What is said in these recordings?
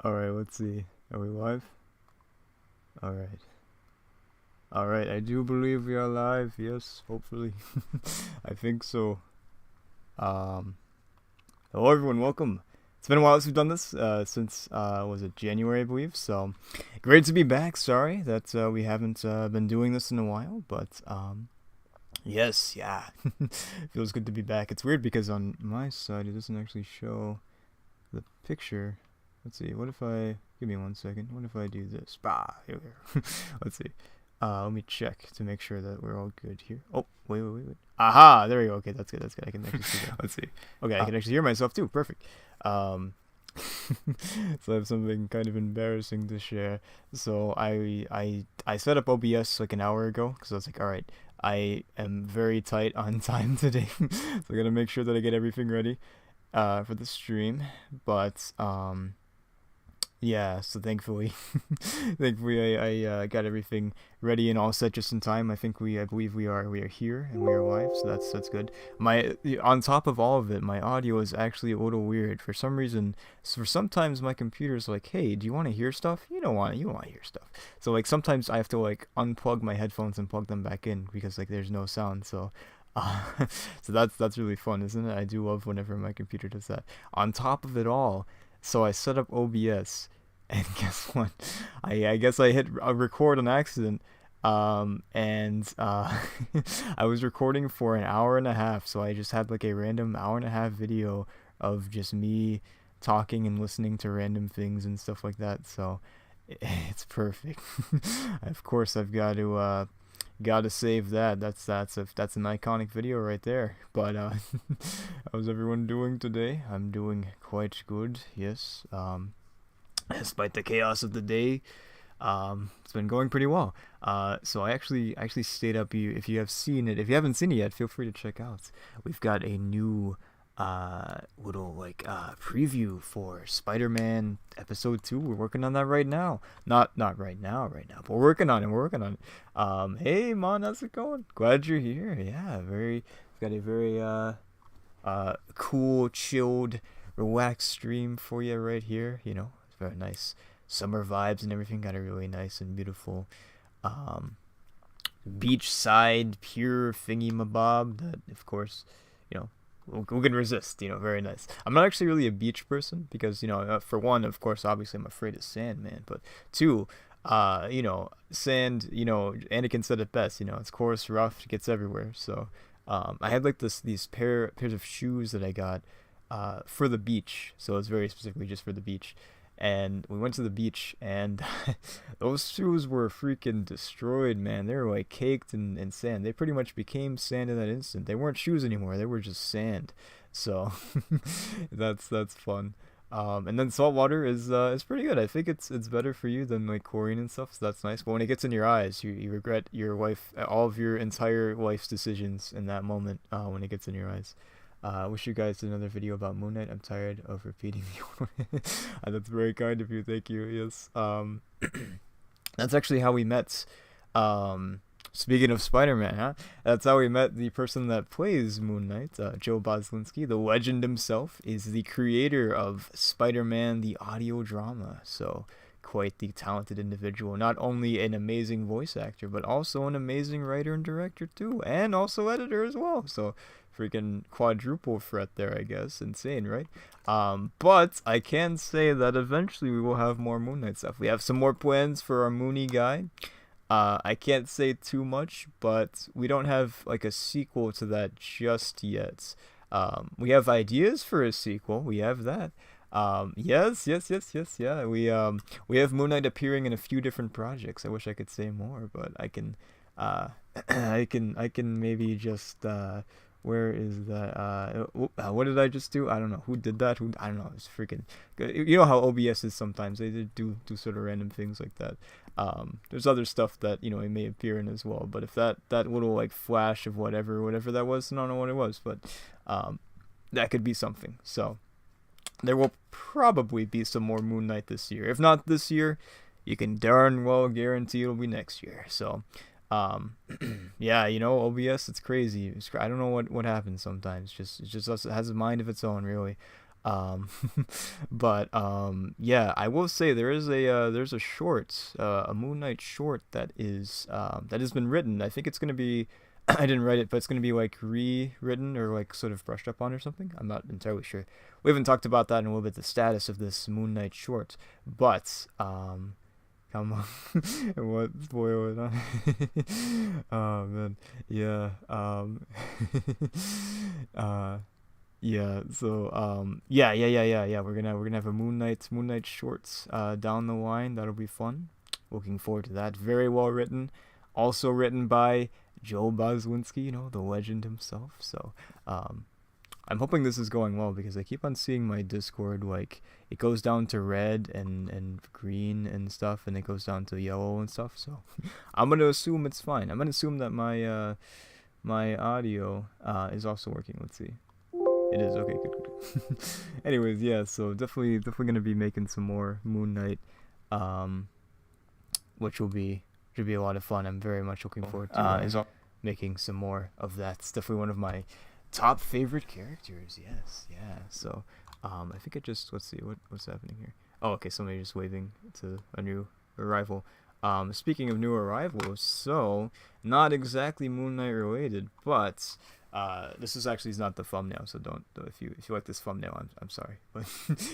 Alright, let's see. Are we live? Alright. Alright, I do believe we are live, yes, hopefully. I think so. Um Hello everyone, welcome. It's been a while since we've done this, since was it January I believe, so great to be back. Sorry that we haven't been doing this in a while, but yes, yeah. Feels good to be back. It's weird because on my side it doesn't actually show the picture. Let's see. What if I give me 1 second? What if I do this? Bah, here we are. Let's see. Let me check to make sure that we're all good here. Oh, wait. Aha, there we go. Okay, that's good. That's good. I can actually see that. Let's see. Okay, I can actually hear myself too. Perfect. Um, so I have something kind of embarrassing to share. So I set up OBS like an hour ago because I was like, all right, I am very tight on time today, so I gotta make sure that I get everything ready for the stream. But yeah, so thankfully, thankfully I got everything ready and all set just in time. I believe we are here and we are live, so that's good. My On top of all of it, my audio is actually a little weird for some reason. So for sometimes my computer's like, hey, do you want to hear stuff? You don't want to hear stuff. So like sometimes I have to like unplug my headphones and plug them back in because like there's no sound. So. Uh, so that's really fun, isn't it? I do love whenever my computer does that. On top of it all, so I set up OBS, and guess what? I guess I hit record on accident. And I was recording for an hour and a half, so I just had like a random hour and a half video of just me talking and listening to random things and stuff like that. So it's perfect. Of course, I've got to save that. That's an iconic video right there. But how's everyone doing today? I'm doing quite good. Yes. Despite the chaos of the day, it's been going pretty well. So I actually stayed up. If you have seen it, if you haven't seen it yet, feel free to check out. We've got a new little like preview for Spider-Man episode 2. We're working on that right now. Not right now, but we're working on it. We're working on it. Hey Mon, how's it going? Glad you're here. Yeah, got a very cool, chilled, relaxed stream for you right here. It's very nice. Summer vibes and everything. Got a really nice and beautiful um, beachside pure thingy mabob that, of course, you know, who can resist? Very nice. I'm not actually really a beach person because, for one, of course, obviously I'm afraid of sand, man. But two, sand, Anakin said it best, it's coarse, rough, it gets everywhere. So I had like these pairs of shoes that I got for the beach. So it's very specifically just for the beach. And we went to the beach, and those shoes were freaking destroyed, man. They were like caked in sand. They pretty much became sand in that instant. They weren't shoes anymore. They were just sand. So that's fun. And then salt water is pretty good. I think it's better for you than like chlorine and stuff. So that's nice. But when it gets in your eyes, you regret your life, all of your entire life's decisions in that moment when it gets in your eyes. I wish you guys did another video about Moon Knight. I'm tired of repeating the old one. That's very kind of you. Thank you. Yes. That's actually how we met. Speaking of Spider-Man, huh? That's how we met the person that plays Moon Knight, Joe Boslinski. The legend himself is the creator of Spider-Man, the audio drama. So, quite the talented individual. Not only an amazing voice actor, but also an amazing writer and director, too. And also editor as well. So, freaking quadruple threat there, I guess. Insane, right? But I can say that eventually we will have more Moon Knight stuff. We have some more plans for our Moony guy. I can't say too much, but we don't have like a sequel to that just yet. We have ideas for a sequel. We have that. Yes. Yeah, we have Moon Knight appearing in a few different projects. I wish I could say more, but I can, I can maybe just where is that? What did I just do? I don't know. Who did that? I don't know. It's freaking good. You know how OBS is sometimes. They do sort of random things like that. There's other stuff that it may appear in as well. But if that little like flash of whatever that was, I don't know what it was, but that could be something. So there will probably be some more Moon Knight this year. If not this year, you can darn well guarantee it'll be next year. So um yeah, OBS, it's crazy. I don't know what happens sometimes. It just has a mind of its own, really. Um, but yeah, I will say there's a short, a Moon Knight short that has been written. I think it's gonna be I didn't write it, but it's gonna be like rewritten or like sort of brushed up on or something. I'm not entirely sure. We haven't talked about that in a little bit, the status of this Moon Knight short, but come on, what spoil it? Oh man, yeah. uh, yeah. So yeah. We're gonna have a Moon Knight shorts down the line. That'll be fun. Looking forward to that. Very well written. Also written by Joe Boswinski, the legend himself. So um, I'm hoping this is going well because I keep on seeing my Discord like it goes down to red and green and stuff, and it goes down to yellow and stuff. So I'm gonna assume it's fine. I'm gonna assume that my audio is also working. Let's see. It is okay. Good. Anyways, yeah. So definitely gonna be making some more Moon Knight, um, which will be should be a lot of fun. I'm very much looking forward to making some more of that. It's definitely one of my top favorite characters. Yes, yeah. So I think let's see what's happening here. Oh, okay. Somebody just waving to a new arrival. Speaking of new arrivals, so not exactly Moon Knight related, but this is not the thumbnail, so don't if you like this thumbnail, I'm sorry, but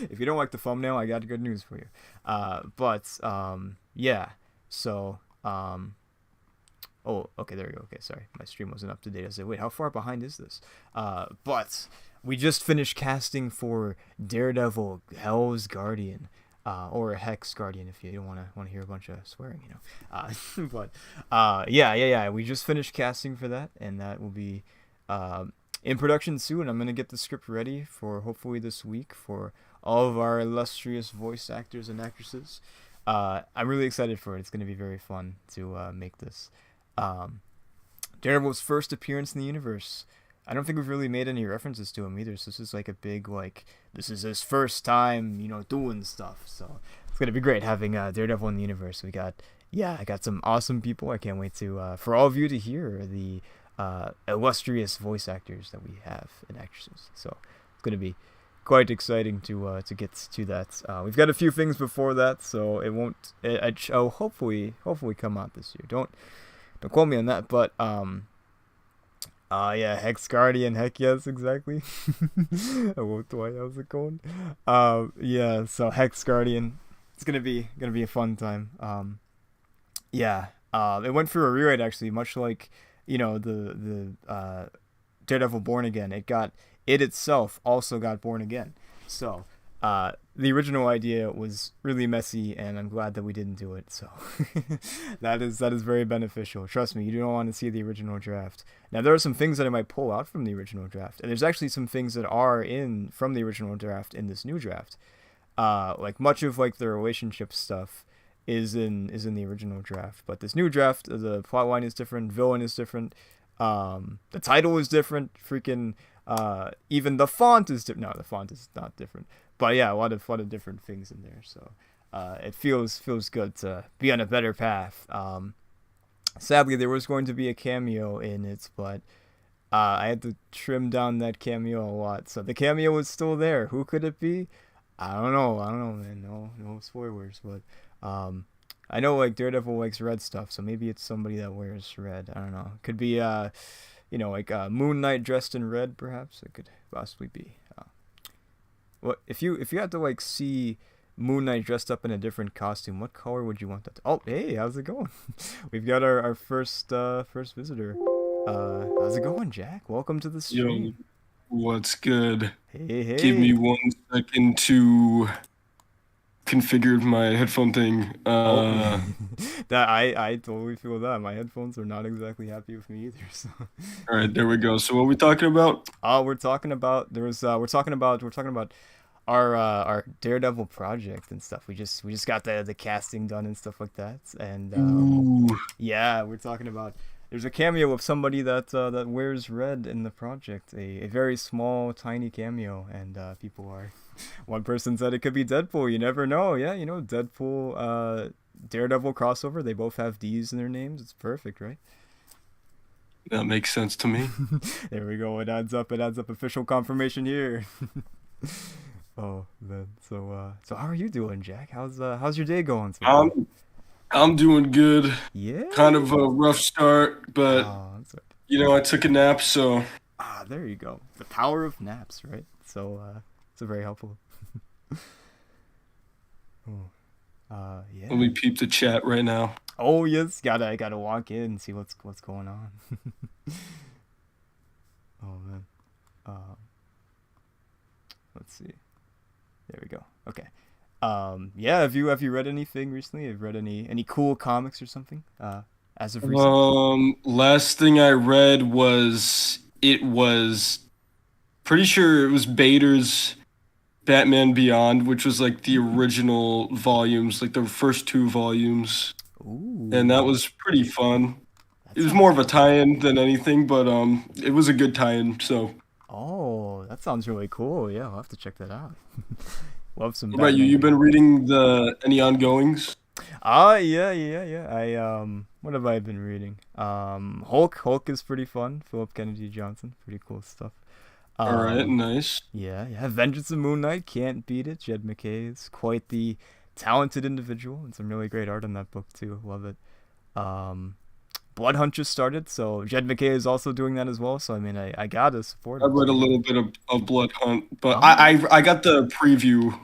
if you don't like the thumbnail, I got good news for you. But yeah, so oh, okay, there we go. Okay, sorry, my stream wasn't up to date. I said, wait, how far behind is this? But we just finished casting for Daredevil, Hell's Guardian. Or Hex Guardian if you don't want to hear a bunch of swearing. But yeah. We just finished casting for that, and that will be in production soon. I'm gonna get the script ready for hopefully this week for all of our illustrious voice actors and actresses. I'm really excited for it. It's gonna be very fun to make this. Daredevil's first appearance in the universe. I don't think we've really made any references to him either, so this is like a big, like, this is his first time, doing stuff, so it's gonna be great having Daredevil in the universe. I got some awesome people. I can't wait for all of you to hear the illustrious voice actors that we have and actresses, so it's gonna be quite exciting to get to that. We've got a few things before that, so I'll hopefully come out this year. Don't quote me on that, but yeah, Hex Guardian, heck yes, exactly. Hello, Dwight, how's it going? Yeah, so Hex Guardian, it's gonna be a fun time. Yeah, it went through a rewrite actually, much like the Daredevil Born Again. It itself also got born again. So the original idea was really messy, and I'm glad that we didn't do it. So that is very beneficial. Trust me, you don't want to see the original draft. Now there are some things that I might pull out from the original draft, and there's actually some things that are in from the original draft in this new draft. Like much of like the relationship stuff is in the original draft, but this new draft, the plotline is different, villain is different, the title is different, freaking even the font is different. No, the font is not different. But yeah, a lot of different things in there. So it feels good to be on a better path. Sadly, there was going to be a cameo in it, but I had to trim down that cameo a lot. So the cameo is still there. Who could it be? I don't know, man. No spoilers, but I know like Daredevil likes red stuff, so maybe it's somebody that wears red. I don't know. Could be like Moon Knight dressed in red, perhaps. It could possibly be. Well, if you had to like see Moon Knight dressed up in a different costume, what color would you want that to? Oh, hey, how's it going? We've got our first visitor. How's it going, Jack? Welcome to the stream. Yo, what's good? Hey. Give me 1 second to configure my headphone thing. That I totally feel that. My headphones are not exactly happy with me either. So. All right, there we go. So what are we talking about? We're talking about we're talking about our Daredevil project and stuff. We just got the casting done and stuff like that. And Ooh, yeah, we're talking about there's a cameo of somebody that wears red in the project. A very small, tiny cameo, and people are. One person said it could be Deadpool. You never know. Yeah, Deadpool, Daredevil crossover. They both have D's in their names. It's perfect, right? that makes sense to me. There we go. It adds up. Official confirmation here. Oh man. So how are you doing, Jack? How's your day going so far? I'm I'm doing good. Yeah, Kind yeah. of a rough start, but Oh, that's right. I took a nap, so There you go. The power of naps, right? So very helpful. Oh, let yeah. me peep the chat right now. Oh yes, gotta walk in and see what's going on. Oh man. Uh, let's see. There we go. Okay. Yeah. Have you read anything recently? Have you read any cool comics or something? As of recent. Last thing I read was pretty sure it was Bader's Batman Beyond, which was like the Mm. original volumes, like the first two volumes, and that Ooh, was pretty fun. that It was sounds more of a cool. tie-in than anything, but it was a good tie-in. So, Oh, that sounds really cool. Yeah, I'll have to check that out. Love some what about you? Batman You've been Beyond. reading the any ongoings? Yeah. What have I been reading? Hulk is pretty fun. Philip Kennedy Johnson, pretty cool stuff. All right, Um, nice. yeah. Vengeance of Moon Knight, can't beat it. Jed McKay is quite the talented individual, and some really great art in that book too. Love it. Um, Blood Hunt just started, so Jed McKay is also doing that as well. So I mean, I gotta support I him. read So a yeah. little bit of Blood Hunt, but Oh. I got the preview,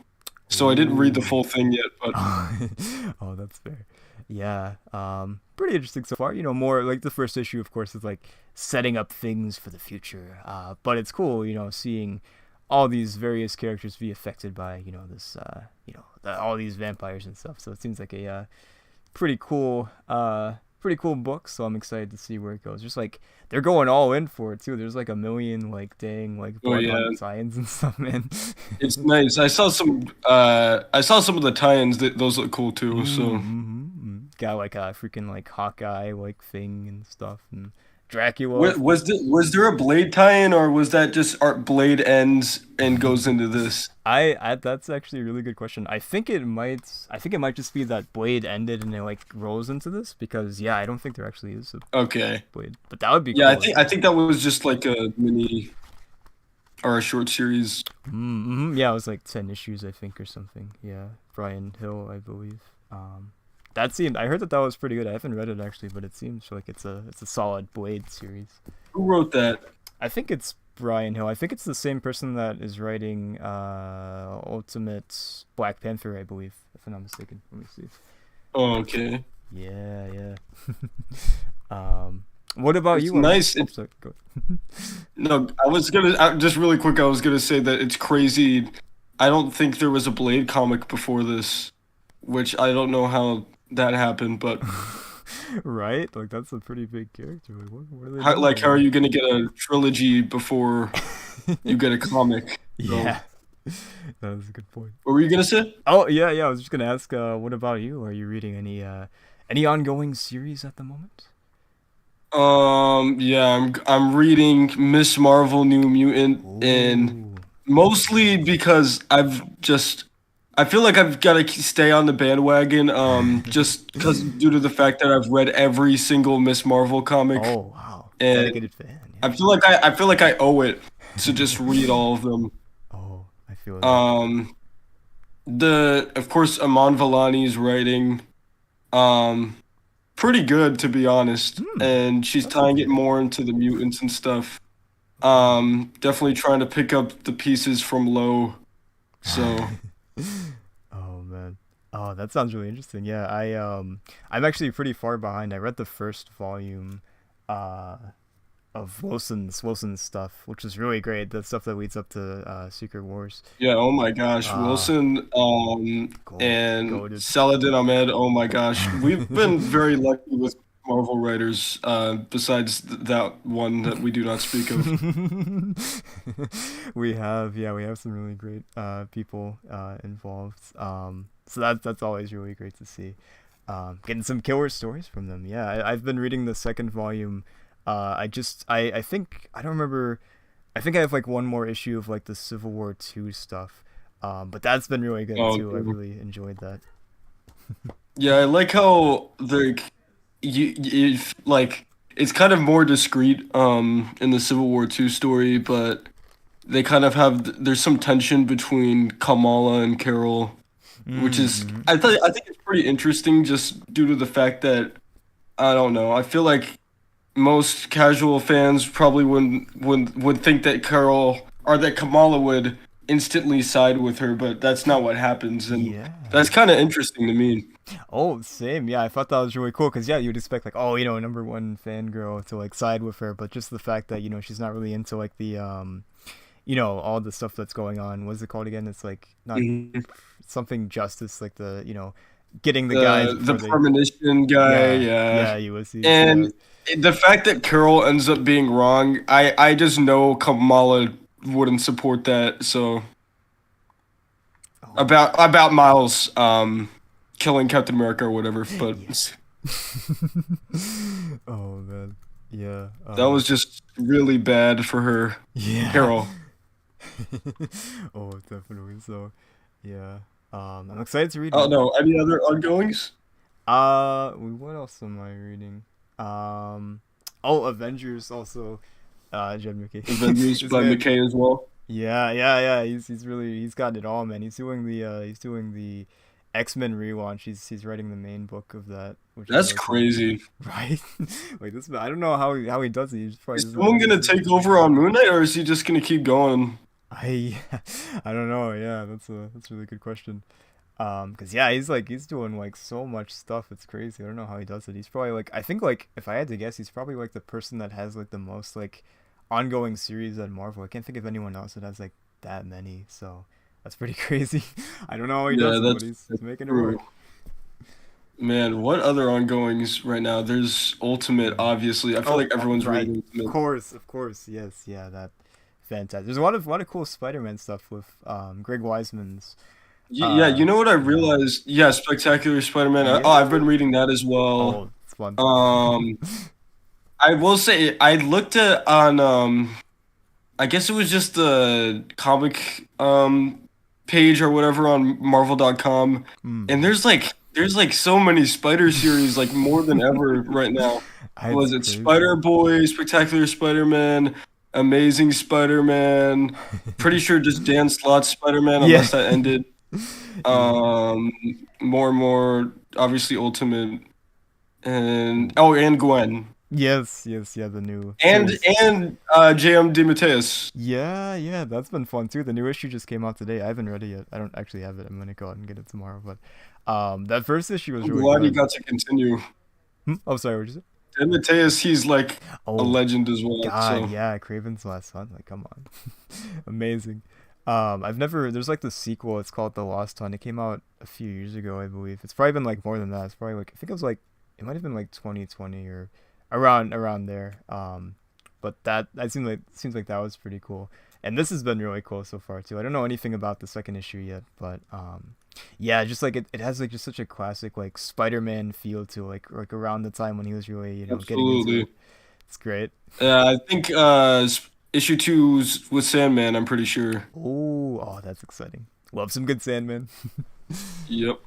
so I didn't read the Ooh. full thing yet. But Oh, that's fair. Yeah. Pretty interesting so far. More like the first issue, of course, is like setting up things for the future. But it's cool, seeing all these various characters be affected by, this, all these vampires and stuff. So it seems like a pretty cool, pretty cool book. So I'm excited to see where it goes. Just like they're going all in for it too. There's like a million like dang like oh blood yeah, hunt tie-ins and stuff, man. it's nice. I saw some of the tie-ins. That those look cool too. So Got like a freaking like Hawkeye like thing and stuff, and Dracula. was there a Blade tie-in, or was that just art Blade ends and goes into this? I that's actually a really good question. I think it might just be that Blade ended and it like rolls into this because yeah, I don't think there actually is a Okay. Blade, but that would be Yeah, cool if I there think was. that was just like a mini or a short series. Yeah, it was like 10 issues I think or something. Yeah, Brian Hill I believe. That seemed I heard that was pretty good. I haven't read it actually, but it seems like it's a solid Blade series. Who wrote that? I think it's Brian Hill. I think it's the same person that is writing Ultimate Black Panther, I believe, if I'm not mistaken. Let me see. Oh, okay. Yeah. What about It's you? What? nice. Oh, sorry. Go. No, just really quick, I was gonna say that it's crazy. I don't think there was a Blade comic before this, which I don't know how that happened, but Right? Like that's a pretty big character. Like, what are they doing how over are there? you gonna get a trilogy before you get a comic? So, Yeah, that was a good point. what were you gonna say? Oh yeah. I was just gonna ask. What about you? Are you reading any ongoing series at the moment? Yeah, I'm reading Miss Marvel New Mutant, and Ooh. mostly because I feel like I've got to stay on the bandwagon, just because due to the fact that I've read every single Miss Marvel comic, Oh wow, and dedicated fan. I Yeah. feel like I feel like I owe it to just read all of them. Oh, I feel that. Um, the of course Aman Vellani's writing, um, pretty good to be honest, Hmm, and she's that's good tying to it hear. more into the mutants and stuff. Oh. Definitely trying to pick up the pieces from Low. So Oh man. Oh, that sounds really interesting. Yeah, I'm actually pretty far behind. I read the first volume, uh, of Wilson's stuff, which is really great. The stuff that leads up to Secret Wars. yeah, oh my gosh, Uh, Wilson, and goaded. Saladin Ahmed. Oh my gosh, we've been very lucky with Marvel writers. Besides that one that we do not speak of. We have some really great people involved. So that's always really great to see. Getting some killer stories from them. Yeah, I've been reading the second volume. I think I don't remember. I think I have like one more issue of like the Civil War II stuff. But that's been really good Oh, too. I okay. really enjoyed that. Yeah, I like how you like it's kind of more discreet in the Civil War II story, but they kind of have there's some tension between Kamala and Carol, which is Mm-hmm. I think it's pretty interesting just due to the fact that I don't know. I feel like most casual fans probably would think that Carol or that Kamala would instantly side with her, but that's not what happens, and that's Yeah. kind of interesting to me. Oh, same. Yeah, I thought that was really cool because yeah, you'd expect like, oh, number one fangirl to like side with her, but just the fact that she's not really into like the all the stuff that's going on. What's it called again? It's like not Mhm. something justice, like the getting the guys The before they. premonition guy, Yeah, yeah. yeah, Ulysses. And Yeah. the fact that Carol ends up being wrong, I just know Kamala wouldn't support that. So Oh, about Miles killing Captain America or whatever, but yeah. Oh man. Yeah. that was just really bad for her, Yeah. Carol. Oh, definitely. So, yeah. I'm excited to read Oh more. no, any other ongoings? What else am I reading? Um, oh, Avengers also. Jed McKay. Avengers This by man. McKay as well. Yeah, yeah, yeah. He's got it all, man. He's doing the X-Men relaunch. He's writing the main book of that, which is That's really cool. crazy. Right? Wait, this I don't know how he does it. He just probably Is doesn't someone write gonna it. take over on Moon Knight, or is he just gonna keep going? I I don't know. Yeah, that's a really good question. Cause yeah, he's doing like so much stuff. It's crazy. I don't know how he does it. He's probably like I think like if I had to guess, he's probably like the person that has like the most like ongoing series at Marvel. I can't think of anyone else that has like that many. So that's pretty crazy. I don't know how he Yeah, does it, but he's that's making it true. work. Man, what other ongoings right now? There's Ultimate, Hmm. obviously. I feel Oh, like everyone's right. reading Ultimate. Of course, yes, yeah, that fantastic. There's a lot of cool Spider-Man stuff with Greg Weisman's. Yeah, you know what I Yeah, realized? Yeah, Spectacular Spider-Man. Oh, I've yeah. been reading that as well. Oh, it's fun. Um, I will say I looked at on I guess it was just the comic page or whatever on Marvel.com, and Hmm. there's like so many Spider series, like more than ever right now. It's Was it crazy. Spider-Boy, Spectacular Spider-Man, Amazing Spider-Man? Pretty sure just Dan Slott's Spider-Man, Yeah. unless that ended. Yeah. Um, more and more, obviously Ultimate, and Ooh. oh, and Gwen, Yes, yeah, the new and series. J.M. DeMatteis. Yeah, yeah, that's been fun too. The new issue just came out today. I haven't read it yet. I don't actually have it. I'm gonna go out and get it tomorrow. But that first issue was I'm really glad he good. got to continue. Oh, sorry, what did you say? DeMatteis, he's like a Oh legend as well. God, So yeah, Craven's Last Hunt. Like, come on. Amazing. I've never there's like the sequel, it's called The Lost Hunt. It came out a few years ago, I believe. It's probably been like more than that. It's probably like I think it was like it might have been like 2020 or around there. But that seems like that was pretty cool. And this has been really cool so far too. I don't know anything about the second issue yet, but yeah, just like it has like just such a classic like Spider-Man feel to like around the time when he was really, getting into absolutely. it. It's great. I think issue two's with Sandman. I'm pretty sure. Oh, that's exciting. Love some good Sandman. Yep.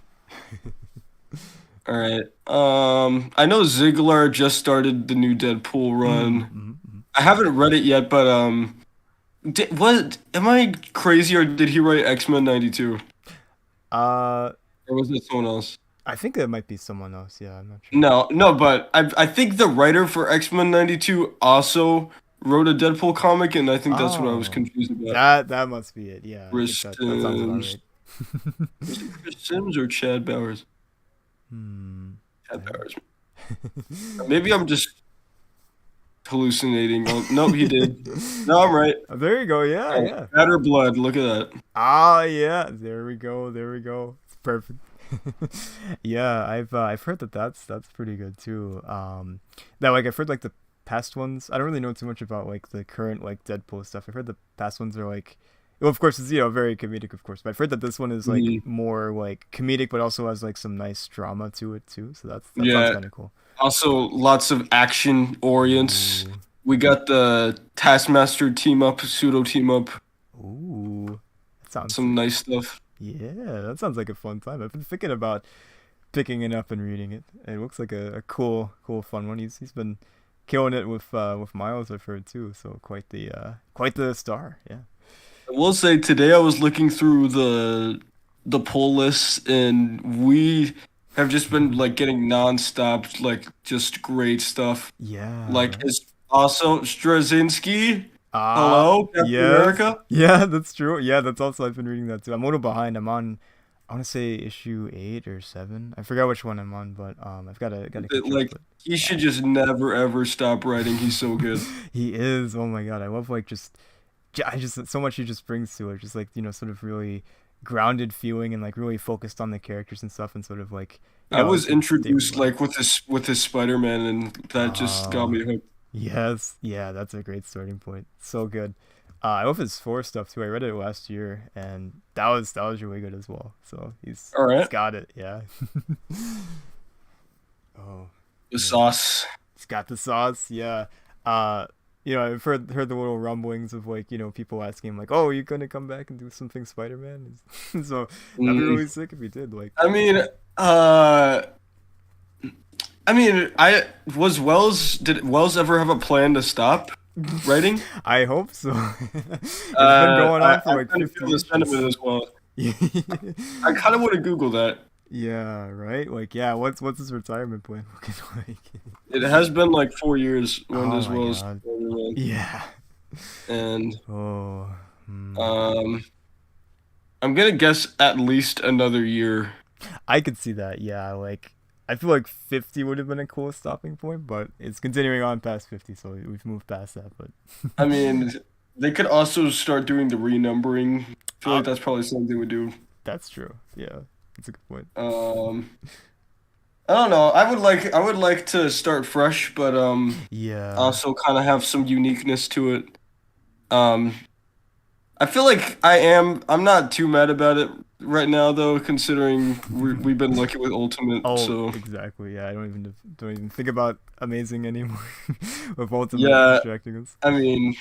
All right. I know Ziegler just started the new Deadpool run. Mm. I haven't read it yet, but what am I crazy or did he write X-Men 92? Uh, Or was it someone else? I think it might be someone else. Yeah, I'm not sure. No, no, but I think the writer for X-Men 92 also wrote a Deadpool comic, and I think that's what I was Oh, confused about. that must be it. Yeah, I think Chris that sounds about Sims. right. Was it Chris Sims or Chad Bowers? Hmm. Chad I don't. Bowers. Maybe I'm just hallucinating. Oh, nope, he did. No, I'm right. Oh, there you go. Yeah, Oh, yeah. Batter Blood. Look at that. Ah, yeah. There we go. There we go. It's perfect. Yeah, I've heard that that's pretty good too. That like I've heard like the past ones. I don't really know too much about like the current like Deadpool stuff. I've heard the past ones are like, well, of course it's very comedic, of course. But I've heard that this one is like Mhm. more like comedic, but also has like some nice drama to it too. So that sounds Yeah. kind of cool. Also, lots of action orients. Ooh, We got the Taskmaster team up, pseudo team up. ooh, that sounds Some nice stuff. yeah, that sounds like a fun time. I've been thinking about picking it up and reading it. It looks like a cool, fun one. He's been killing it with Miles. I've heard too. So quite the star. Yeah. I will say today I was looking through the pull list and we have just been like getting nonstop like just great stuff. Yeah, Like right. is also Straczynski. Ah, Hello, Captain yes. America. Yeah, that's true. Yeah, that's also I've been reading that too. I'm a little behind. I'm on I want to say issue 8 or 7. I forgot which one I'm on, but I've got to catch up, Like but he should yeah. just never ever stop writing. He's so good. He is. Oh my God. I love like just I just so much he just brings to it. Just like, sort of really grounded feeling and like really focused on the characters and stuff and sort of like, I was it's a daily introduced life. like with his Spider-Man and that just got Oh, me hooked. yes. Yeah, that's a great starting point. So good. I love his 4 stuff too. I read it last year and that was really good as well. So All he's right. got it. Yeah. Oh, The yeah. sauce. He's got the sauce. Yeah. Uh, I've heard the little rumblings of like, people asking him like, "Oh, are you gonna come back and do something Spider-Man?" So that'd be Mm, really sick if he did. Like, I mean, uh, I was Wells. Did Wells ever have a plan to stop writing? I hope so. It's been going on for I like kind of feel 50 the sentiment issues. as well. I kind of want to Google that. Yeah, right. Like, yeah. What's his retirement plan looking like? It has been like 4 years when Oh this my was, God. Spider-Man. Yeah. And Oh. Hmm. um, I'm gonna guess at least another year. I could see that. Yeah. Like, I feel like 50 would have been a cool stopping point, but it's continuing on past 50, so we've moved past that. But I mean, they could also start doing the renumbering. I feel uh, like that's probably something they would do. that's true. Yeah, that's a good point. Um, I don't know. I would like to start fresh, but Yeah. also kind of have some uniqueness to it. Um, I feel like I'm not too mad about it right now though, considering we've been lucky with Ultimate. Oh, So exactly. Yeah, I don't even think about amazing anymore with Ultimate yeah, distracting us. I mean,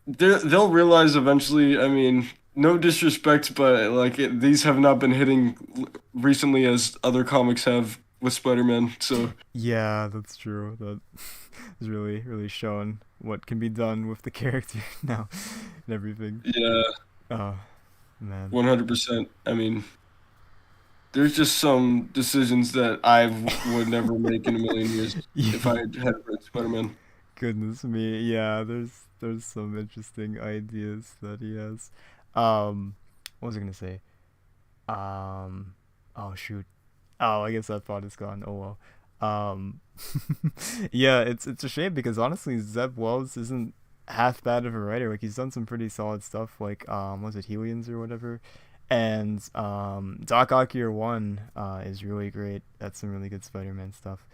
they'll realize eventually. I mean, no disrespect, but like these have not been hitting recently as other comics have with Spider-Man. So Yeah, that's true. That is really, really showing what can be done with the character now and everything. yeah, Oh, man. 100%. I mean, there's just some decisions that I would never make in a million years if I had read Spider-Man. Goodness me. Yeah, there's some interesting ideas that he has. Um, what was I gonna say? Um, oh shoot. Oh, I guess that thought is gone. Oh well. Yeah, it's a shame because honestly, Zeb Wells isn't half bad of a writer. Like he's done some pretty solid stuff. Like was it Helions or whatever, and Doc Ock Year One is really great. That's some really good Spider-Man stuff.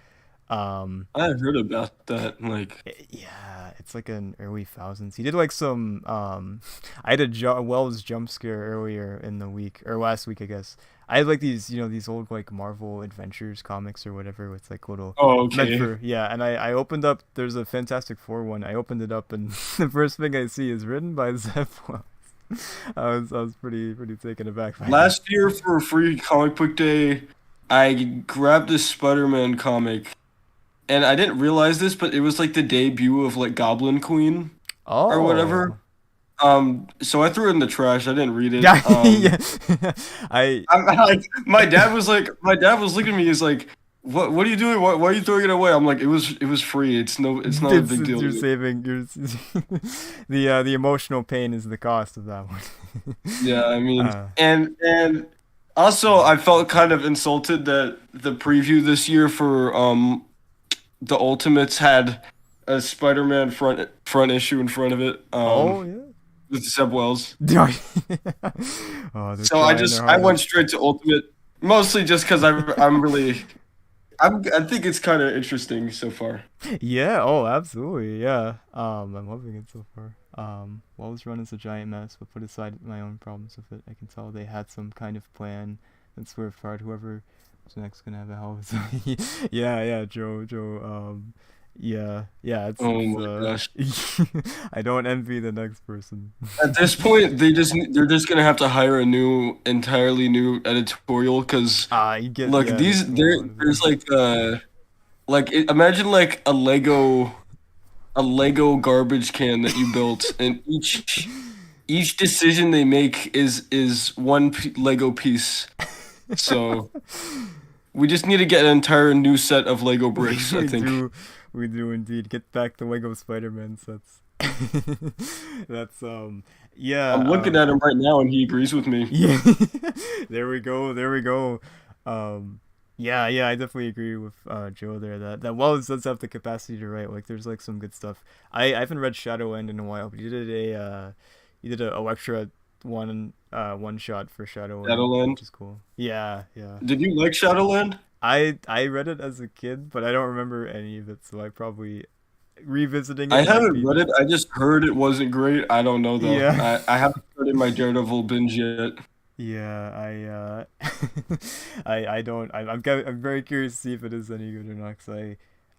Um, I heard about that. Like, yeah, it's like an early thousands. He did like some I had a Wells jump scare earlier in the week or last week, I guess. I had like these old like Marvel Adventures comics or whatever with like little oh, meant okay. for, yeah, and I opened up, there's a Fantastic Four one. I opened it up and the first thing I see is written by Zeph Wells. I was pretty taken aback by that. Last year for a free comic book day, I grabbed this Spider-Man comic, and I didn't realize this, but it was like the debut of like Goblin Queen or whatever. Oh. So I threw it in the trash. I didn't read it. Yeah, yeah. I I'm like, my dad was looking at me. He's like, what are you doing? Why are you throwing it away? I'm like, it was free. It's not a big deal You're to me. saving the emotional pain is the cost of that one. Yeah, I mean, uh, and also I felt kind of insulted that the preview this year for the Ultimates had a Spider-Man front issue in front of it oh yeah. with Zeb Wells. Oh, they're So trying their I went hardest. straight to Ultimate, mostly just because I'm really I think it's kind of interesting so far. Yeah. Oh, absolutely. Yeah. I'm loving it so far. Wells Run is a giant mess, but put aside my own problems with it, I can tell they had some kind of plan and swerved hard. Whoever was next gonna have a hell of a yeah, yeah, Joe. Yeah, yeah. Oh It's my gosh! I don't envy the next person. At this point, they're just gonna have to hire a new, entirely new editorial because You get look, yeah, that's a lot of there's them. imagine like a Lego garbage can that you built, and each decision they make is one Lego piece. So we just need to get an entire new set of Lego we, bricks, I we think. do we do indeed get back the Lego Spider-Man sets. That's yeah, I'm looking at him right now and he agrees with me. yeah. There we go. There we go. Um, yeah, yeah, I definitely agree with Joe there. That Wells does have the capacity to write. Like, there's like some good stuff. I haven't read Shadowland in a while, but he did a lecture one shot for Shadowland, Shadowland. which is cool. Yeah, yeah. Did you like Shadowland? I read it as a kid, but I don't remember any of it, so I probably revisiting I it might haven't be. read it. I just heard it wasn't great. I don't know though. Yeah. I haven't started my Daredevil binge yet. Yeah, I don't I'm very curious to see if it is any good or not, cause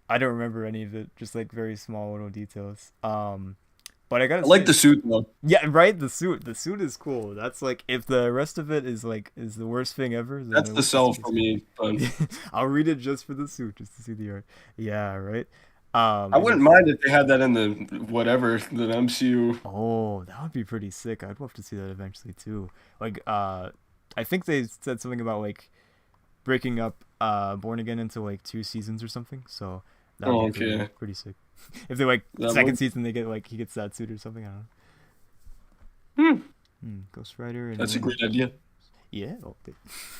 I don't remember any of it, just like very small little details. But I gotta I like say, the suit though. yeah, right, the suit is cool. That's like if the rest of it is like is the worst thing ever, then That's at the least the sell suit for is cool. me. But I'll read it just for the suit, just to see the art. Yeah, right. I And wouldn't it's mind if they had that in the whatever the MCU. oh, that would be pretty sick. I'd love to see that eventually too. Like, I think they said something about like breaking up Born Again into like two seasons or something. So that would Oh, be okay. pretty sick. If they like That second would. season, they get like he gets that suit or something. I don't know. Hmm. Ghost Rider and That's a Moon Knight. great idea. Yeah. Oh,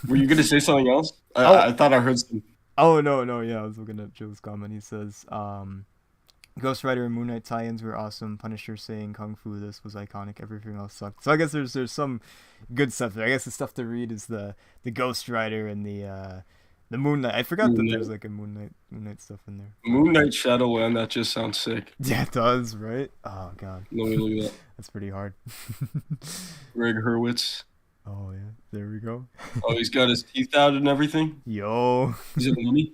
Were you gonna say something else? oh. I thought I heard some. Oh no no yeah. I was looking at Joe's comment. He says Ghost Rider and Moon Knight tie-ins were awesome. Punisher saying Kung Fu this was iconic. Everything else sucked. So I guess there's some good stuff there. I guess the stuff to read is the Ghost Rider and the Moon Knight. I forgot Moon that Knight. there's like a Moon Knight stuff in there. But Moon Knight Shadowland. That just sounds sick. yeah, it does, right? Oh god. Let me look at that. That's pretty hard. Greg Hurwitz. Oh yeah. There we go. Oh, he's got his teeth out and everything. Yo. He's a mummy.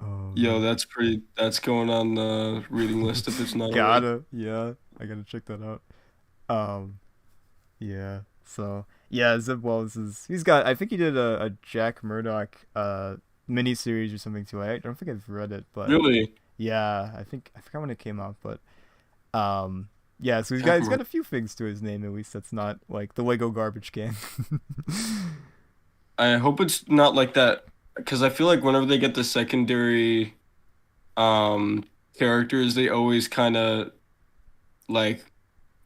Oh Yo, man. that's pretty. That's going on the reading list if it's not already. Gotta. Yeah. I gotta check that out. Um yeah. So yeah, Zeb Wells is he's got I think he did a Jack Murdoch mini series or something too. I don't think I've read it, but Really, yeah, I forgot when it came out, but yeah, so Jack he's got Mur- a few things to his name at least that's not like the Lego garbage can. I hope it's not like that because I feel like whenever they get the secondary um characters, they always kind of like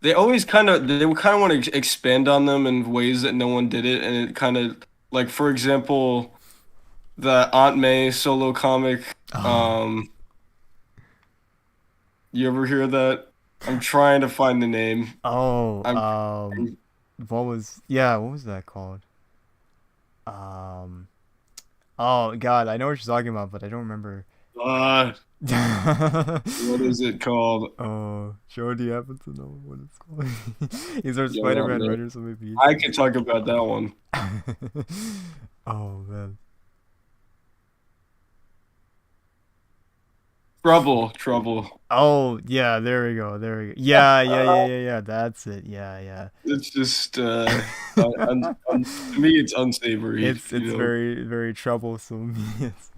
they kind of want to expand on them in ways that no one did it, and it kind of like for example the Aunt May solo comic. Oh, Um, you ever hear that? I'm trying to find the name. oh, I'm what was that called? Um, oh God, I know what you're talking about, but I don't remember. uh, what is it called? Oh, Joe, do you happen to know what it's called? He's our Young Aunt Spider-Man May. writer, so maybe he I could talk about that one. can. Oh man. Trouble, trouble. Oh yeah, there we go, there we go. Yeah, yeah, yeah, yeah, yeah. That's it. Yeah, yeah. It's just to me it's unsavory, It's very very troublesome. Yes.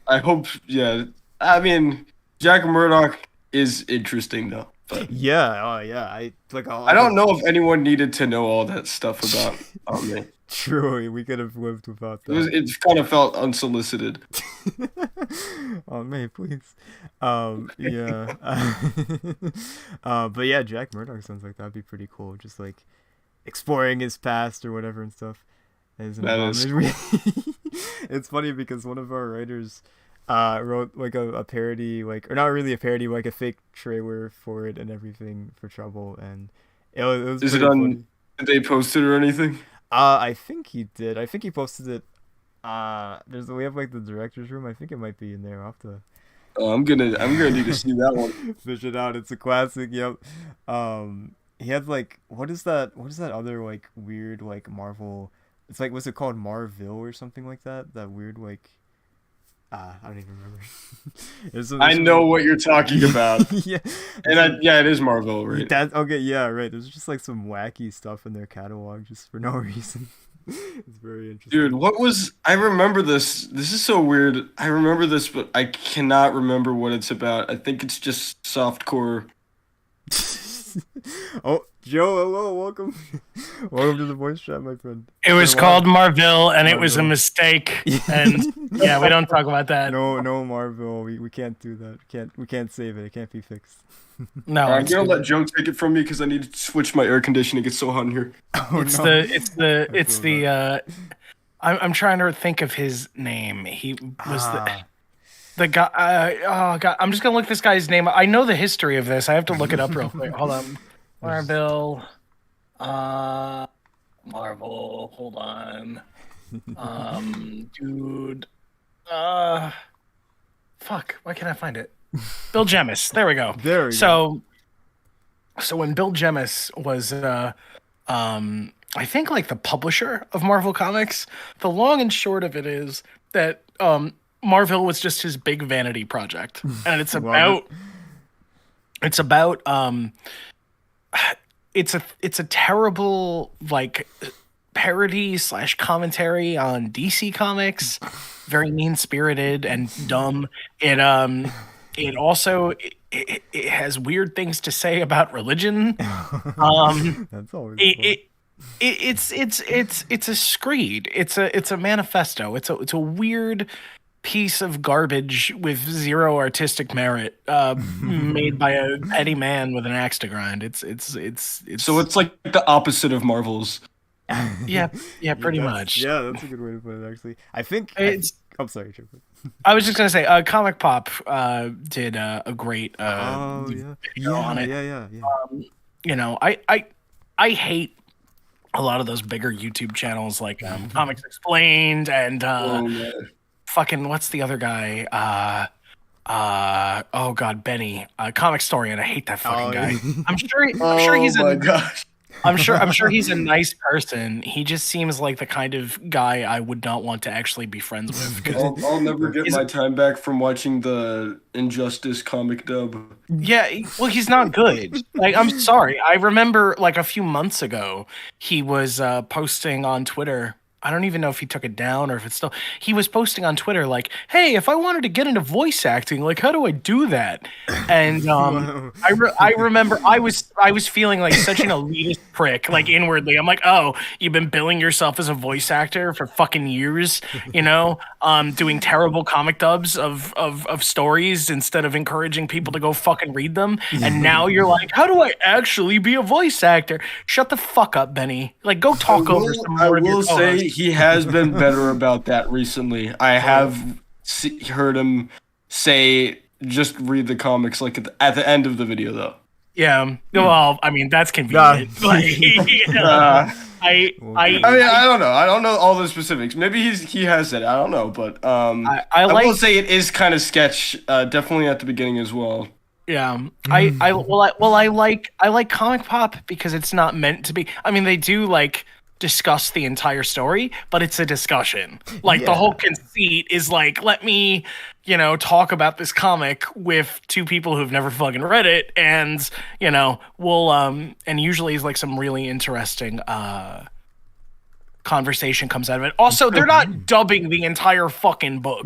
I hope, yeah. I mean, Jack Murdoch is interesting though, but Yeah. Oh yeah. I like. I I'll don't like. know if anyone needed to know all that stuff about me. True. We could have lived without It was, that. it kind of felt unsolicited. Oh man, please. Yeah. But yeah, Jack Murdoch sounds like that'd be pretty cool. Just like exploring his past or whatever and stuff. As an That is abomination. cool. It's funny because one of our writers wrote like a parody, like or not really a parody, like a fake trailer for it and everything for Trouble, and it was Is it pretty on? funny. Did they post it or anything? I think he did. I think he posted it. We have like the director's room. I think it might be in there. I'll have to Oh, I'm gonna need to see that one. fish it out. It's a classic. Yep. He had like what is that other like weird like Marvel? It's like what's it called Marvel or something like that? That weird like I don't even remember. I There's some know like what you're talking about, yeah. and There's some yeah, it is Marvel, right? that okay yeah right. There's just like some wacky stuff in their catalog just for no reason. It's very Dude, interesting. what was I remember this? This is so weird. I remember this, but I cannot remember what it's about. I think it's just softcore. Oh Joe, hello, welcome. Welcome to the voice chat, my friend. It was called Marville, and it was a Marville. mistake. And yeah, we don't talk about that. No, Marvel. We can't do that. We can't save it. It can't be fixed. No, I'm it's gonna the let Joe take it from me because I need to switch my air conditioning. It gets so hot in here. Oh it's no. the I'm trying to think of his name. He was the guy. Oh god, I'm just gonna look this guy's name. I know the history of this. I have to look it up real quick. Hold on, Marville. Marvel. Hold on. Dude. Fuck. Why can't I find it? Bill Jemas. There we go. There we go. So when Bill Jemas was, I think like the publisher of Marvel Comics, the long and short of it is that Marvel was just his big vanity project, and it's about, it's a terrible like parody / commentary on DC Comics, very mean spirited and dumb. It also it has weird things to say about religion. That's always It's a screed. It's a manifesto. It's a weird piece of garbage with zero artistic merit, made by a petty man with an axe to grind. It's So it's like the opposite of Marvel's. yeah, pretty much. Yeah, that's a good way to put it. Actually, I think It's. I'm sorry, Joe. I was just gonna say, Comic Pop did a great Oh video on it. yeah. You know, I hate a lot of those bigger YouTube channels like Comics Explained and fucking what's the other guy? Oh god, Benny, Comic Story, and I hate that fucking guy. I'm sure he's Oh my gosh. I'm sure he's a nice person. He just seems like the kind of guy I would not want to actually be friends with. 'Cause I'll never get my time back from watching the Injustice comic dub. yeah, well, he's not good. Like, I'm sorry. I remember like a few months ago, he was posting on Twitter. I don't even know if he took it down or if it's still. He was posting on Twitter like, "Hey, if I wanted to get into voice acting, like, how do I do that?" And I remember I was feeling like such an elitist prick, like inwardly. I'm like, "Oh, you've been billing yourself as a voice actor for fucking years, you know, doing terrible comic dubs of stories instead of encouraging people to go fucking read them, and now you're like, how do I actually be a voice actor? Shut the fuck up, Benny. Like, go talk over some more of your I will say he has been better about that recently. I have heard him say, just read the comics like at the end of the video, though. Yeah. Well, I mean, that's convenient. Like, you know, I mean, I don't know. I don't know all the specifics. Maybe he has said it. I don't know, but I will say it is kind of sketch. Definitely at the beginning as well. Yeah, I like Comic Pop because it's not meant to be. I mean, they do like discuss the entire story, but it's a discussion. Like the whole conceit is like, let me, you know, talk about this comic with two people who've never fucking read it, and you know, we'll and usually is like some really interesting conversation comes out of it. Also, they're not dubbing the entire fucking book.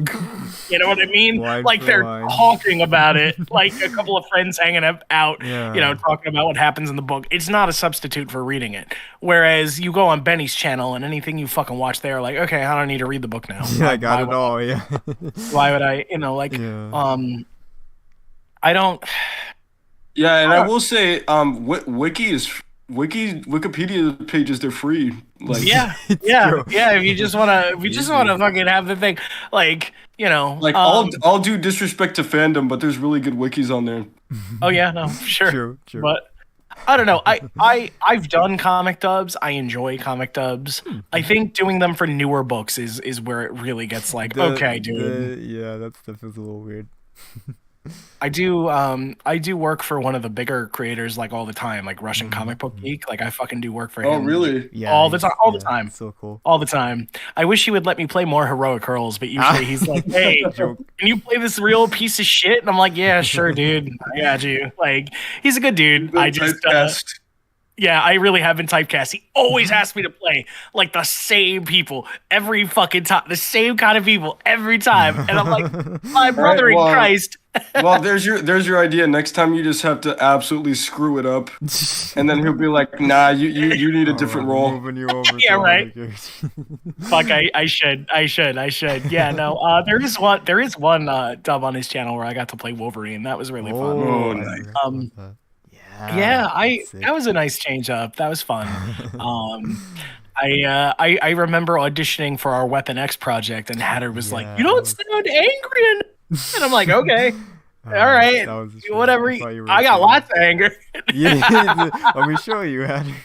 You know what I mean? Like they're talking about it, like a couple of friends hanging out, you know, talking about what happens in the book. It's not a substitute for reading it. Whereas you go on Benny's channel and anything you fucking watch there, like, okay, I don't need to read the book now. Yeah, I got it all. Yeah. Why would I? You know, like, I don't. Yeah, and I will say, Wikipedia pages, they're free. Like, yeah. If you just wanna fucking have the thing, like, you know, like I'll do disrespect to fandom, but there's really good wikis on there. Oh yeah, no, sure. True. But I don't know. I've done comic dubs. I enjoy comic dubs. I think doing them for newer books is where it really gets like, okay, dude. Yeah, that stuff is a little weird. I do work for one of the bigger creators like all the time, like Russian Comic Book Geek. Like I fucking do work for him. Oh really? Yeah. All the time. So cool. All the time. I wish he would let me play more Heroic Hurls, but usually he's like, "Hey, can you play this real piece of shit?" And I'm like, "Yeah, sure, dude. I got you." Like he's a good dude. I just Yeah, I really have been typecast. He always asks me to play like the same people every fucking time, the same kind of people every time, and I'm like, my All right, brother in Christ. well, there's your idea. Next time you just have to absolutely screw it up, and then he'll be like, "Nah, you need a different role." Moving you over Yeah, to right. another character. Fuck, I should. Yeah, no. There is one dub on his channel where I got to play Wolverine. That was really fun. Oh, I nice. forgot Um, about that. Yeah, That's sick. that was a nice change up. That was fun. Um, I remember auditioning for our Weapon X project, and Hatter was like, Yeah, "You that don't was. sound angry," and I'm like, "Okay, all right, That was a shame. whatever. I thought you were I got saying- lots of anger." Yeah, let me show you, Adam.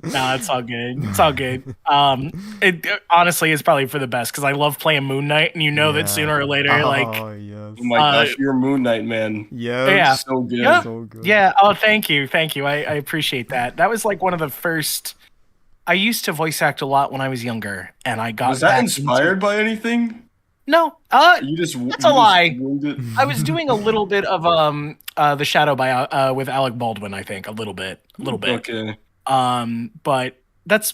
No, it's all good. It's all good. It honestly is probably for the best because I love playing Moon Knight, and you know that sooner or later, like, Oh yes. Oh my gosh, you're a Moon Knight, man. Yes. yeah. So good. Yeah. So good. Yeah. Oh, thank you. Thank you. I appreciate that. That was like one of the first. I used to voice act a lot when I was younger, and I got Was that back inspired by anything? No. You just That's a lie. winged it? I was doing a little bit of The Shadow by with Alec Baldwin, I think. A little bit. Okay. But that's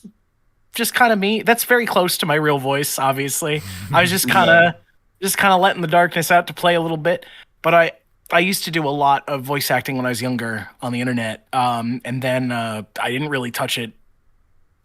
just kind of me. That's very close to my real voice, obviously. I was just kind of letting the darkness out to play a little bit. But I used to do a lot of voice acting when I was younger on the internet. And then I didn't really touch it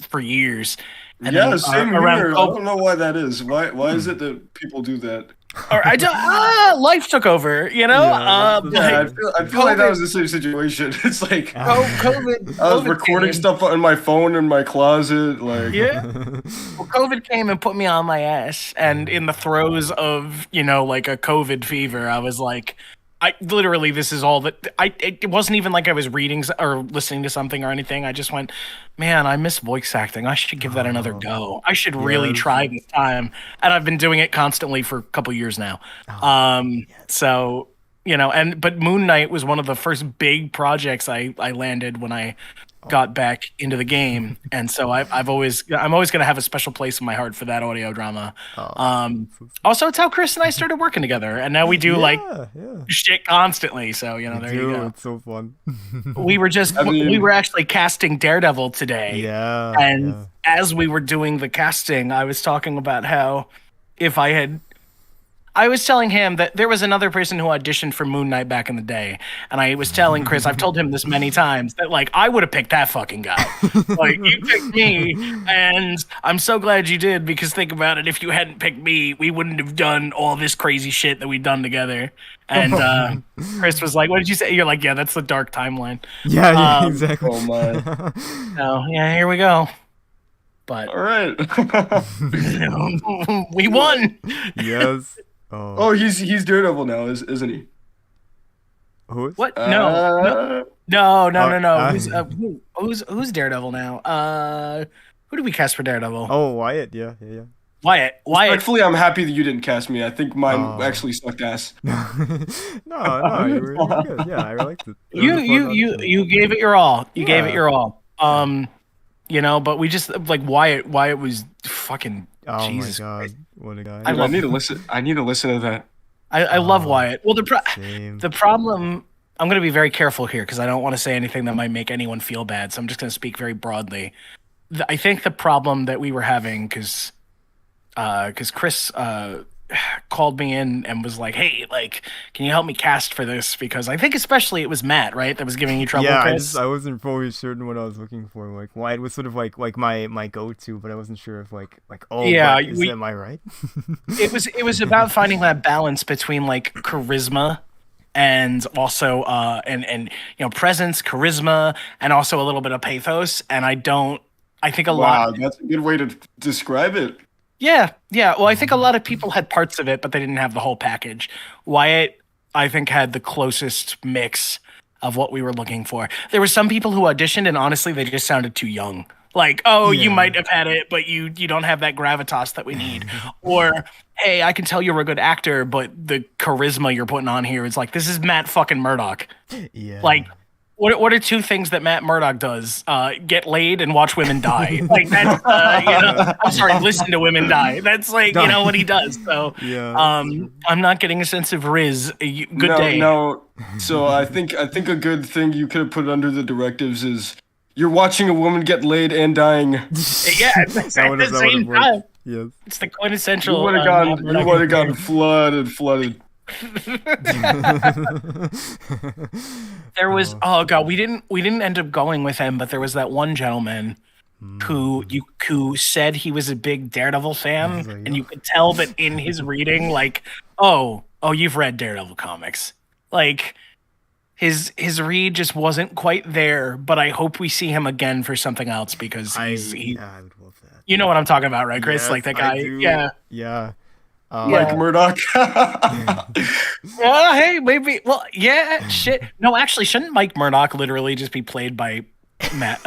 for years. And Yeah, then, same around here. I COVID, don't know why that is. Why is it that people do that? or I don't, life took over, you know. Yeah, that's the Yeah, thing. I feel like that was the same situation. It's like COVID. I was COVID recording came. stuff on my phone in my closet. Like, Yeah. Well, COVID came and put me on my ass, and in the throes of like a COVID fever, I was like, I literally this is all that It wasn't even like I was reading or listening to something or anything. I just went, man, I miss voice acting. I should give that another go. I should really Yes. try this time, and I've been doing it constantly for a couple years now. So but Moon Knight was one of the first big projects I landed when I got back into the game, and so I'm always gonna have a special place in my heart for that audio drama. Also, it's how Chris and I started working together, and now we do like yeah. shit constantly. So there you go. It's so fun. We were just we were actually casting Daredevil today, Yeah. and yeah. as we were doing the casting, I was talking about how if I was telling him that there was another person who auditioned for Moon Knight back in the day, and I was telling Chris, I've told him this many times, that like I would have picked that fucking guy. Like you picked me, and I'm so glad you did, because think about it, if you hadn't picked me, we wouldn't have done all this crazy shit that we've done together. And Chris was like, "What did you say?" You're like, "Yeah, that's the dark timeline." Yeah, exactly. oh my. So yeah, here we go. But All right. we won. Yes. Oh, he's Daredevil now, isn't he? Who is? What? No. Who's Daredevil now? Who did we cast for Daredevil? Oh, Wyatt. Yeah. Wyatt. Respectfully, I'm happy that you didn't cast me. I think mine Oh. actually sucked ass. no, you were good. Yeah, I liked it. It was a fun audition. You gave it your all. You gave it Yeah. your all. But we just like Wyatt was fucking Oh Jesus my god, Christ. what a guy. I I love need to listen. I need to listen to that. I love Wyatt. Well, Same. the problem, I'm going to be very careful here because I don't want to say anything that might make anyone feel bad. So I'm just going to speak very broadly. I think the problem that we were having, because Chris called me in and was like, "Hey, like, can you help me cast for this?" Because I think especially it was Matt, right, that was giving you trouble. Yeah, Chris? I wasn't fully certain what I was looking for. Like, Wyatt was sort of like my go-to, but I wasn't sure if like Yeah, am I right? It was about finding that balance between like charisma and also and presence, charisma, and also a little bit of pathos. And I think a Wow, lot. that's a good way to describe it. Yeah. Well, I think a lot of people had parts of it, but they didn't have the whole package. Wyatt, I think, had the closest mix of what we were looking for. There were some people who auditioned, and honestly, they just sounded too young. Like, oh, you Yeah. might have had it, but you don't have that gravitas that we need. Or, hey, I can tell you're a good actor, but the charisma you're putting on here is like, this is Matt fucking Murdock. Yeah. Like, What are two things that Matt Murdock does? Get laid and watch women die. Like that's I'm sorry, listen to women die. That's like what he does. So Yeah. I'm not getting a sense of Riz. Good day. No. So I think a good thing you could have put under the directives is you're watching a woman get laid and dying. Yeah, at the same time. Yes. It's the quintessential. You would have gone flooded. There was oh god, we didn't end up going with him, but there was that one gentleman who said he was a big Daredevil fan, like, and you could tell that in his reading, like, oh, you've read Daredevil comics. Like his read just wasn't quite there, but I hope we see him again for something else because he's I would love that. you know what I'm talking about, right, Chris? Yes, like that guy. Yeah. Mike Murdock. Hey, maybe. Well, yeah, shit. No, actually, shouldn't Mike Murdock literally just be played by Matt,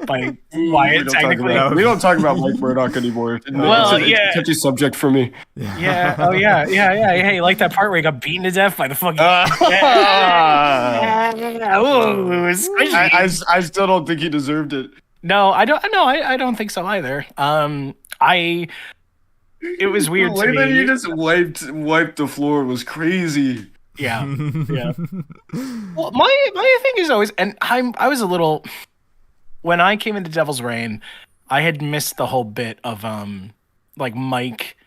by Wyatt? Technically, we don't talk about Mike Murdock anymore. Well, it's a touchy subject for me. Yeah. Oh, yeah. Hey, like that part where he got beaten to death by the fucking. Ooh, it was squishy. I still don't think he deserved it. No, I don't. No, I don't think so either. It was weird The way to me. that he just wiped the floor was crazy. Yeah. Well, my thing is always, and I was a little when I came into Devil's Reign, I had missed the whole bit of like Mike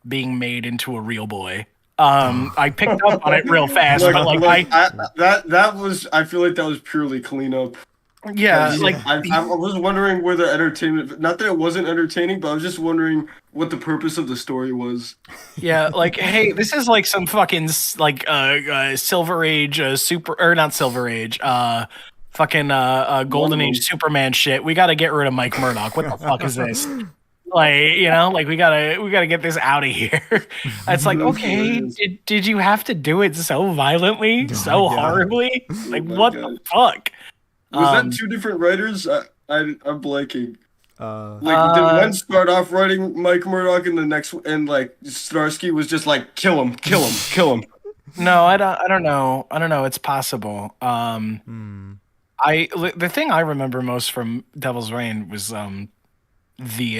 being made into a real boy. I picked up on it real fast, but that was I feel like that was purely cleanup. Yeah, like I was wondering where the entertainment. Not that it wasn't entertaining, but I was just wondering what the purpose of the story was. Yeah, like hey, this is like some fucking like Silver Age super or not Silver Age, fucking Golden Age Superman shit. We got to get rid of Mike Murdock. What the fuck is this? Like like we gotta get this out of here. It's like okay, did you have to do it so violently, so horribly? Like what the fuck? Was that two different writers? I'm blanking. Did one start off writing Mike Murdock and the next, and like Starsky was just like kill him. No, I don't know. It's possible. The thing I remember most from Devil's Reign was the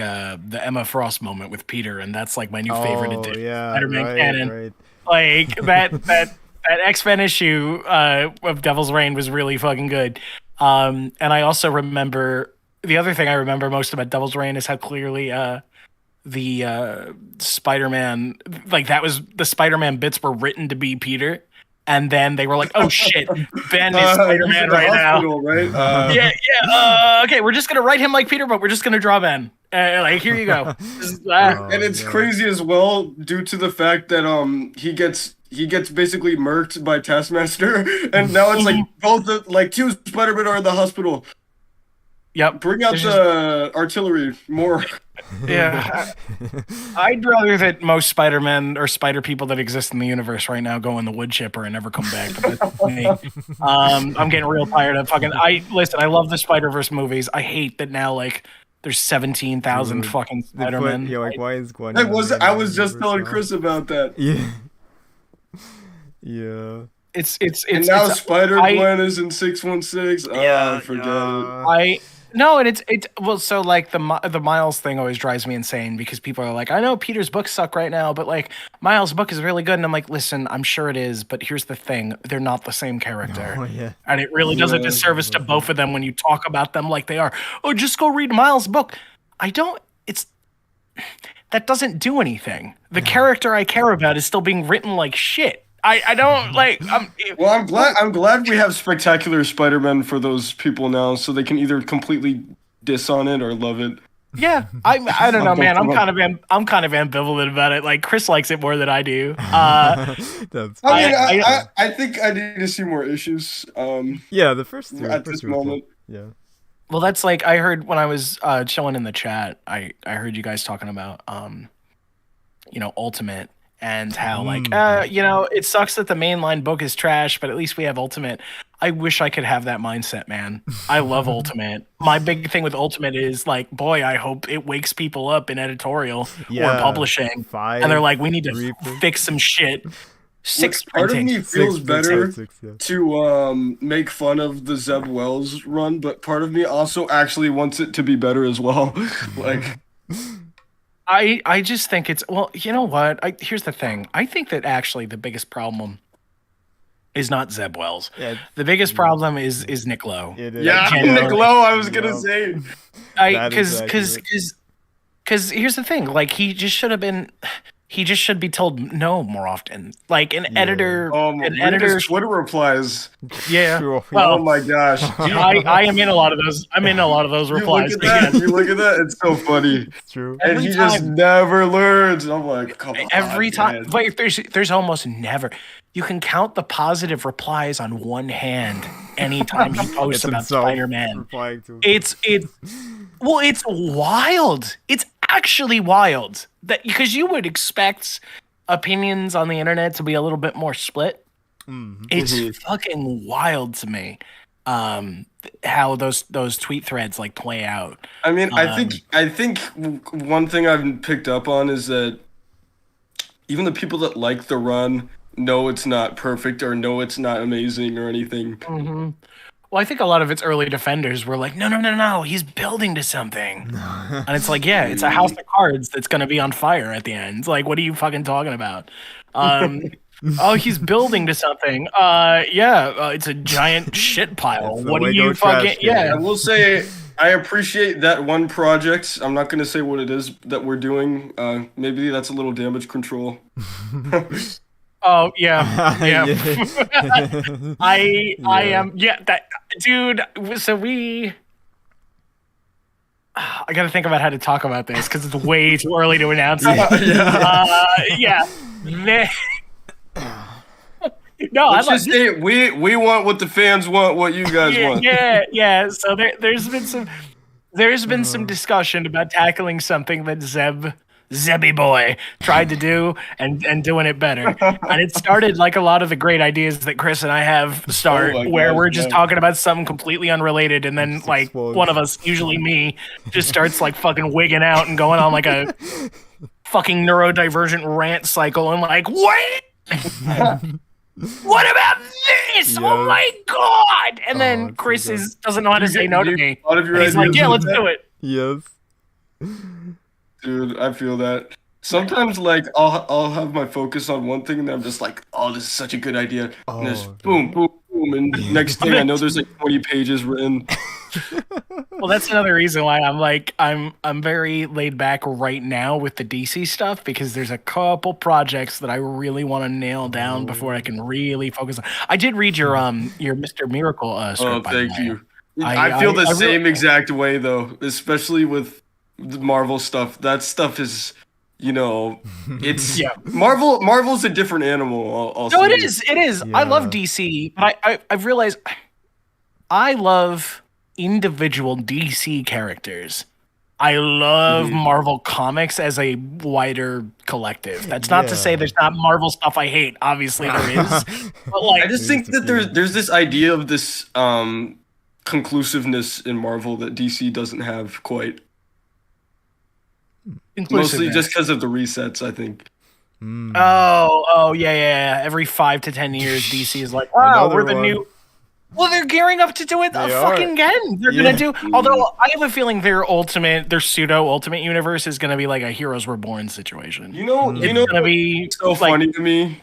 Emma Frost moment with Peter, and that's like my new favorite edition. Yeah, Spider-Man canon. Right. Like that X-Men issue of Devil's Reign was really fucking good. And I also remember the other thing I remember most about Devil's Reign is how clearly the Spider-Man, like that was the Spider-Man bits were written to be Peter, and then they were like, "Oh shit, Ben is Spider-Man right now." Right? Okay, we're just gonna write him like Peter, but we're just gonna draw Ben. Like here you go. And it's crazy as well due to the fact that he gets basically murked by Taskmaster, and now it's like both two Spider-Men are in the hospital. Yep. Bring out the artillery more. Yeah. I'd rather that most Spider-Men or Spider people that exist in the universe right now go in the wood chipper and never come back. But that's me. I'm getting real tired of fucking. I love the Spider-Verse movies. I hate that now. Like, there's 17,000 fucking Spider-Men. Yeah, like why is Gwen? I was just telling Chris about that. Yeah. Yeah. It's and now Spider-Gwen is in 616. Yeah, forget it. No, and it's well, so like the Miles thing always drives me insane because people are like, I know Peter's books suck right now, but like Miles' book is really good, and I'm like, listen, I'm sure it is, but here's the thing: they're not the same character, and it really does a disservice to both of them when you talk about them like they are. Oh, just go read Miles' book. That doesn't do anything. The character I care about is still being written like shit. I don't like. I'm glad we have Spectacular Spider-Man for those people now, so they can either completely diss on it or love it. Yeah, I don't know, man. I'm kind of ambivalent about it. Like Chris likes it more than I do. I think I need to see more issues. Yeah, the first two at this moment. Cool. Yeah. Well, that's like I heard when I was chilling in the chat. I heard you guys talking about Ultimate. And how, it sucks that the mainline book is trash, but at least we have Ultimate. I wish I could have that mindset, man. I love Ultimate. My big thing with Ultimate is, like, boy, I hope it wakes people up in editorial or publishing. And they're like, we need to fix some shit. Six Part of printing. me feels better Yeah. to make fun of the Zeb Wells run, but part of me also actually wants it to be better as well. Like, I just think it's, well, you know what? Here's the thing. I think that actually the biggest problem is not Zeb Wells. Yeah, The biggest problem is Nick Lowe. it is. yeah, genuinely. Nick Lowe, I was gonna Yep. say. That is accurate. Because here's the thing, like he just should be told no more often. Like an editor, Read his Twitter replies. yeah. Sure. Well, Oh my gosh. I am in a lot of those. I'm in a lot of those You replies. look at that. You look at that. It's so funny. It's true. And Every he just time. never learns. I'm like, come on. Every time, man. but there's almost never. You can count the positive replies on one hand anytime he posts It's about himself Spider-Man. replying to. It's wild. It's actually wild that, because you would expect opinions on the internet to be a little bit more split. Mhm. It's fucking wild to me, how those tweet threads like play out. I mean, I think one thing I've picked up on is that even the people that like the run know it's not perfect or know it's not amazing or anything. Mm-hmm. Well, I think a lot of its early defenders were like, no, he's building to something. And it's like, yeah, it's a house of cards that's going to be on fire at the end. Like, what are you fucking talking about? Oh, he's building to something. It's a giant shit pile. It's the What do Lego you trash fucking, can. yeah. I will say I appreciate that one project. I'm not going to say what it is that we're doing. Maybe that's a little damage control. Oh, yeah. Yeah. Yeah. I am, that dude. So I got to think about how to talk about this because it's way too early to announce it. Yeah. No, Let's I just say we want what the fans want, what you guys want. Yeah. So there's been some discussion about tackling something that Zebby boy tried to do and doing it better. And it started like a lot of the great ideas that Chris and I have where we're just talking about something completely unrelated, and then like explodes. one of us, usually me, just starts like fucking wigging out and going on like a fucking neurodivergent rant cycle and like, wait! What about this? Yeah. Oh my god! And then it's Chris so good. doesn't know how to say no to me. Out of your And he's like, ideas yeah, with let's that? do it. Yes. Dude, I feel that. Sometimes, like, I'll have my focus on one thing, and then I'm just like, oh, this is such a good idea. And there's Oh, boom, boom, boom, and next thing I know, there's like 20 pages written. Well, that's another reason why I'm very laid back right now with the DC stuff, because there's a couple projects that I really want to nail down before I can really focus on. I did read your Mr. Miracle script. Oh, by the thank way. you. I feel the I really- same exact way, though, especially with the Marvel stuff. That stuff is, it's Yeah. Marvel's a different animal. I'll No, say. it is. It is. I love Yeah. DC, but I've realized I love individual DC characters. I love Marvel Comics as a wider collective. That's not to say Yeah. there's not Marvel stuff I hate. Obviously there is. But like, I just think that there's this idea of this conclusiveness in Marvel that DC doesn't have quite. Mostly inclusiveness. just because of the resets, I think. Oh, yeah. Every 5 to 10 years, DC is like, wow, Another we're the one. new. Well, they're gearing up to do it They fucking are. again. They're Yeah. gonna do. Although I have a feeling their pseudo ultimate universe is gonna be like a Heroes Were Born situation. You know, It's gonna be what's so like, funny to me.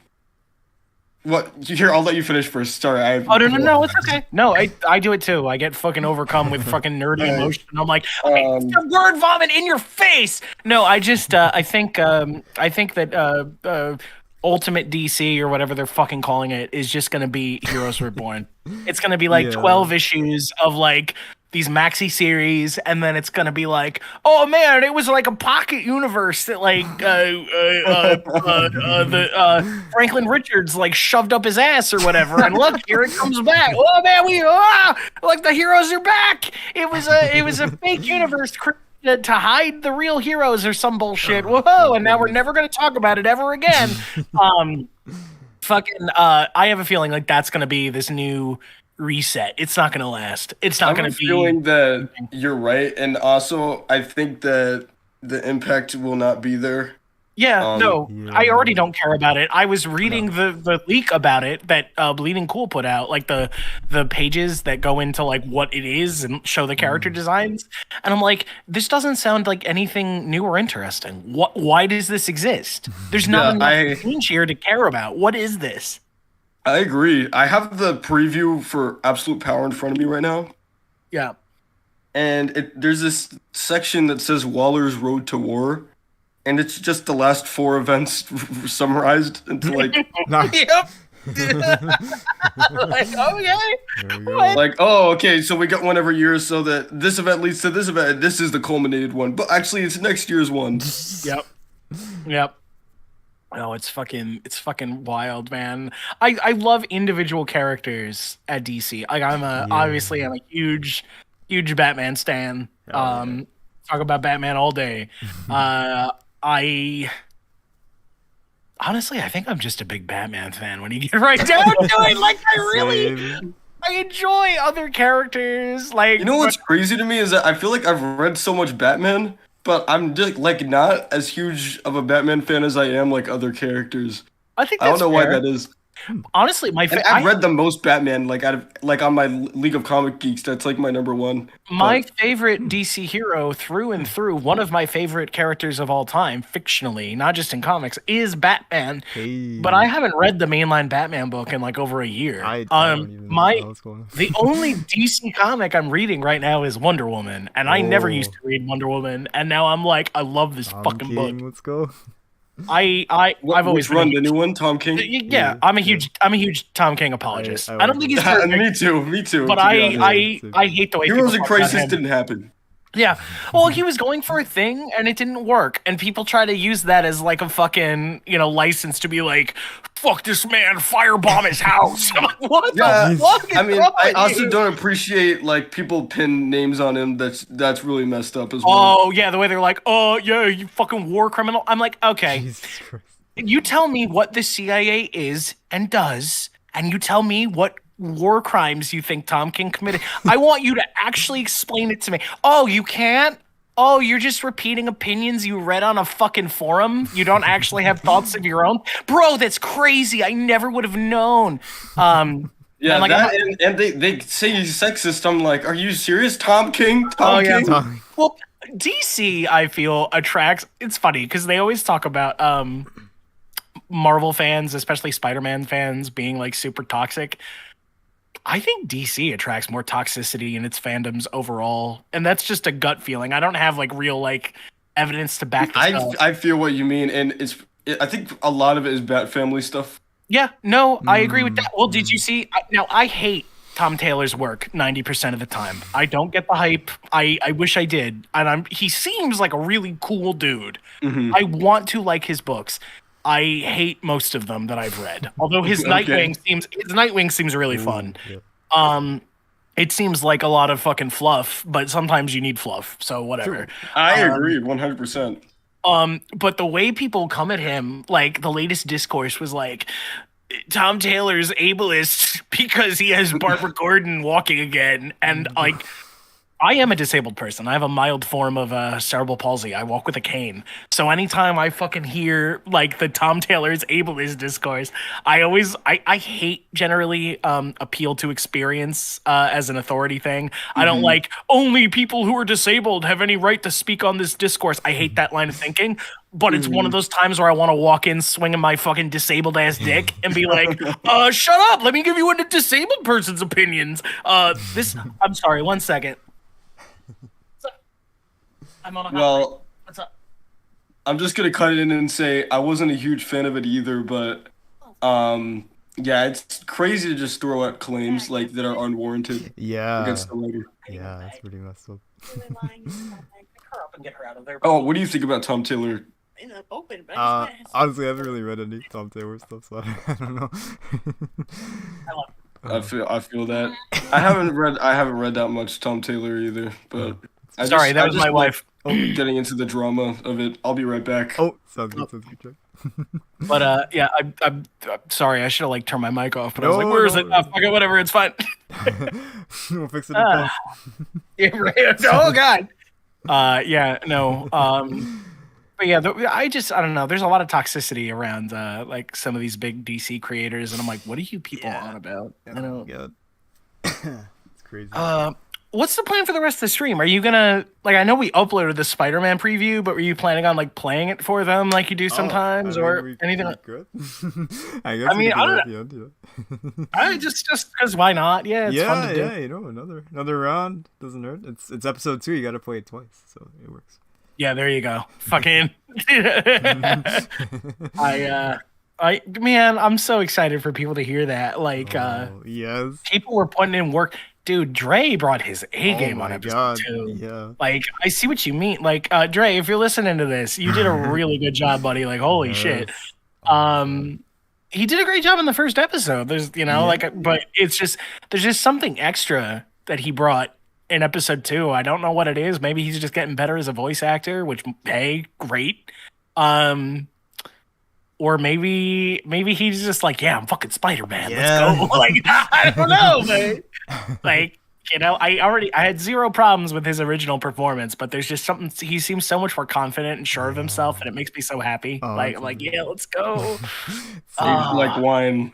What? Here, I'll let you finish first. Sorry, oh no, it's okay. No, I do it too. I get fucking overcome with fucking nerdy emotion. I'm like, okay, word vomit in your face. No, I just I think that Ultimate DC or whatever they're fucking calling it is just gonna be Heroes Reborn. It's gonna be like Yeah. 12 issues of like these maxi series, and then it's gonna be like, oh man, it was like a pocket universe that like Franklin Richards like shoved up his ass or whatever, and look, here it comes back. Oh man, like the heroes are back. It was a fake universe to hide the real heroes or some bullshit. Whoa, and now we're never gonna talk about it ever again. I have a feeling like that's gonna be this new reset. It's not gonna last. It's not I'm gonna be. feeling that you're right, and also I think that the impact will not be there. Yeah, no, I already Yeah. don't care about it. I was reading the leak about it that Bleeding Cool put out, like the pages that go into like what it is and show the character designs, and I'm like, this doesn't sound like anything new or interesting. What? Why does this exist? There's not Yeah, enough change here to care about. What is this? I agree. I have the preview for Absolute Power in front of me right now, Yeah. and there's this section that says Waller's Road to War, and it's just the last 4 events summarized into like Nice. Yep. Like, okay. There we go. What? like, oh, okay, so we got one every year, so that this event leads to this event, and this is the culminated one, but actually it's next year's one. Yep. Yep. Oh, it's fucking wild, man. I love individual characters at DC. Like obviously I'm a huge Batman stan. Hell Talk about Batman all day. I honestly I think I'm just a big Batman fan when you get right down to it. Like Same. I enjoy other characters. Like You know what's crazy to me is that I feel like I've read so much Batman, but I'm just like not as huge of a Batman fan as I am like other characters. I think I don't that's know why fair. that is. Honestly, my And I've read the most Batman, like out of like on my League of Comic Geeks. That's like my number one. My favorite DC hero through and through, one of my favorite characters of all time, fictionally, not just in comics, is Batman. Hey. But I haven't read the mainline Batman book in like over a year. I don't even know what's going on. The only DC comic I'm reading right now is Wonder Woman, and I never used to read Wonder Woman, and now I'm like, I love this Tom fucking King, book. let's go. I've always Which run? The new one, Tom King. yeah, I'm a huge Tom King apologist. I don't think he's perfect, Me too. but to be honest. I hate the way Heroes in people talk about Crisis him. didn't happen. Yeah. Well, he was going for a thing and it didn't work. And people try to use that as like a fucking, license to be like, fuck this man, firebomb his house. I'm like, what Yeah, the fuck is I mean, wrong I with also you? don't appreciate like people pin names on him. That's really messed up as well. Oh, yeah, the way they're like, oh, yeah, you fucking war criminal. I'm like, okay, Jesus Christ. you tell me what the CIA is and does, and you tell me what war crimes you think Tom King committed. I want you to actually explain it to me. Oh, you can't? Oh, you're just repeating opinions you read on a fucking forum? You don't actually have thoughts of your own? Bro, that's crazy. I never would have known. Yeah, and, like, and they say he's sexist. I'm like, are you serious, Tom King? Tom yeah. King? Tom- Well, DC, I feel, attracts. It's funny because they always talk about Marvel fans, especially Spider-Man fans, being like super toxic. I think DC attracts more toxicity in its fandoms overall, and that's just a gut feeling. I don't have like real like evidence to back this up. I feel what you mean, and I think a lot of it is Bat Family stuff. Yeah, no, I agree with that. Well, did you see? Now, I hate Tom Taylor's work 90% of the time. I don't get the hype. I wish I did, and he seems like a really cool dude. Mhm. I want to like his books. I hate most of them that I've read. Although his Okay. Nightwing seems really fun. Yeah. It seems like a lot of fucking fluff, but sometimes you need fluff, so whatever. I agree 100%. But the way people come at him, like the latest discourse was like, Tom Taylor's ableist because he has Barbara Gordon walking again, and like, I am a disabled person. I have a mild form of cerebral palsy. I walk with a cane. So anytime I fucking hear like the Tom Taylor's ableist discourse, I hate generally appeal to experience as an authority thing. I don't like only people who are disabled have any right to speak on this discourse. I hate that line of thinking. But it's one of those times where I want to walk in swinging my fucking disabled ass dick and be like, shut up. Let me give you a disabled person's opinions. I'm sorry, 1 second. I'm on a hot mic. Well, What's up? I'm just gonna cut it in and say I wasn't a huge fan of it either, but yeah, it's crazy to just throw out claims like that are unwarranted Yeah. against the writer. Yeah, that's pretty messed up. Pick her up and get her out of there. Oh, what do you think about Tom Taylor? In the open, but Honestly, I haven't really read any Tom Taylor stuff, so I don't know. I love I feel that. I haven't read that much Tom Taylor either, but Sorry, that was my wife. Getting into the drama of it. I'll be right back. Oh, sounds good, Jack. But yeah, I'm sorry. I should have like turned my mic off. But I was like, No, where is no. it? Oh, fuck it, whatever. It's fine. We'll fix it in Yeah, right. Oh god. Yeah, no. But yeah, I don't know. There's a lot of toxicity around like some of these big DC creators, and I'm like, what are you people Yeah. on about? Oh I my don't. god. It's crazy. Uh, what's the plan for the rest of the stream? Are you gonna like? I know we uploaded the Spider-Man preview, but were you planning on like playing it for them like you do Oh, I sometimes, mean, or anything? we could. I I guess we mean, could I do don't that know. at the end, yeah. I just because why not? Yeah, it's fun to Yeah, do. yeah, another round doesn't hurt. It's episode 2, you gotta play it twice, so it works. Yeah, there you go. Fucking. Man, I'm so excited for people to hear that. Like, Oh, yes. people were putting in work. Dude, Dre brought his A Oh game on my episode god. 2. Yeah. Like, I see what you mean. Like, Dre, if you're listening to this, you did a really good job, buddy. Like, holy shit. Yes. Oh my god. He did a great job in the first episode. There's, Yeah. like, but it's just there's just something extra that he brought in episode 2. I don't know what it is. Maybe he's just getting better as a voice actor, which hey, great. Or maybe he's just like, yeah, I'm fucking Spider-Man. Yeah. Let's go. Like, I don't know, man. Like, I had zero problems with his original performance, but there's just something. He seems so much more confident and sure of himself, and it makes me so happy. Oh, I'm like, yeah, let's go. Like wine.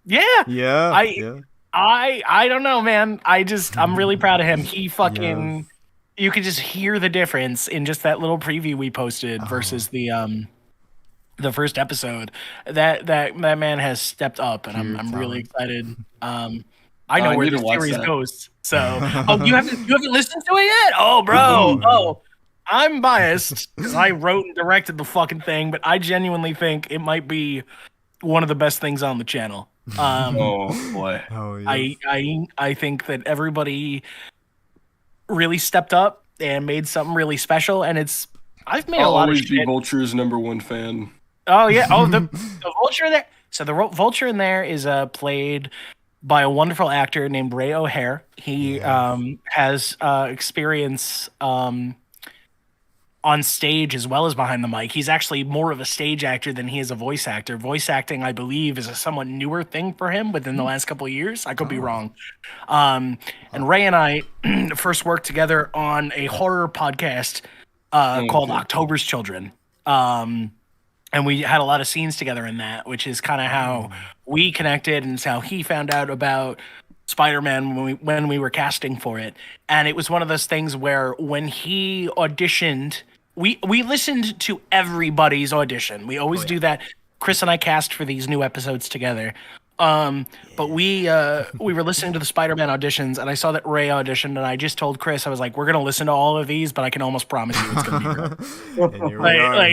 Yeah, Yeah. Yeah. I don't know, man. I'm really proud of him. He fucking, Yes. you could just hear the difference in just that little preview we posted Oh. versus the first episode. That man has stepped up, and Pure I'm really talent. excited. I know I where need to the watch series that. goes. So, you haven't listened to it yet? Oh, bro. Oh, I'm biased because I wrote and directed the fucking thing, but I genuinely think it might be one of the best things on the channel. Oh boy. Oh yes. I think that everybody really stepped up and made something really special, and I've made I'll a lot of always shit. be Vulture's #1 fan. Oh yeah. Oh, the vulture there. So the vulture in there is played by a wonderful actor named Ray O'Hare. He Yes. has experience on stage as well as behind the mic. He's actually more of a stage actor than he is a voice actor. Voice acting, I believe, is a somewhat newer thing for him within the last couple of years. I could be wrong. And Ray and I first worked together on a horror podcast called October's Children. And we had a lot of scenes together in that, which is kind of how we connected, and it's how he found out about Spider-Man when we were casting for it. And it was one of those things where when he auditioned, we listened to everybody's audition. We always do that. Chris and I cast for these new episodes together. But we were listening to the Spider-Man auditions, and I saw that Ray auditioned, and I just told Chris, I was like, we're gonna listen to all of these, but I can almost promise you it's gonna be good. And here we are.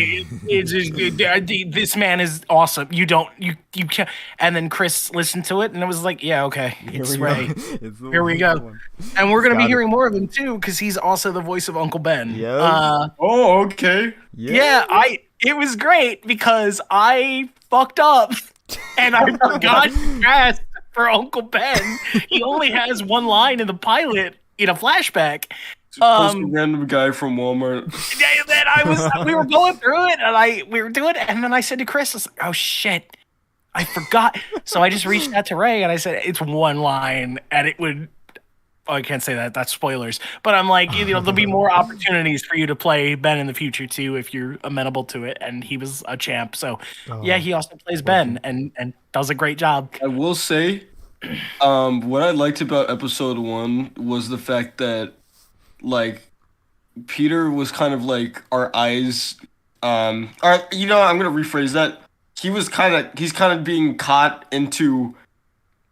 It's just, this man is awesome. You can't. And then Chris listened to it, and it was like, yeah, okay, it's Here we Ray. go. It's the Here we one, go. the one. And we're gonna be Got it. hearing more of him too, because he's also the voice of Uncle Ben. Yes. Oh, okay. Yeah, it was great because I fucked up and I forgot to cast for Uncle Ben. He only has one line in the pilot in a flashback. Just post a random guy from Walmart. And then we were going through it, and we were doing it, and then I said to Chris, I was like, oh shit, I forgot. So I just reached out to Ray and I said, it's one line, and it would. Oh, I can't say that. That's spoilers. But I'm like, there'll be more opportunities for you to play Ben in the future too, if you're amenable to it. And he was a champ, so yeah, he also plays Ben and does a great job. I will say, what I liked about episode 1 was the fact that, like, Peter was kind of like our eyes. I'm gonna rephrase that. He's kind of being caught into,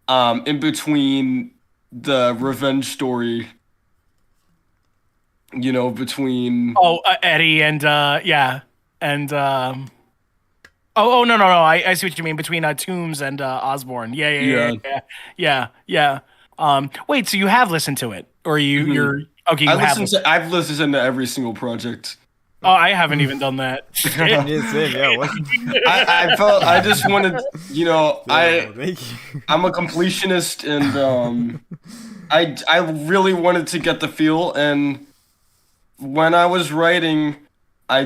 in between the revenge story, between Eddie and no, I see what you mean, between Toombs and Osborn. Yeah. Wait, so you have listened to it, or you're okay? I've listened to every single project. Oh, I haven't even done that. Yeah, what? I just wanted, Thank you. I'm a completionist, and I really wanted to get the feel, and when I was writing, I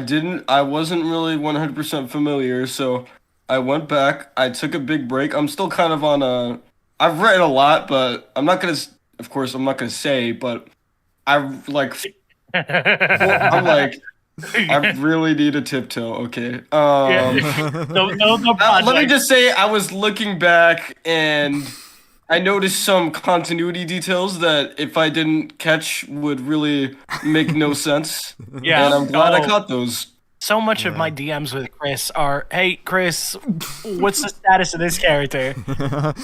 wasn't really 100% familiar, so I went back, I took a big break. I'm still kind of I've written a lot, but I'm not gonna say, but I'm like, I really need a tiptoe. Okay. Yeah. No Let me project. just say, I was looking back and I noticed some continuity details that if I didn't catch would really make no sense, Yeah. and I'm glad I caught those. So much of my Yeah. DMs with Chris are, "Hey, Chris, what's the status of this character?"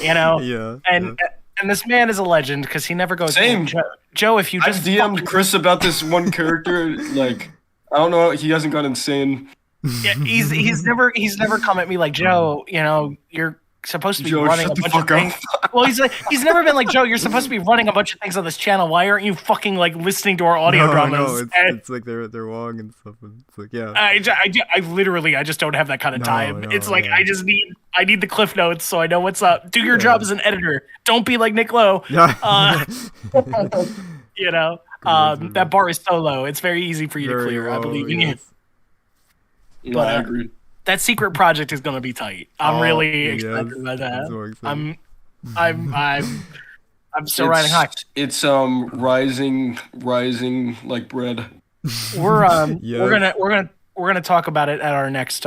You know, Yeah. and and this man is a legend because he never goes. Same. Joe, if you I've just DM'd Chris about this one character. Like, I don't know, he hasn't gone insane. yeah, he's never come at me like, Joe, you're supposed to be Joe, running shut a the bunch fuck of things. up. Well, he's never been like, Joe, you're supposed to be running a bunch of things on this channel. Why aren't you fucking like listening to our audio No, dramas? it's like they're wrong and stuff. And it's like, yeah. I literally just don't have that kind of time. No, It's like yeah. I need the cliff notes so I know what's up. Do your Yeah. job as an editor. Don't be like Nick Lowe. Yeah. That bar is so low. It's very easy for you to Very clear. I low, believe in you. yes. No, I agree. That secret project is gonna be tight. I'm really excited yes, about that. I'm so excited. I'm still riding high. It's rising like bread. We're Yes. we're gonna talk about it at our next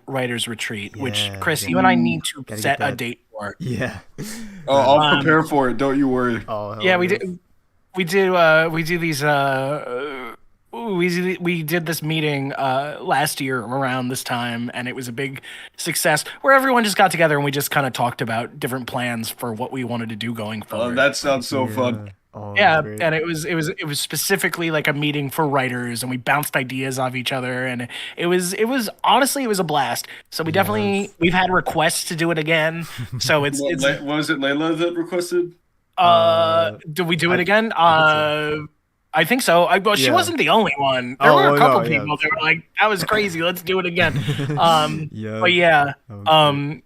writers retreat, which Yeah, Chris, yeah. you and I need to Gotta set get a that. date for. Yeah. Oh, I'll prepare for it. Don't you worry. Oh, hell Yeah, we yes. did. We do these. We did this meeting last year around this time, and it was a big success where everyone just got together and we just kind of talked about different plans for what we wanted to do going forward. That sounds so fun. Oh, Yeah, great. and it was specifically like a meeting for writers, and we bounced ideas off each other, and it was honestly it was a blast. So we've had requests to do it again. So it's What was it, Layla that requested? did we do it again? I think so. She Yeah. wasn't the only one. There were Oh, a couple no, yeah. people that were like, "That was crazy. Let's do it again." Yeah. But yeah, Okay.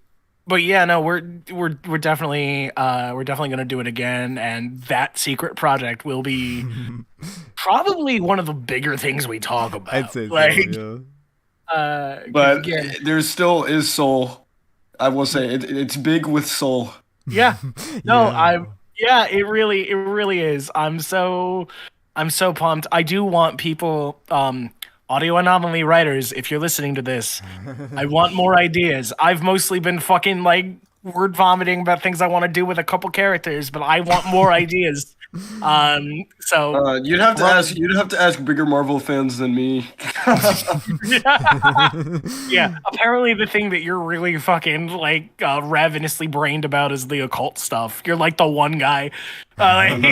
but yeah, no, we're definitely gonna do it again, and that secret project will be probably one of the bigger things we talk about. I'd say so, like, yeah. But yeah, there still is soul. I will say it's big with soul. yeah, no, Yeah. it really is. I'm so pumped. I do want people, audio anomaly writers, if you're listening to this, I want more ideas. I've mostly been fucking like word vomiting about things I want to do with a couple characters, but I want more ideas. So You'd have to ask bigger Marvel fans than me. yeah, apparently the thing that you're really fucking like ravenously brained about is the occult stuff. You're like the one guy. Forget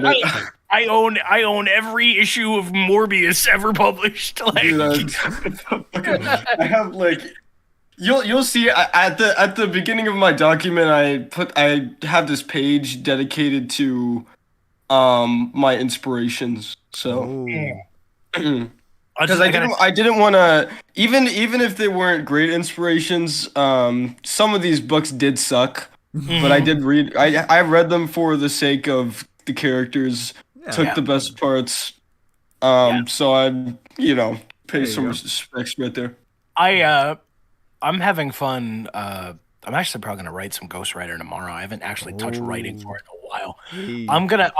it. I own every issue of Morbius ever published. Like, Dude, I have like you'll see at the beginning of my document I have this page dedicated to my inspirations. So Oh. because I didn't want to even if they weren't great inspirations, some of these books did suck, but I did read I read them for the sake of the characters. Took the best parts. So I pay some respects right there. I'm having fun. I'm actually probably gonna write some ghostwriter tomorrow. I haven't actually touched writing for it in a while. Hey. I'm gonna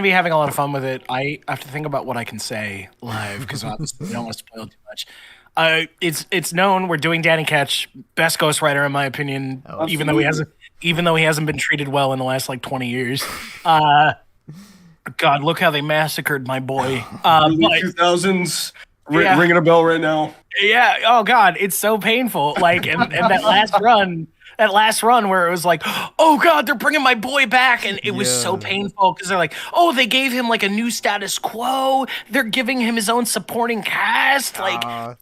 be having a lot of fun with it. I have to think about what I can say live because I don't want to spoil too much. It's known we're doing Danny Ketch, best ghostwriter in my opinion, even though he hasn't been treated well in the last like 20 years. God, look how they massacred my boy. Early 2000s, ringing a bell right now. Yeah. Oh God, it's so painful. Like, and that last run where it was like, oh God, they're bringing my boy back, and it was so painful because they're like, oh, they gave him like a new status quo. They're giving him his own supporting cast. Like,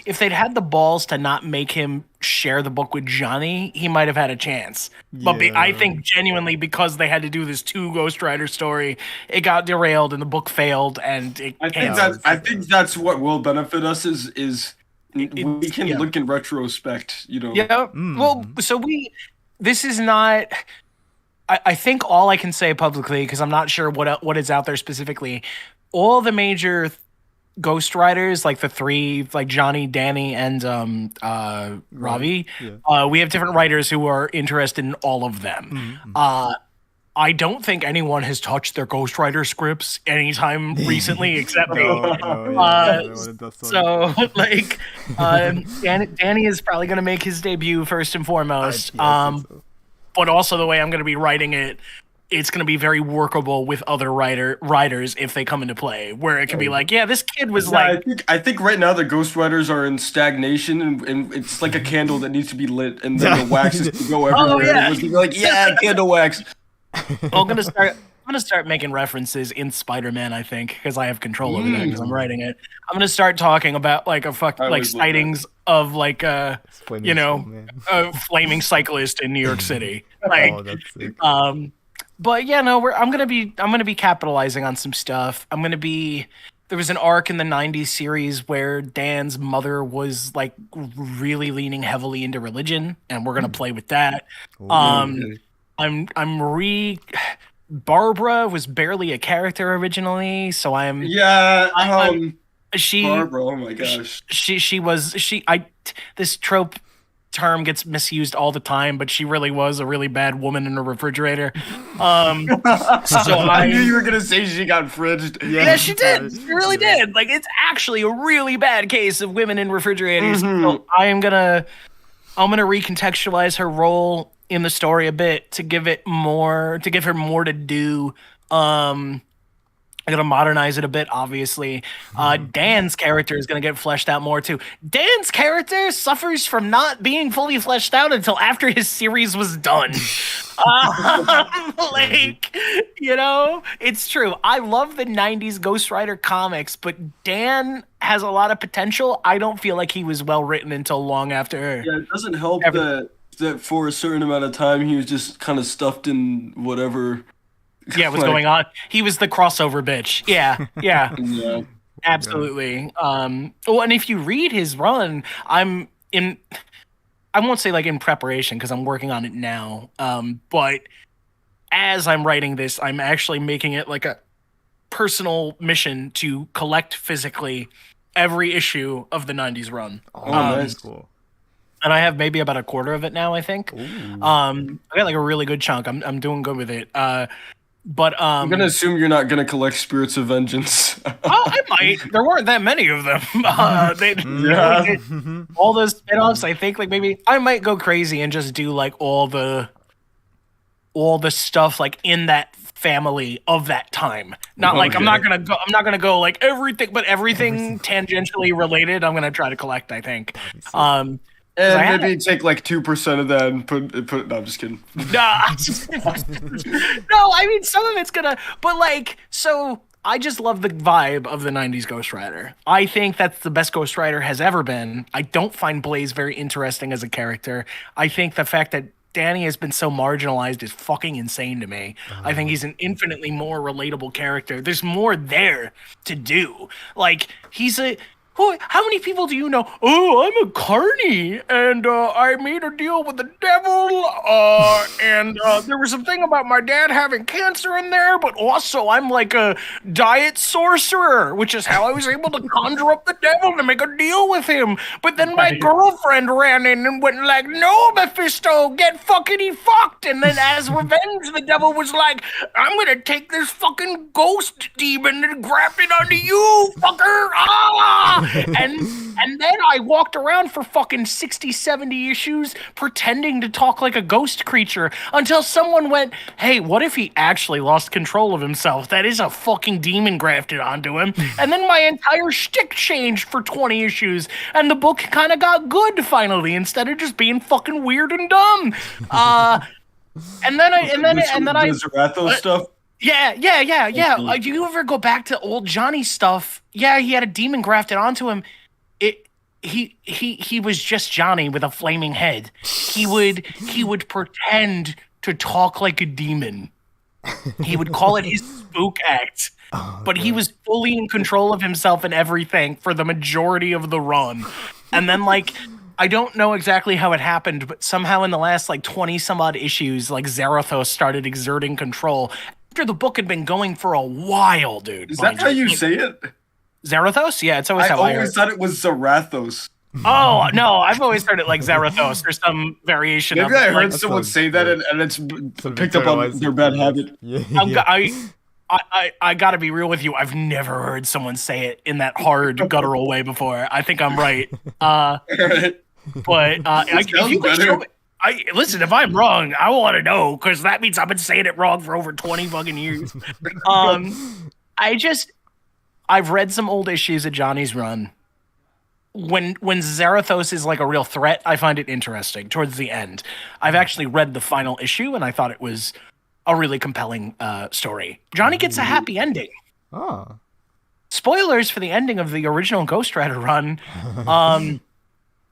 if they'd had the balls to not make him share the book with Johnny, he might have had a chance. But I think genuinely because they had to do this 2 Ghost Rider story, it got derailed and the book failed. And I think that's what will benefit us is we can look in retrospect. Yeah. Well, so this is not. I think all I can say publicly, because I'm not sure what is out there specifically. All the major Ghost Riders, like the 3, like Johnny, Danny, and Ravi, we have different writers who are interested in all of them. I don't think anyone has touched their ghostwriter scripts anytime recently except me. No, no, yeah, no one does that. So like, Danny is probably going to make his debut first and foremost. I think so. But also the way I'm going to be writing it, it's going to be very workable with other writers if they come into play. Where it can be like, yeah, this kid was like, I think right now the ghostwriters are in stagnation, and it's like a candle that needs to be lit, and then the wax is to go everywhere. Oh, yeah. Everyone's gonna be like, yeah, candle wax. I'm gonna start making references in Spider-Man, I think, because I have control over that because I'm writing it. I'm gonna start talking about like sightings of like flaming cyclist in New York City. Like, Oh, that's sick. but yeah, no, I'm gonna be capitalizing on some stuff. There was an arc in the 90s series where Dan's mother was like really leaning heavily into religion, and we're gonna play with that. Barbara was barely a character originally, so Barbara, oh my gosh. This trope term gets misused all the time, but she really was a really bad woman in a refrigerator. I knew you were gonna say she got fridged. Yeah, she did. She really did. Like, it's actually a really bad case of women in refrigerators. So I'm gonna recontextualize her role in the story a bit to give her more to do. I gotta modernize it a bit, obviously. Dan's character is gonna get fleshed out more too. Dan's character suffers from not being fully fleshed out until after his series was done. It's true. I love the 90s Ghost Rider comics, but Dan has a lot of potential. I don't feel like he was well written until long after. Yeah, it doesn't help that for a certain amount of time he was just kind of stuffed in whatever. Yeah, what's going on? He was the crossover bitch. Yeah. Yeah. Absolutely. And if you read his run, I won't say like in preparation because I'm working on it now. But as I'm writing this, I'm actually making it like a personal mission to collect physically every issue of the 90s run. Oh, nice. Cool. And I have maybe about a quarter of it now, I think. I got like a really good chunk. I'm doing good with it. But I'm gonna assume you're not gonna collect Spirits of Vengeance. I might. There weren't that many of them. All those spin-offs, I think like maybe I might go crazy and just do like all the stuff like in that family of that time. Not like I'm not gonna go like everything, but everything tangentially related. I'm gonna try to collect, I think. And maybe take like 2% of that and put. No, I'm just kidding. No, I mean some of it's gonna. But like, so I just love the vibe of the 90s Ghost Rider. I think that's the best Ghost Rider has ever been. I don't find Blaze very interesting as a character. I think the fact that Danny has been so marginalized is fucking insane to me. I think he's an infinitely more relatable character. There's more there to do. Like, how many people do you know? Oh, I'm a carny, and I made a deal with the devil, and there was a thing about my dad having cancer in there, but also I'm like a diet sorcerer, which is how I was able to conjure up the devil to make a deal with him. But then my girlfriend ran in and went like, no, Mephisto, get fuckity fucked. And then as revenge, the devil was like, I'm gonna take this fucking ghost demon and grab it onto you, fucker. Ah! And then I walked around for fucking 60, 70 issues pretending to talk like a ghost creature until someone went, hey, what if he actually lost control of himself? That is a fucking demon grafted onto him. And then my entire shtick changed for 20 issues and the book kind of got good finally instead of just being fucking weird and dumb. And then I Zarathos stuff. Yeah. Do you ever go back to old Johnny stuff? Yeah, he had a demon grafted onto him. He was just Johnny with a flaming head. He would pretend to talk like a demon. He would call it his spook act. But he was fully in control of himself and everything for the majority of the run. And then like I don't know exactly how it happened, but somehow in the last like 20 some odd issues, like Zarathos started exerting control. After the book had been going for a while, dude. Is that how you say it? Zarathos? Yeah, it's always how I always thought it was Zarathos. Oh no, I've always heard it like Zarathos or some variation Maybe of I it. Like, heard That's someone what- say that, yeah. and it's Sort of picked up on internalized their it, bad yeah. habit. Yeah, I'm, yeah. I gotta be real with you. I've never heard someone say it in that hard guttural way before. I think I'm right. Right? But It if you sounds could show better. me, listen, if I'm wrong, I want to know because that means I've been saying it wrong for over 20 fucking years. I've read some old issues of Johnny's Run. When Zarathos is like a real threat, I find it interesting towards the end. I've actually read the final issue and I thought it was a really compelling story. Johnny gets a happy ending. Oh. Spoilers for the ending of the original Ghost Rider run.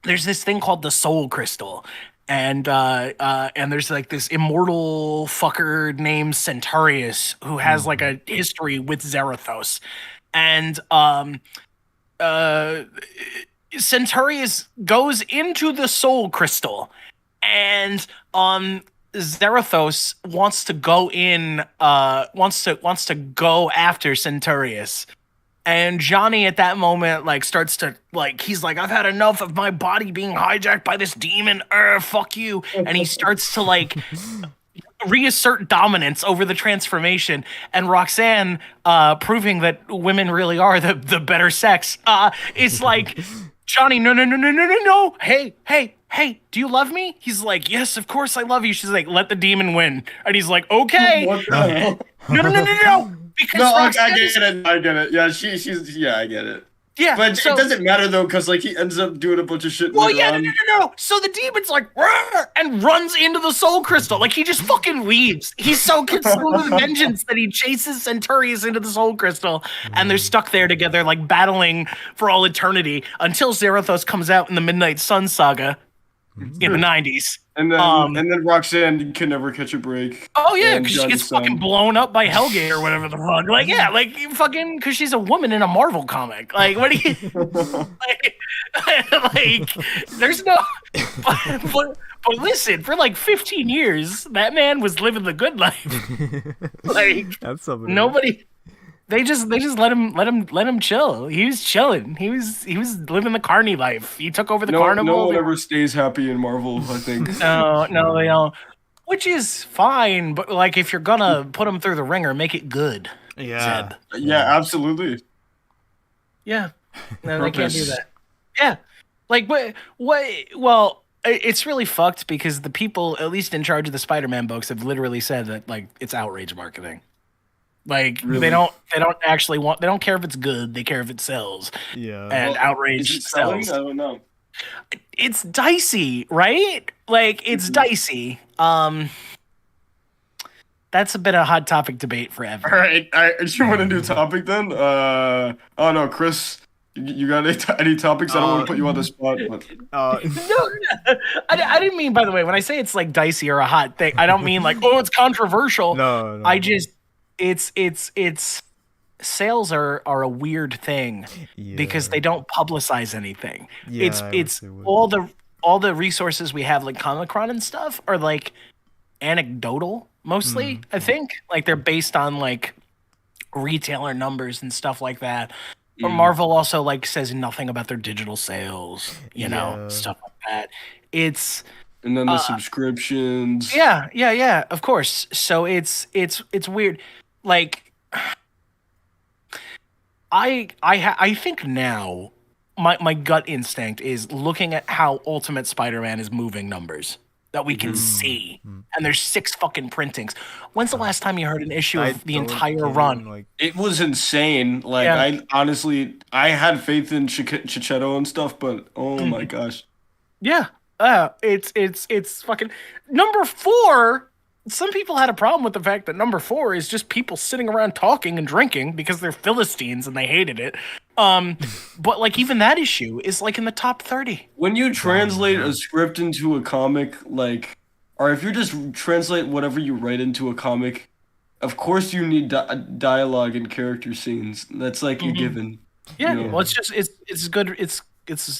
There's this thing called the Soul Crystal, and there's like this immortal fucker named Centaurus who has like a history with Zarathos, and Centaurus goes into the Soul Crystal, and Zarathos wants to go in, wants to go after Centaurus. And Johnny at that moment like starts to like he's like, I've had enough of my body being hijacked by this demon. Fuck you. And he starts to like reassert dominance over the transformation. And Roxanne, proving that women really are the better sex, is like, Johnny, no. Hey, do you love me? He's like, yes, of course I love you. She's like, let the demon win. And he's like, okay. What the hell? No. Because No, I Roxanne get is- it. I get it. Yeah, she's yeah, I get it. yeah, But so- it doesn't matter though, because like he ends up doing a bunch of shit. Well, later yeah, on. no. So the demon's like, "Roar," and runs into the soul crystal. Like he just fucking leaves. He's so consumed with vengeance that he chases Centaurus into the soul crystal, and they're stuck there together, like battling for all eternity until Zarathos comes out in the Midnight Sun saga in the 90s. And then Roxanne can never catch a break. Oh yeah, And because she Johnny gets fucking Sun. blown up by Hellgate or whatever the fuck. Like yeah, like fucking because she's a woman in a Marvel comic. Like what do you like? There's no. But listen, for like 15 years, that man was living the good life. Like That's something. nobody. They just let him chill. He was chilling. He was living the carny life. He took over the No carnival. one ever stays happy in Marvel, I think. No, they don't. Which is fine, but like if you're gonna put him through the ringer, make it good. Yeah. Zeb. Yeah, absolutely. Yeah, no, they can't do Purpose. that. Yeah, like what? Well, it's really fucked because the people, at least in charge of the Spider-Man books, have literally said that like it's outrage marketing. Like Really? they don't actually want. They don't care if it's good. They care if it sells. Yeah. And Is outrage it selling? sells. I don't know. It's dicey, right? Like it's dicey. That's a bit of a hot topic debate forever. All right, you want a new topic then? Oh no, Chris, you got any topics? I don't want to put you on the spot, but No, I didn't mean, by the way, when I say it's like dicey or a hot thing, I don't mean like, oh, it's controversial. No. I just, it's sales are a weird thing because they don't publicize anything. Yeah, it's I it's wish they would. all the resources we have, like Comic-Con and stuff, are like anecdotal mostly. I think like they're based on like retailer numbers and stuff like that. But Marvel also like says nothing about their digital sales, you know, Yeah. stuff like that. It's and then the subscriptions. yeah, of course. So it's weird. Like I think now my gut instinct is looking at how Ultimate Spider-Man is moving numbers that we can see. And there's 6 fucking printings. When's the last time you heard an issue of the entire run? Like, It was insane. Like Yeah. I honestly, I had faith in Chichetto and stuff, but oh my gosh. Yeah. It's fucking number 4. Some people had a problem with the fact that number 4 is just people sitting around talking and drinking because they're Philistines and they hated it. But like even that issue is like in the top 30. When you translate a script into a comic, like, or if you just translate whatever you write into a comic, of course you need dialogue and character scenes. That's like a given. Yeah. You know? Well, it's good. It's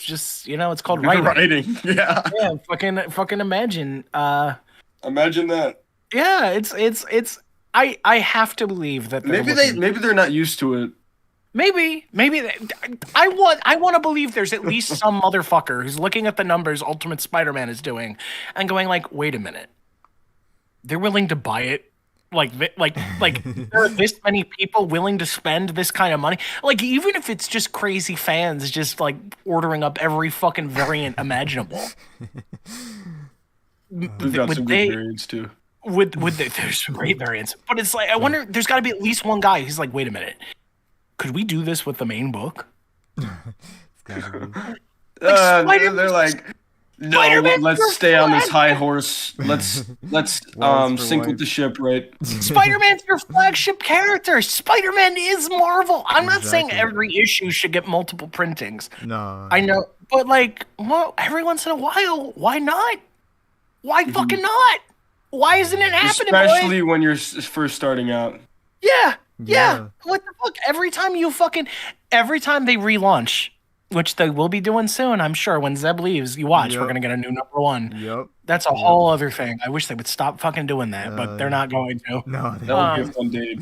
just, you know, it's called Good writing. writing. Yeah. Yeah. Fucking imagine. Imagine that. Yeah. It's I have to believe that there Maybe wasn't- they're not used to it. Maybe I want to believe there's at least some motherfucker who's looking at the numbers Ultimate Spider-Man is doing and going like, wait a minute, they're willing to buy it. Like there are this many people willing to spend this kind of money. Like, even if it's just crazy fans just like ordering up every fucking variant imaginable. We've got some good variants too. There's some great variants, but it's like I wonder. There's got to be at least one guy who's like, wait a minute, could we do this with the main book? They're like, no, let's stay on this high horse. Let's sink with the ship, right? Spider-Man's your flagship character. Spider-Man is Marvel. I'm not saying every issue should get multiple printings. No. I know, but like, well, every once in a while, why not? Why fucking not? Why isn't it happening? Especially when you're first starting out. Yeah. What the fuck? Every time they relaunch, which they will be doing soon, I'm sure. When Zeb leaves, you watch. We're gonna get a new #1. Yep. That's a whole other thing. I wish they would stop fucking doing that, but they're not going to. No, that would be a fun day.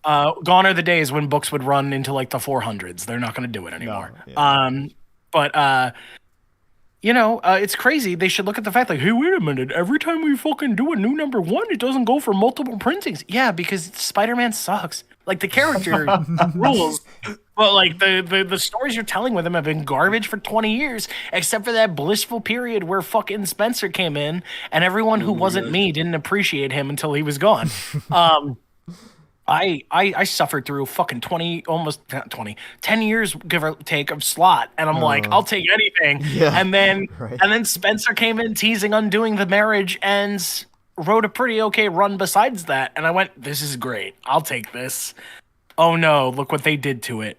Gone are the days when books would run into like the 400s. They're not going to do it anymore. It's crazy. They should look at the fact like, hey, wait a minute. Every time we fucking do a new #1, it doesn't go for multiple printings. Yeah, because Spider-Man sucks. Like, the character rules, but like the stories you're telling with him have been garbage for 20 years, except for that blissful period where fucking Spencer came in and everyone who wasn't me didn't appreciate him until he was gone. I suffered through fucking 10 years, give or take, of Slott, and I'm like, I'll take anything. Yeah, and then Spencer came in teasing undoing the marriage and wrote a pretty okay run besides that, and I went, this is great. I'll take this. Oh no, look what they did to it.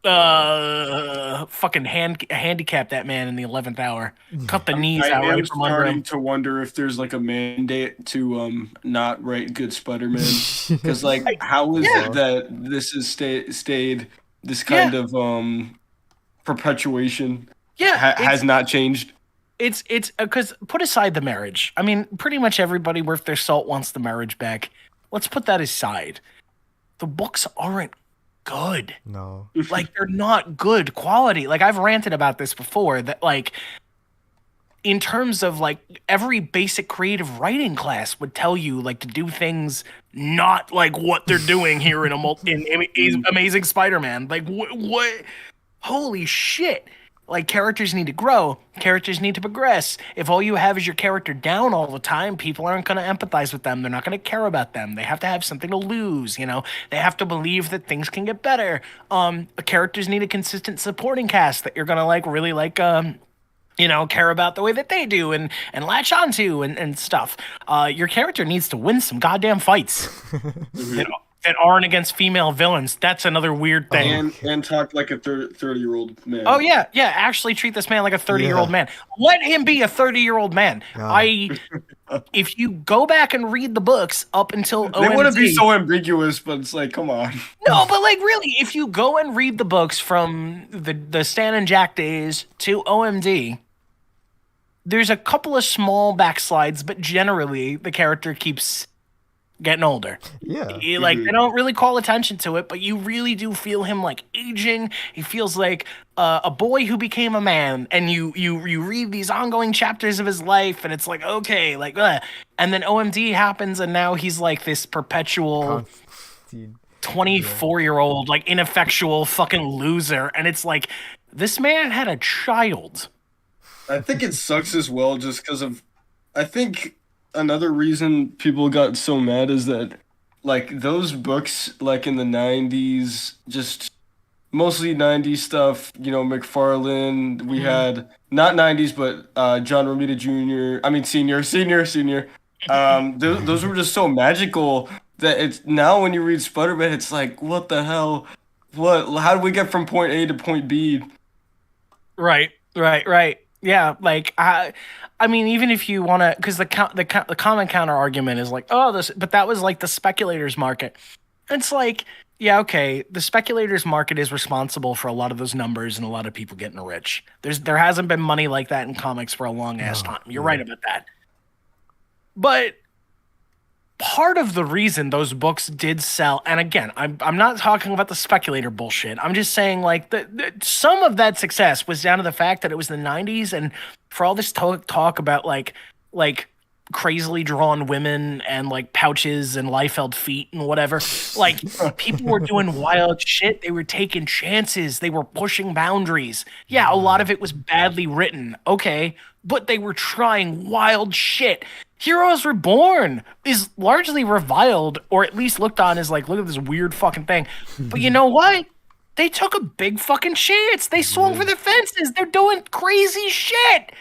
Fucking handicap that man in the 11th hour. Cut the knees out right from under him. I'm starting to wonder if there's like a mandate to not write good Spider-Man, because like how is it that this has stayed this kind of perpetuation? Has not changed. It's because put aside the marriage. I mean, pretty much everybody worth their salt wants the marriage back. Let's put that aside. The books aren't good. No. Like, they're not good quality. Like, I've ranted about this before, that like in terms of like every basic creative writing class would tell you like to do things not like what they're doing here in Amazing Spider-Man. Like, what? Holy shit. Like, characters need to grow. Characters need to progress. If all you have is your character down all the time, people aren't going to empathize with them. They're not going to care about them. They have to have something to lose, you know? They have to believe that things can get better. Characters need a consistent supporting cast that you're going to, like, really, like, care about the way that they do and latch onto and stuff. Your character needs to win some goddamn fights. That aren't against female villains. That's another weird thing. And talk like a 30-year-old man. Oh, yeah. Actually treat this man like a 30-year-old man. Let him be a 30-year-old man. If you go back and read the books up until OMG... They wouldn't be so ambiguous, but it's like, come on. No, but like, really, if you go and read the books from the Stan and Jack days to OMD, there's a couple of small backslides, but generally the character keeps getting older. Yeah. They don't really call attention to it, but you really do feel him like aging. He feels like a boy who became a man, and you read these ongoing chapters of his life, and it's like, okay, like, and then OMD happens, and now he's like this perpetual 24-year-old, like, ineffectual fucking loser, and it's like, this man had a child. I think it sucks as well, just because of, I think another reason people got so mad is that, like, those books, like, in the 90s, just mostly 90s stuff, you know, McFarlane, we had, not 90s, but John Romita Jr., I mean, senior. Those were just so magical that it's, now when you read Spider-Man, it's like, what the hell? How do we get from point A to point B? Right. Yeah, like, I mean, even if you want to, because the common counter argument is like, but that was like the speculators market. It's like, yeah, okay, the speculators market is responsible for a lot of those numbers and a lot of people getting rich. There hasn't been money like that in comics for a long ass time. You're right about that. But part of the reason those books did sell, and again, I'm not talking about the speculator bullshit. I'm just saying like some of that success was down to the fact that it was the 90s, and for all this talk about like crazily drawn women and like pouches and Liefeld feet and whatever, like people were doing wild shit. They were taking chances. They were pushing boundaries. Yeah, a lot of it was badly written. Okay, but they were trying wild shit. Heroes Reborn is largely reviled, or at least looked on as like, look at this weird fucking thing. But you know what? They took a big fucking chance. They swung for the fences. They're doing crazy shit.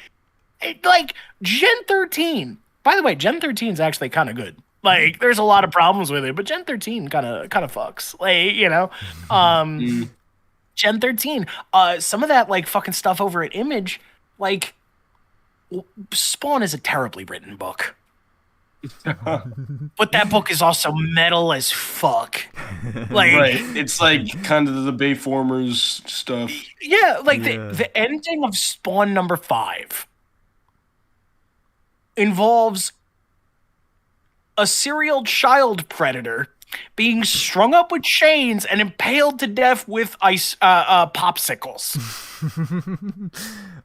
Like Gen 13. By the way, Gen 13 is actually kind of good. Like, there's a lot of problems with it, but Gen 13 kind of fucks. Like, you know, Gen 13. Some of that like fucking stuff over at Image, like Spawn is a terribly written book. But that book is also metal as fuck. Like, right. It's like kind of the Bayformers stuff. Yeah, like the ending of Spawn number 5 involves a serial child predator being strung up with chains and impaled to death with ice popsicles.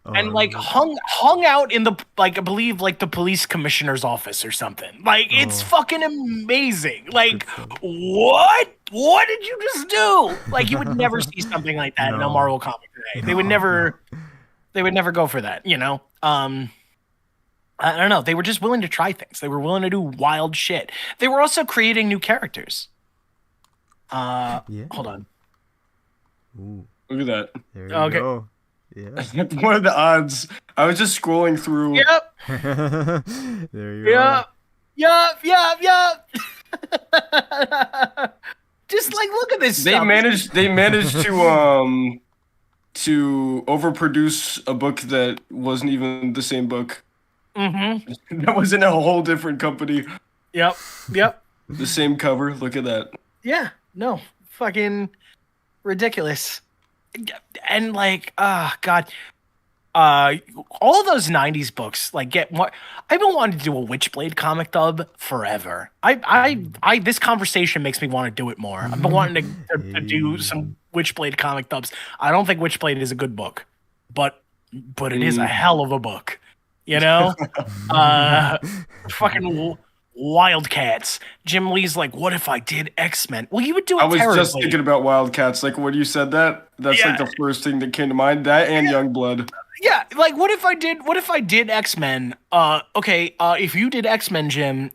And like hung out in the, like, I believe like the police commissioner's office or something. Like, it's fucking amazing. Like, what did you just do? Like, you would never see something like that in a Marvel comic today. They would never go for that, you know? I don't know. They were just willing to try things. They were willing to do wild shit. They were also creating new characters. Hold on. Ooh. Look at that. There you go. Yeah. What are the odds? I was just scrolling through. Yep. There you go. Yup. Just like, look at this They stuff. managed to overproduce a book that wasn't even the same book. Mm-hmm. That was in a whole different company. Yep. The same cover. Look at that. Yeah. No. Fucking ridiculous. And like, God. All of those 90s books, like, get more. I've been wanting to do a Witchblade comic dub forever. This conversation makes me want to do it more. I've been wanting to do some Witchblade comic dubs. I don't think Witchblade is a good book, but it is a hell of a book. You know? Fucking Wildcats. Jim Lee's like, what if I did X-Men? Well, you would do it terribly. I was just thinking about Wildcats. Like, when you said that, that's like the first thing that came to mind. That and Youngblood. Yeah, like, what if I did X-Men? If you did X-Men, Jim,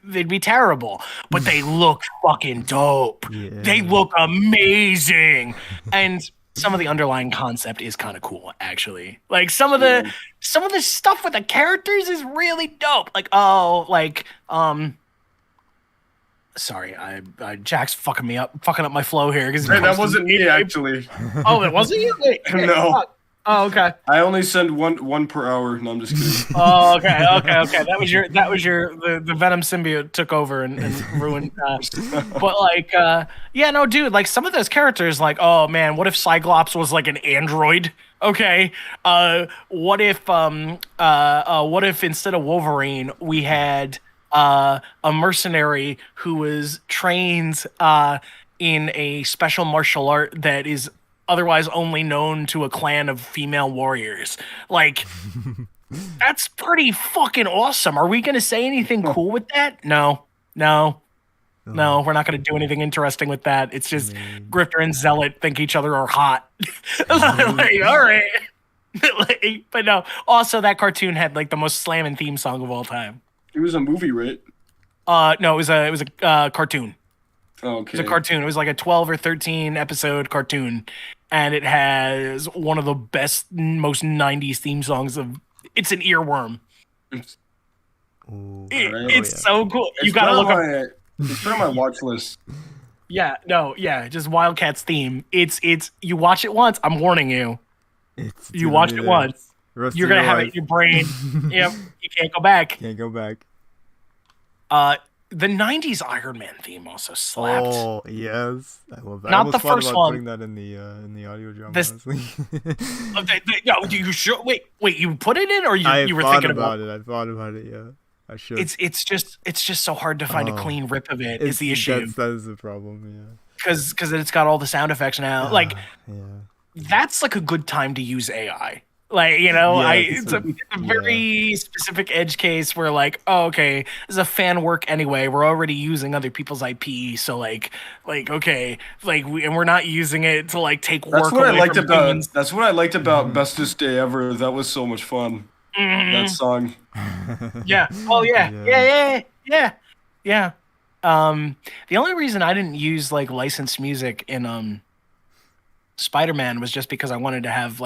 they'd be terrible. But they look fucking dope. Yeah. They look amazing. And some of the underlying concept is kind of cool, actually. Like, some of the stuff with the characters is really dope. Like, sorry, Jack's fucking up my flow here. Hey, that wasn't me, actually. Oh, it wasn't you? Wait, no. Fuck. Oh, okay. I only send one per hour. No, I'm just kidding. Oh, okay. That was the Venom symbiote took over and ruined. But like, no, dude. Like, some of those characters, like, oh man, what if Cyclops was like an android? Okay. What if instead of Wolverine we had a mercenary who was trained in a special martial art that is otherwise only known to a clan of female warriors. Like, that's pretty fucking awesome. Are we going to say anything cool with that? No, we're not going to do anything interesting with that. It's just Grifter and Zealot think each other are hot. Like, all right. Like, but no, also that cartoon had like the most slamming theme song of all time. It was a movie, right? No, it was a cartoon. Oh, okay. It was a cartoon. It was like a 12 or 13 episode cartoon, and it has one of the best, most 90s theme songs of. It's an earworm. It's so cool. You gotta look up. It's on my watch list. Just Wildcats theme. It's you watch it once. I'm warning you. You watch it once. You're gonna have it in your brain. Yep, you can't go back. The 90s Iron Man theme also slapped. Oh, yes. I love that. Not the first one. Putting that in the audio drama, honestly. You sure? Wait, you put it in, or you were thinking about it? I thought about it, yeah. I should. it's just so hard to find a Oh, clean rip of it. Is the issue that is the problem. because it's got all the sound effects now. Like Yeah. that's like a good time to use AI. Like, you know, Yeah, it's a very specific edge case where like, oh, okay, this is a fan work anyway. We're already using other people's IP, so okay, and we're not using it to like take work away from humans. That's what I liked about Bestest Day Ever. That was so much fun. That song. Yeah. Oh yeah. The only reason I didn't use like licensed music in Spider-Man was just because I wanted to have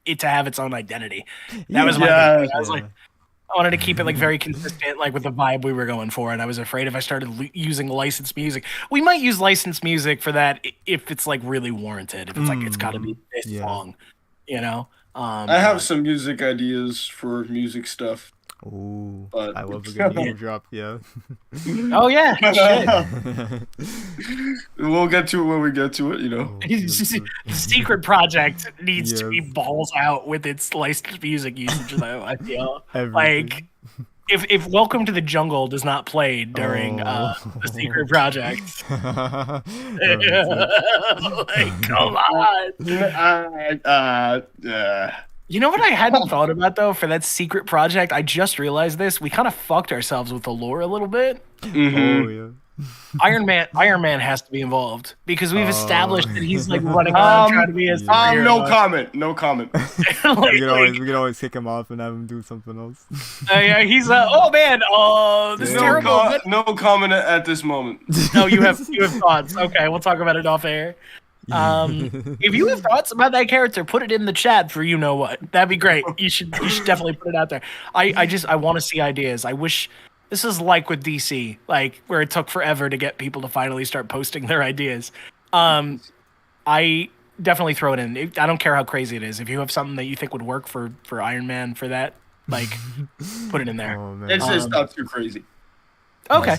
it to have its own identity. That was my big thing. I was like, I wanted to keep it like very consistent, like with the vibe we were going for, and I was afraid if I started using licensed music, we might use licensed music for that if it's like really warranted. If it's like it's got to be this long, you know. I have some music ideas for music stuff. Ooh, but I love a good name drop. Yeah. Oh yeah. Shit. We'll get to it when we get to it. You know. The secret project needs to be balls out with its licensed music usage, though. I feel like if Welcome to the Jungle does not play during the secret project, like come on. You know what I hadn't thought about though for that secret project? I just realized this. We kind of fucked ourselves with the lore a little bit. Oh yeah. Iron Man has to be involved because we've established that he's like running around trying to be a superhero. No comment. We can always kick him off and have him do something else. Yeah, he's oh man, this is terrible. No comment at this moment. No, you have thoughts. Okay, we'll talk about it off air. If you have thoughts about that character, put it in the chat for you know what. That'd be great. You should definitely put it out there. I want to see ideas. I wish this is like with DC, like where it took forever to get people to finally start posting their ideas. I definitely throw it in. I don't care how crazy it is. If you have something that you think would work for Iron Man for that, like put it in there. Oh, man. It's not too crazy. Okay.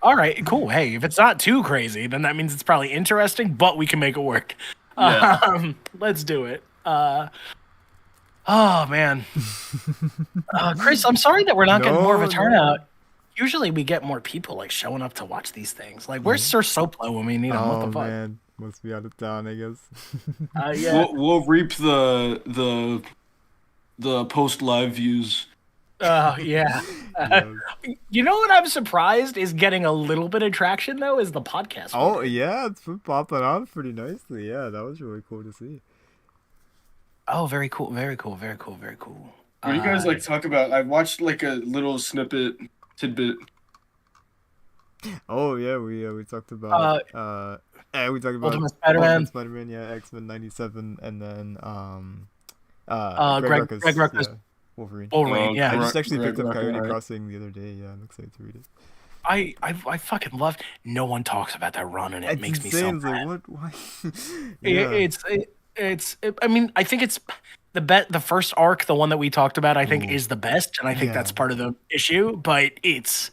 All right, cool. Hey, if it's not too crazy, then that means it's probably interesting, but we can make it work. Yeah. Let's do it. Oh, man. Chris, I'm sorry that we're not getting more of a turnout. Usually we get more people like showing up to watch these things. Like, where's Sir Soplo when we need him? What the fuck? Man. Must be out of town, I guess. Yeah. We'll reap the post live views. Yeah. You know what I'm surprised is getting a little bit of traction though is the podcast. Oh yeah, it's been popping on pretty nicely. Yeah, that was really cool to see. Oh, very cool. Very cool. Very cool. Very cool. What do you guys like talk about? I watched like a little tidbit. Oh yeah, we talked about we talked about Ultimate Spider-Man, yeah, X-Men 97, and then Greg Ruckus. Yeah, Wolverine. Yeah. I just actually picked up Ruckus, Coyote Crossing the other day. Yeah, I'm excited to read it. I fucking love. No one talks about that run, and it makes me so mad. Like, what? Why? It's. I mean, I think it's the first arc, the one that we talked about. I think is the best, and I think that's part of the issue. But it's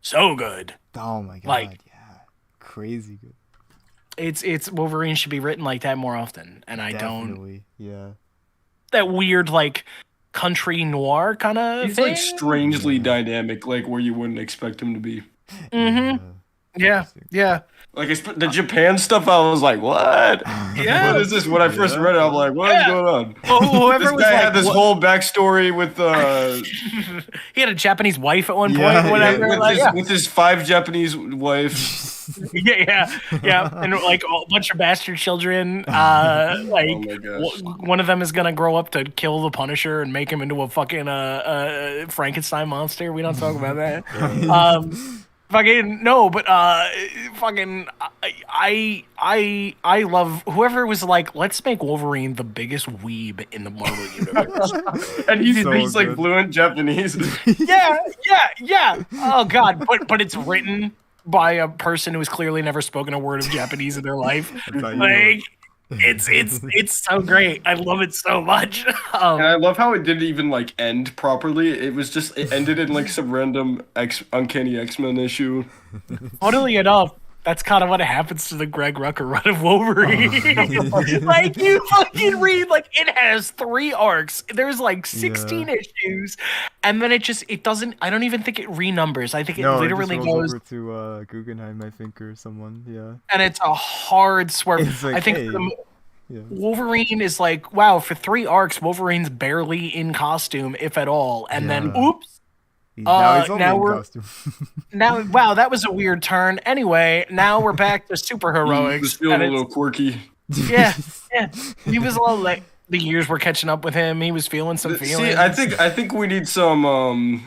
so good. Oh my god! Like, yeah, crazy good. It's Wolverine should be written like that more often, and I Definitely, don't. Yeah. That weird like country noir kind of. He's thing? like strangely dynamic, like where you wouldn't expect him to be. Mm-hmm. Yeah. Like the Japan stuff, I was like, "What? Yeah. What is this?" When I first read it, I'm like, "What is going on?" Well, whoever this was guy like, had this whole backstory with he had a Japanese wife at one point. With his 5 Japanese wife. yeah, and like a bunch of bastard children. One of them is gonna grow up to kill the Punisher and make him into a fucking Frankenstein monster. We don't talk about that. Fucking no, but fucking I love whoever was like, let's make Wolverine the biggest weeb in the Marvel universe, and he's like fluent Japanese. yeah. Oh god, but it's written by a person who has clearly never spoken a word of Japanese in their life. Like it's so great. I love it so much. And I love how it didn't even like end properly. It ended in like some random uncanny X-Men issue. Funnily enough, That's kind of what happens to the Greg Rucker run of Wolverine. Oh. Like, you fucking read, like, it has 3 arcs. There's like 16 Yeah. issues, and then it doesn't. I don't even think it renumbers. I think it No, it literally just rolls goes, over to Guggenheim, I think, or someone. Yeah. and it's a hard swerve. It's like, I think hey. the, Yeah. Wolverine is like, wow, for 3 arcs, Wolverine's barely in costume, if at all, and then Yeah. oops. Now he's only Now in we're costume. now. Wow, that was a weird turn. Anyway, now we're back to super He was heroics. feeling and a it's- little quirky. yeah, yeah. He was a little like the years were catching up with him. He was feeling some feelings. See, I think we need some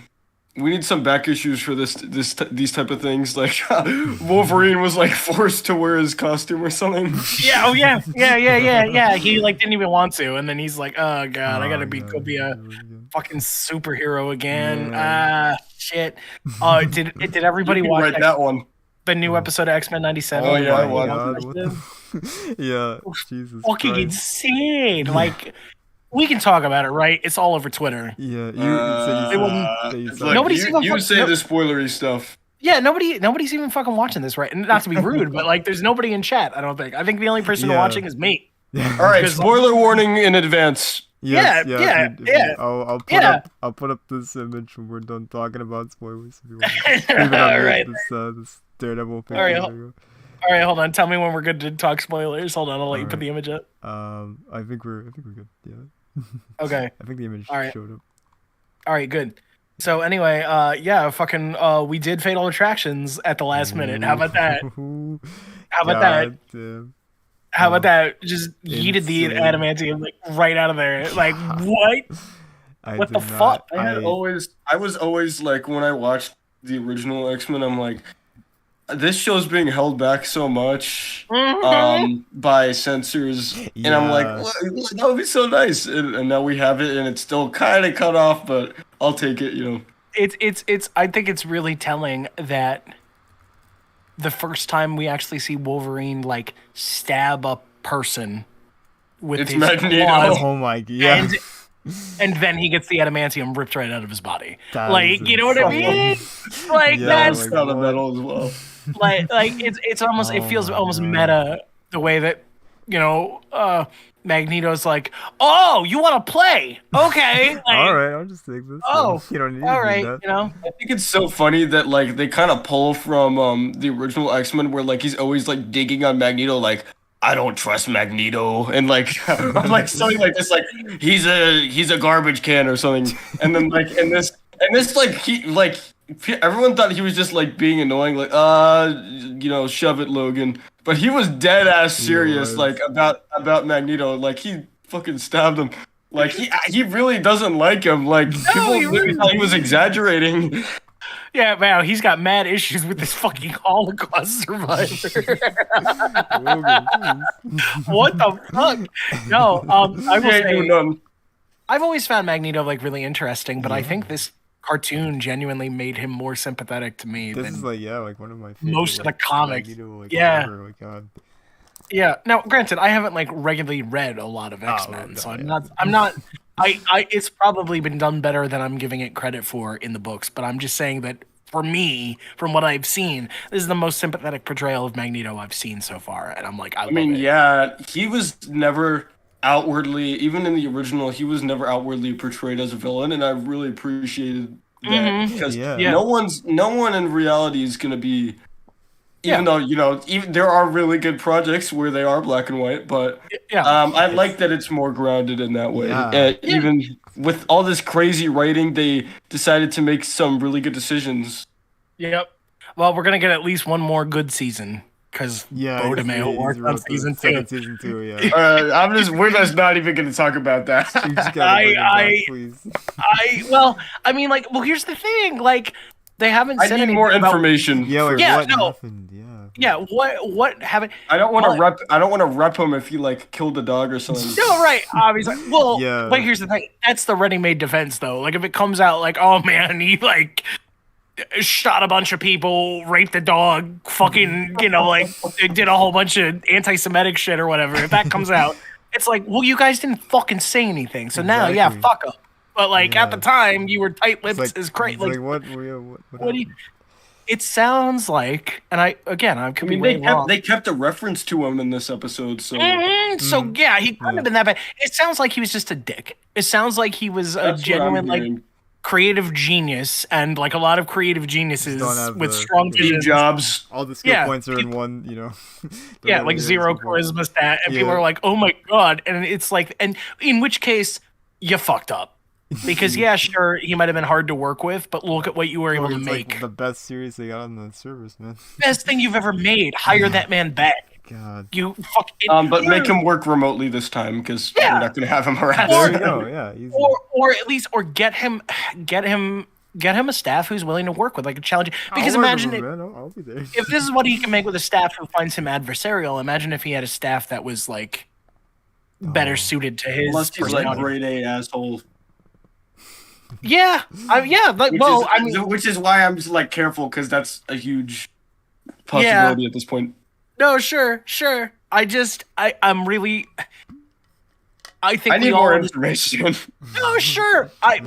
back issues for these type of things. Like Wolverine was like forced to wear his costume or something. Yeah, oh yeah. He like didn't even want to, and then he's like, "Oh god, I gotta go be a fucking superhero again." Yeah. Shit. Did everybody You can watch write that one. the new episode of X-Men '97? Oh, yeah, I my watched God, Watched what it? the- yeah, Jesus Fucking Christ. insane. Like, we can talk about it, right? It's all over Twitter. Yeah, you said you It's saw like, Nobody's even you say no- the spoilery stuff. Yeah, nobody's even fucking watching this, right? And not to be rude, but like, there's nobody in chat. I don't think. I think the only person Yeah. watching is me. All right, Because- spoiler warning in advance. Yes, Yeah, dude, yeah. I'll put up this image when we're done talking about spoilers. If you want. All right. This Daredevil picture. All right, There you All right, hold on. Tell me when we're good to talk spoilers. Hold on, I'll let you put the image up. go. I think we're good. Yeah. Okay. I think the image All right. showed up. All right, good. So anyway, we did Fatal Attractions at the last minute. How about that? How about that? Damn. How about that? Just yeeted the Insane. adamantium like right out of there. Like what? I What the did fuck? not- I was always like, when I watched the original X-Men, I'm like, this show's being held back so much by censors, and I'm like, Yeah. well, that would be so nice, and now we have it, and it's still kind of cut off, but I'll take it, you know. It's I think it's really telling that the first time we actually see Wolverine like stab a person with It's his Magneto. claws, Oh my god. Yeah. and then he gets the adamantium ripped right out of his body. That Like, is you know what I mean? Like Yeah, that's like, Kind of what? metal as well. like it's almost it Oh feels my almost God. meta the way that Magneto's like, oh, you want to play? Okay, like, All right, I'll just take this. Oh, you don't need all to do right, that. you know. I think it's so funny that like they kind of pull from the original X-Men where like he's always like digging on Magneto, like, I don't trust Magneto, and like I'm like something like this, like he's a garbage can or something, and then like and this like he like everyone thought he was just like being annoying, like shove it, Logan, but he was dead ass serious, was. like about Magneto, like he fucking stabbed him. Like he really doesn't like him. Like people he really really- thought he was exaggerating. Yeah, man, he's got mad issues with this fucking Holocaust survivor. Logan, jeez. What the fuck? No, I will He ain't doing say, nothing. I've always found Magneto like really interesting, but I think this cartoon genuinely made him more sympathetic to me This than is like one of my favorite, most of the like, comics. Magneto, like, Yeah. ever, like, God. Yeah. Now, granted, I haven't like regularly read a lot of X-Men, no, so yeah. I'm not. I it's probably been done better than I'm giving it credit for in the books, but I'm just saying that for me, from what I've seen, this is the most sympathetic portrayal of Magneto I've seen so far, and I'm like, I I mean, love it. yeah, he was never outwardly, even in the original, he was never outwardly portrayed as a villain, and I really appreciated that Mhm. because Yeah. no one in reality is gonna be. Even Yeah. though even there are really good projects where they are black and white, but Yeah. I like that it's more grounded in that way. Yeah. Even with all this crazy writing, they decided to make some really good decisions. Yep. Well, we're gonna get at least one more good season because Yeah, Bodemeo he's worked on wrote the season 2. second season 2, yeah. We're just not even going to talk about that. You just gotta bring it back, I- please. Here's the thing. Like, they haven't I said need anything more about- information. Yeah, like, Yeah, what no. happened? Yeah. Yeah. What happened? I don't want Well, to rep. I don't want to rep him if he like killed a dog or something. No, right. Obviously. Well, Yeah. but here's the thing. That's the ready-made defense, though. Like, if it comes out like, oh man, he like shot a bunch of people, raped a dog, fucking, like did a whole bunch of anti-Semitic shit or whatever. If that comes out, it's like, well, you guys didn't fucking say anything, so now, yeah, Exactly. fuck them. But like Yeah. at the time, you were tight-lipped It's like, as crazy. it's Like, like what what do you? It sounds like, and I could be way wrong. They kept a reference to him in this episode, so So yeah, he couldn't have been that bad. It sounds like he was just a dick. It sounds like he was a genuine like creative genius, and like a lot of creative geniuses with strong visions. Jobs. All the skill points are in one, you know. Yeah, like 0 charisma stat, and people are like, "Oh my god!" And it's like, and in which case, you fucked up. Because yeah, sure, he might have been hard to work with, but look at what you were able to make. Like the best series they got on the servers, man. Best thing you've ever made. Hire that man back. God. You fucking. But make him work remotely this time, because we're not going to have him around. There you go. Yeah. Easy. Or at least, get him a staff who's willing to work with, like a challenge. Because imagine I'll be there. if this is what he can make with a staff who finds him adversarial. Imagine if he had a staff that was like better suited to his. Unless he's like grade A asshole. Yeah, which is why I'm just like careful, because that's a huge possibility at this point. No, sure. I'm really. I think I need more information. No, sure. I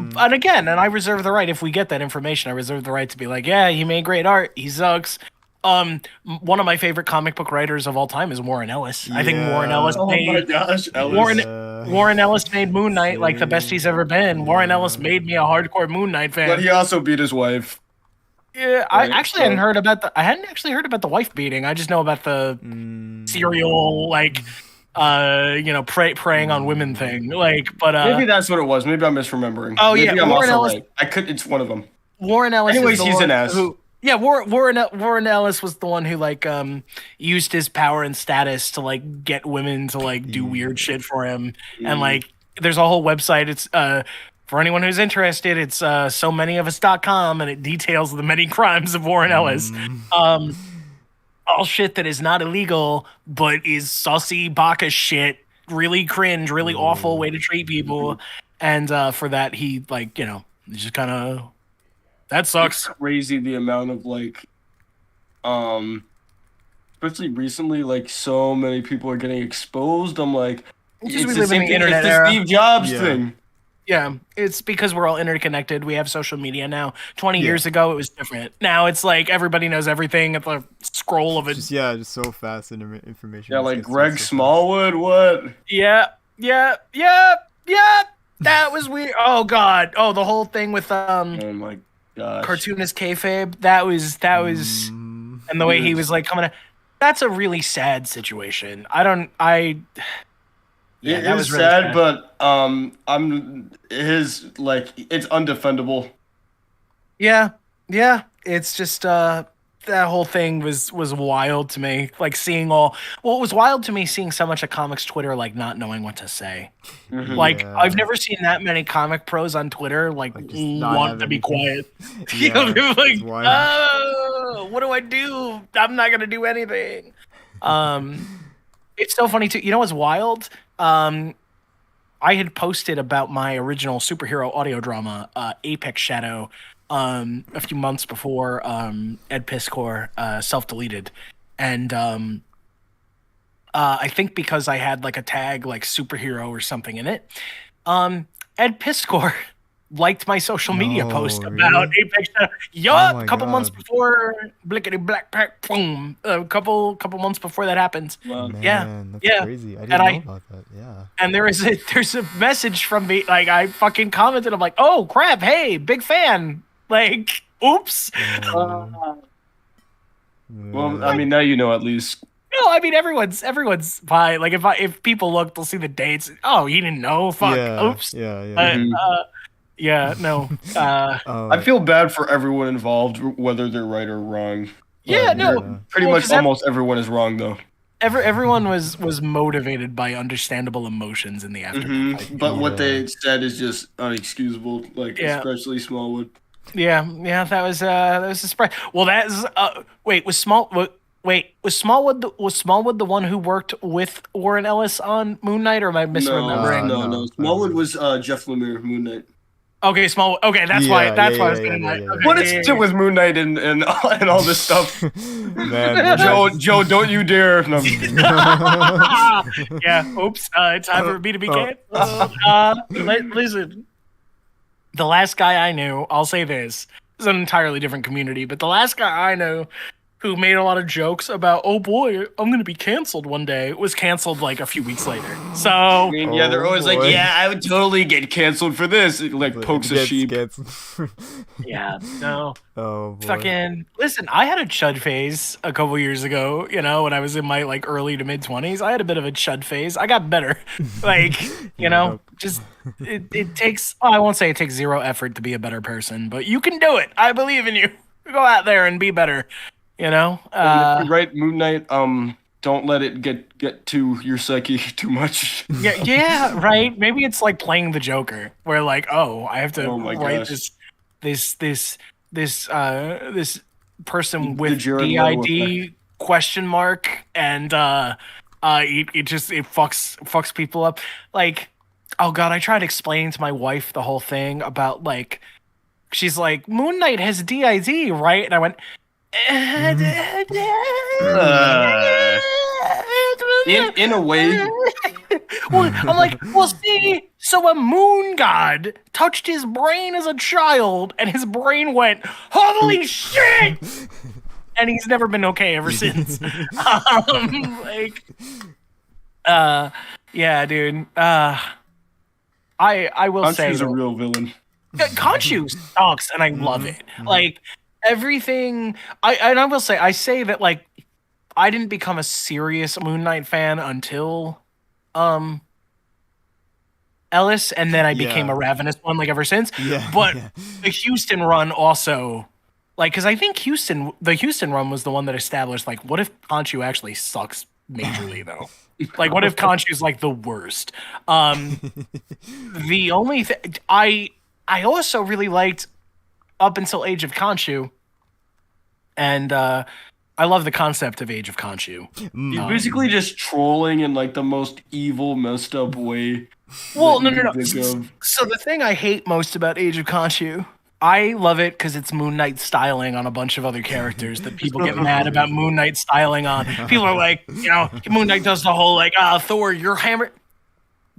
reserve the right, if we get that information, I reserve the right to be like, yeah, he made great art. He sucks. One of my favorite comic book writers of all time is Warren Ellis. I think Warren Ellis made Warren Ellis made Moon Knight like the best he's ever been. Warren Ellis made me a hardcore Moon Knight fan. But he also beat his wife. Yeah, I hadn't heard about the wife beating. I just know about the serial preying on women thing. Maybe that's what it was. Maybe I'm misremembering. Oh, maybe yeah, I'm Warren also Ellis. right. It's one of them. Warren Ellis. Anyways, he's an ass. Warren Ellis was the one who used his power and status to get women to do weird shit for him, and there's a whole website. It's for anyone who's interested. It's so many of us.com, and it details the many crimes of Warren Ellis. All shit that is not illegal, but is saucy baka shit, really cringe, really awful way to treat people, and for that he just kind of. That sucks. It's crazy the amount of especially recently, so many people are getting exposed. I'm like, it's the same internet it's era. the Steve Jobs thing. Yeah, it's because we're all interconnected. We have social media now. 20 years ago, it was different. Now it's like everybody knows everything at the scroll of it. Just so fast information. Yeah, like Greg Smallwood. What? Yeah. That was weird. Oh god. Oh, the whole thing with Oh my gosh. Cartoonist kayfabe. That was, and the way he was coming. That's a really sad situation. Yeah, it was really sad, but it's undefendable. Yeah. It's just that whole thing was wild to me. It was wild to me seeing so much of comics Twitter not knowing what to say. Mm-hmm. I've never seen that many comic pros on Twitter want to be quiet. Oh, what do I do? I'm not gonna do anything. It's so funny too. You know what's wild? I had posted about my original superhero audio drama, Apex Shadow, a few months before Ed Piscor self-deleted, and I think because I had a tag superhero or something in it, Ed Piscor liked my social media post about Apex Shadow. A couple months before Blickety Black Pack, boom, a couple months before that happens. Wow. Man, that's crazy. I didn't know about that. Yeah. And there's a message from me, I fucking commented. I'm like, oh crap, hey, big fan. Oops. Well, I mean, now you know at least. No, I mean everyone's fine. If people look, they'll see the dates. Oh, you didn't know? Fuck. Oops. Yeah. No. I feel bad for everyone involved, whether they're right or wrong. Pretty much almost everyone is wrong though. Everyone was motivated by understandable emotions in the aftermath. But what they said is just unexcusable. Especially Smallwood. Yeah, that was a surprise. Well, that is was Smallwood the one who worked with Warren Ellis on Moon Knight, or am I misremembering? No. Smallwood was Jeff Lemire, Moon Knight. Okay, Smallwood. Okay, that's why I was getting that. Okay, what is it with Moon Knight and all this stuff? Man, Joe, don't you dare! No, yeah. Oops. Time for me to be canceled. Listen. The last guy I knew, I'll say this, is an entirely different community. But the last guy I know who made a lot of jokes about, oh boy, I'm going to be canceled one day, was canceled like a few weeks later. I So, mean, yeah, they're Oh, always like, boy. yeah, I would totally get canceled for this. It, like, But pokes a gets sheep. canceled. yeah, no. Oh boy. Fucking listen, I had a chud phase a couple years ago, when I was in my like early to mid 20s. I had a bit of a chud phase. I got better. Like, Yeah. just it takes I won't say it takes zero effort to be a better person, but you can do it. I believe in you. Go out there and be better, you know? And right, Moon Knight, don't let it get to your psyche too much. Yeah, right. Maybe it's like playing the Joker, where like, oh, I have to Oh my write gosh. this person The with Jared Leto DID question mark, and it fucks people up. Like, oh god, I tried explaining to my wife the whole thing about like, she's like, Moon Knight has DID, right? And I went, in a way, well, I'm like, well, see, so a moon god touched his brain as a child, and his brain went, holy shit! And he's never been okay ever since. Like, yeah, dude. I will say Khonshu's a real villain. Khonshu sucks, and I love it. Like everything. I will say, I say that like I didn't become a serious Moon Knight fan until Ellis, and then I became a Ravenous one like ever since. Yeah. But yeah. the Houston run also, like, because I think the Houston run was the one that established like, what if Khonshu actually sucks majorly though? Like, what if Khonshu's like the worst? The only thing I also really liked up until Age of Khonshu, and I love the concept of Age of Khonshu. He's basically just trolling in like the most evil, messed up way. Well, that no. you can think of. So the thing I hate most about Age of Khonshu, I love it because it's Moon Knight styling on a bunch of other characters that people get mad about Moon Knight styling on. People are like, Moon Knight does the whole like, Thor, your hammer.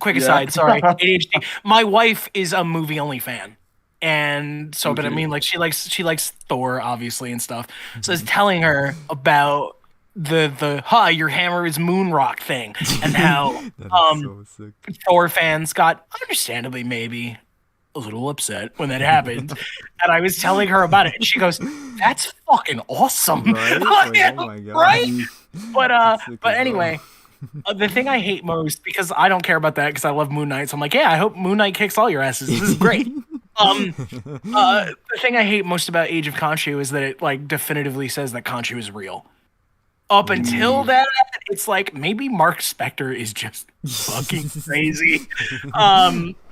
Quick aside, sorry, ADHD. My wife is a movie only fan. And so, but I mean, like, she likes Thor, obviously, and stuff. So I was telling her about your hammer is moon rock thing, and how So sick. Thor fans got, understandably maybe, a little upset when that happened. And I was telling her about it, and she goes, "That's fucking awesome." Right? Like, oh my God. Right? But That's sick as well. anyway, the thing I hate most, because I don't care about that because I love Moon Knight, so I'm like, yeah, I hope Moon Knight kicks all your asses. This is great. The thing I hate most about Age of Khonshu is that it like definitively says that Khonshu is real. Up until that, it's like maybe Mark Spector is just fucking crazy.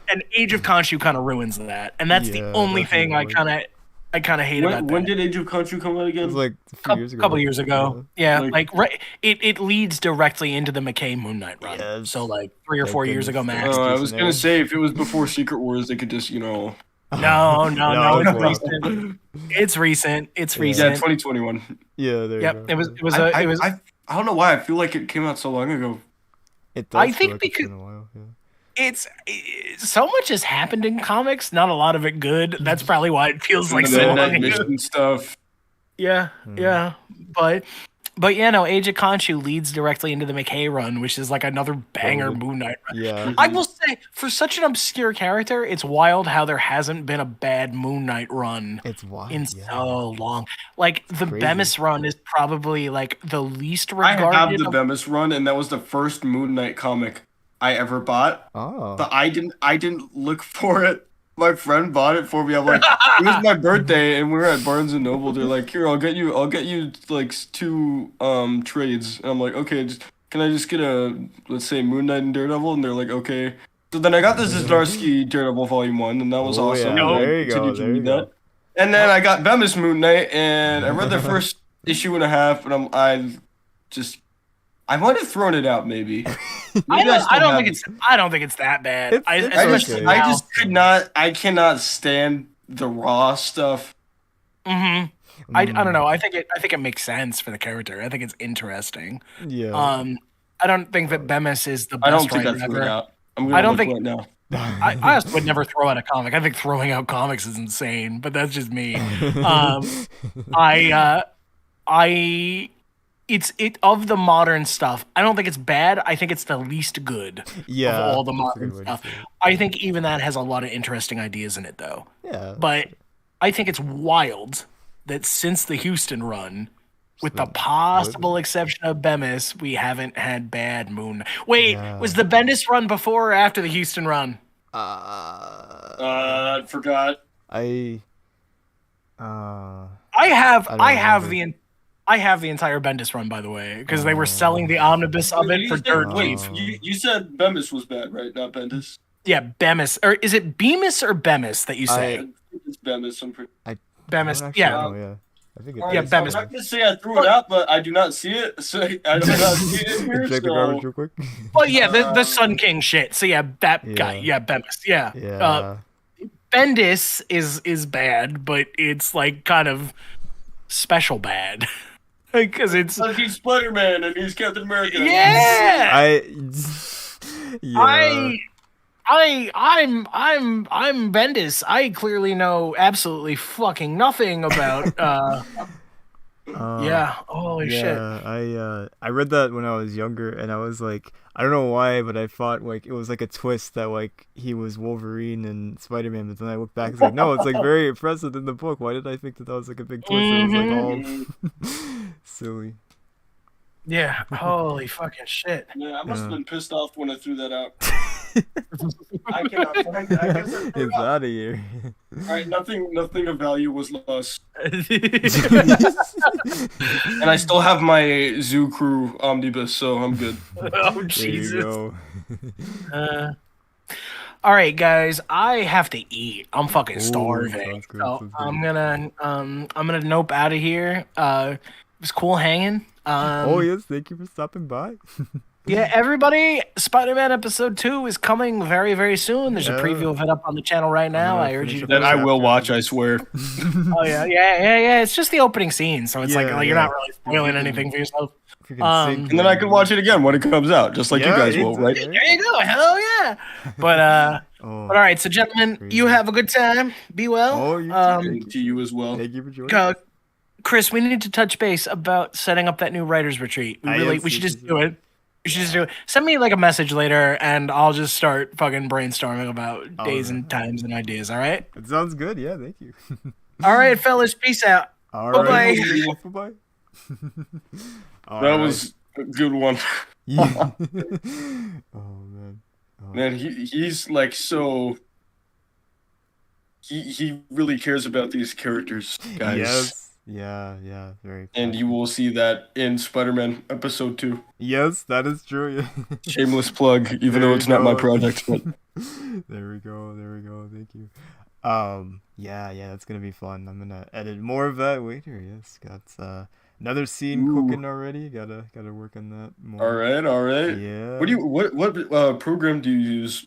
And Age of Khonshu kind of ruins that, and that's the only thing I kind of hate about that. When did Age of Khonshu come out again? It was like a few years ago. Couple years ago, yeah. Like- Right. It leads directly into the McKay Moon Knight run. Yes. So like 3 or Thank 4 years ago goodness. max. I was gonna say if it was before Secret Wars, they could just No, No, it's it's recent. It's recent. It's yeah, recent. 2021. Yeah, there Yep, you go. it was I don't know why I feel like it came out so long ago. It does I feel think like it's because- been a while. Yeah. it's so much has happened in comics, not a lot of it good. That's probably why it feels like And so then long that ago. mission stuff. Yeah, yeah. But yeah, no, Age of Khonshu leads directly into the McKay run, which is like another banger Totally. Moon Knight run. Yeah. I will say, for such an obscure character, it's wild how there hasn't been a bad Moon Knight run It's wild. in yeah. so long. Like, the Crazy. Bemis run is probably like the least I regarded. have the of- Bemis run, and that was the first Moon Knight comic I ever bought. Oh. But I didn't look for it. My friend bought it for me. I'm like, it was my birthday, and we were at Barnes and Noble. They're like, here, I'll get you like 2 trades. And I'm like, okay, can I just get let's say Moon Knight and Daredevil? And they're like, okay. So then I got the Zdarsky Daredevil Volume 1, and that was Oh, awesome. yeah, and I there you go, continued to there you read go. that. And then I got Bemis Moon Knight, and I read the first issue and a half, and I might have thrown it out, maybe. I don't still think have I don't think it's that bad. It's Especially okay. I now. just I cannot stand the raw stuff. I don't know. I think it makes sense for the character. I think it's interesting. Yeah. I don't think that Bemis is the I best don't think I writer threw it ever. out. I'm I gonna don't look think right now. I also would never throw out a comic. I think throwing out comics is insane, but that's just me. I I it of the modern stuff. I don't think it's bad. I think it's the least good of Yeah, all the that's a good modern way to stuff. say it. I think even that has a lot of interesting ideas in it, though. Yeah, that's But fair. I think it's wild that since the Houston run, It's with the been good. possible exception of Bemis, we haven't had bad Moon. Wait, was Yeah. the Bendis run before or after the Houston run? Uh, I forgot. I uh, I have I don't I have remember. the I have the entire Bendis run, by the way, because they were selling Uh, the omnibus of Wait, it for dirt cheap. you said Bemis was bad, right? Not Bendis. Yeah, Bemis, or is it Bemis or Bemis that you I say? I think it's Bemis. I Bemis, don't actually yeah, know. Yeah, I think All yeah, right, it's so I'm Bemis. not Bemis. gonna say I threw it out, but I do not see it. So I do not see it in here. Check the garbage So real quick. Well, yeah, the um, Sun King shit. So yeah, that guy, Yeah, yeah, Bemis, yeah. yeah. Bendis is bad, but it's like kind of special bad because it's he's Spider-Man and he's Captain America. yeah. I yeah. I I'm Bendis. I clearly know absolutely fucking nothing about Uh, yeah. Holy shit. yeah, I read that when I was younger, and I was like, I don't know why, but I thought like it was like a twist that like he was Wolverine and Spider-Man, but then I look back, it's like no, it's like very impressive in the book. Why did I think that that was like a big twist? It was like all silly. Yeah. Holy fucking shit. Yeah, I must have Yeah. been pissed off when I threw that out. I cannot find it. I guess I threw it It's out. out of here. All right, nothing of value was lost, Oh and I still have my Zoo Crew omnibus, so I'm good. There you Jesus. go. All right, guys. I have to eat. I'm fucking Ooh, starving. sounds good. So Sounds good. I'm gonna nope out of here. It was cool hanging. Oh yes, thank you for stopping by. Yeah, everybody, Spider-Man episode 2 is coming very, very soon. There's a Yeah. preview of it up on the channel right now. gonna I urge finish you to up go. That I will chapter. watch, I swear. Oh yeah. It's just the opening scene, so it's like Yeah, you're yeah. not really spoiling anything for yourself. If you can sync And then I can watch it again when it comes out, just like you Yeah, guys will, right? exactly. There you go. Hell yeah. But Oh, all right. So, gentlemen, crazy. you have a good time. Be well. Oh, you too. And to you as well. Thank you for joining. Go, Chris. We need to touch base about setting up that new writers retreat. We should just do it. We should just do it. Send me like a message later, and I'll just start fucking brainstorming about days and times and ideas. All right. It sounds good. Yeah, thank you. All right, fellas. Peace out. All Bye-bye. right. Bye-bye. That was a good one. Yeah. Oh man. Oh. Man, he's like so. He really cares about these characters, guys. Yes. Yeah. Very. And you will see that in Spider-Man episode 2. Yes, that is true. Yeah. Shameless plug, even though There it's you not my go. project. But There we go. Thank you. Yeah, that's gonna be fun. I'm gonna edit more of that later. Yes, got another scene Ooh. cooking already. Gotta work on that more. all right. Yeah. What program do you use?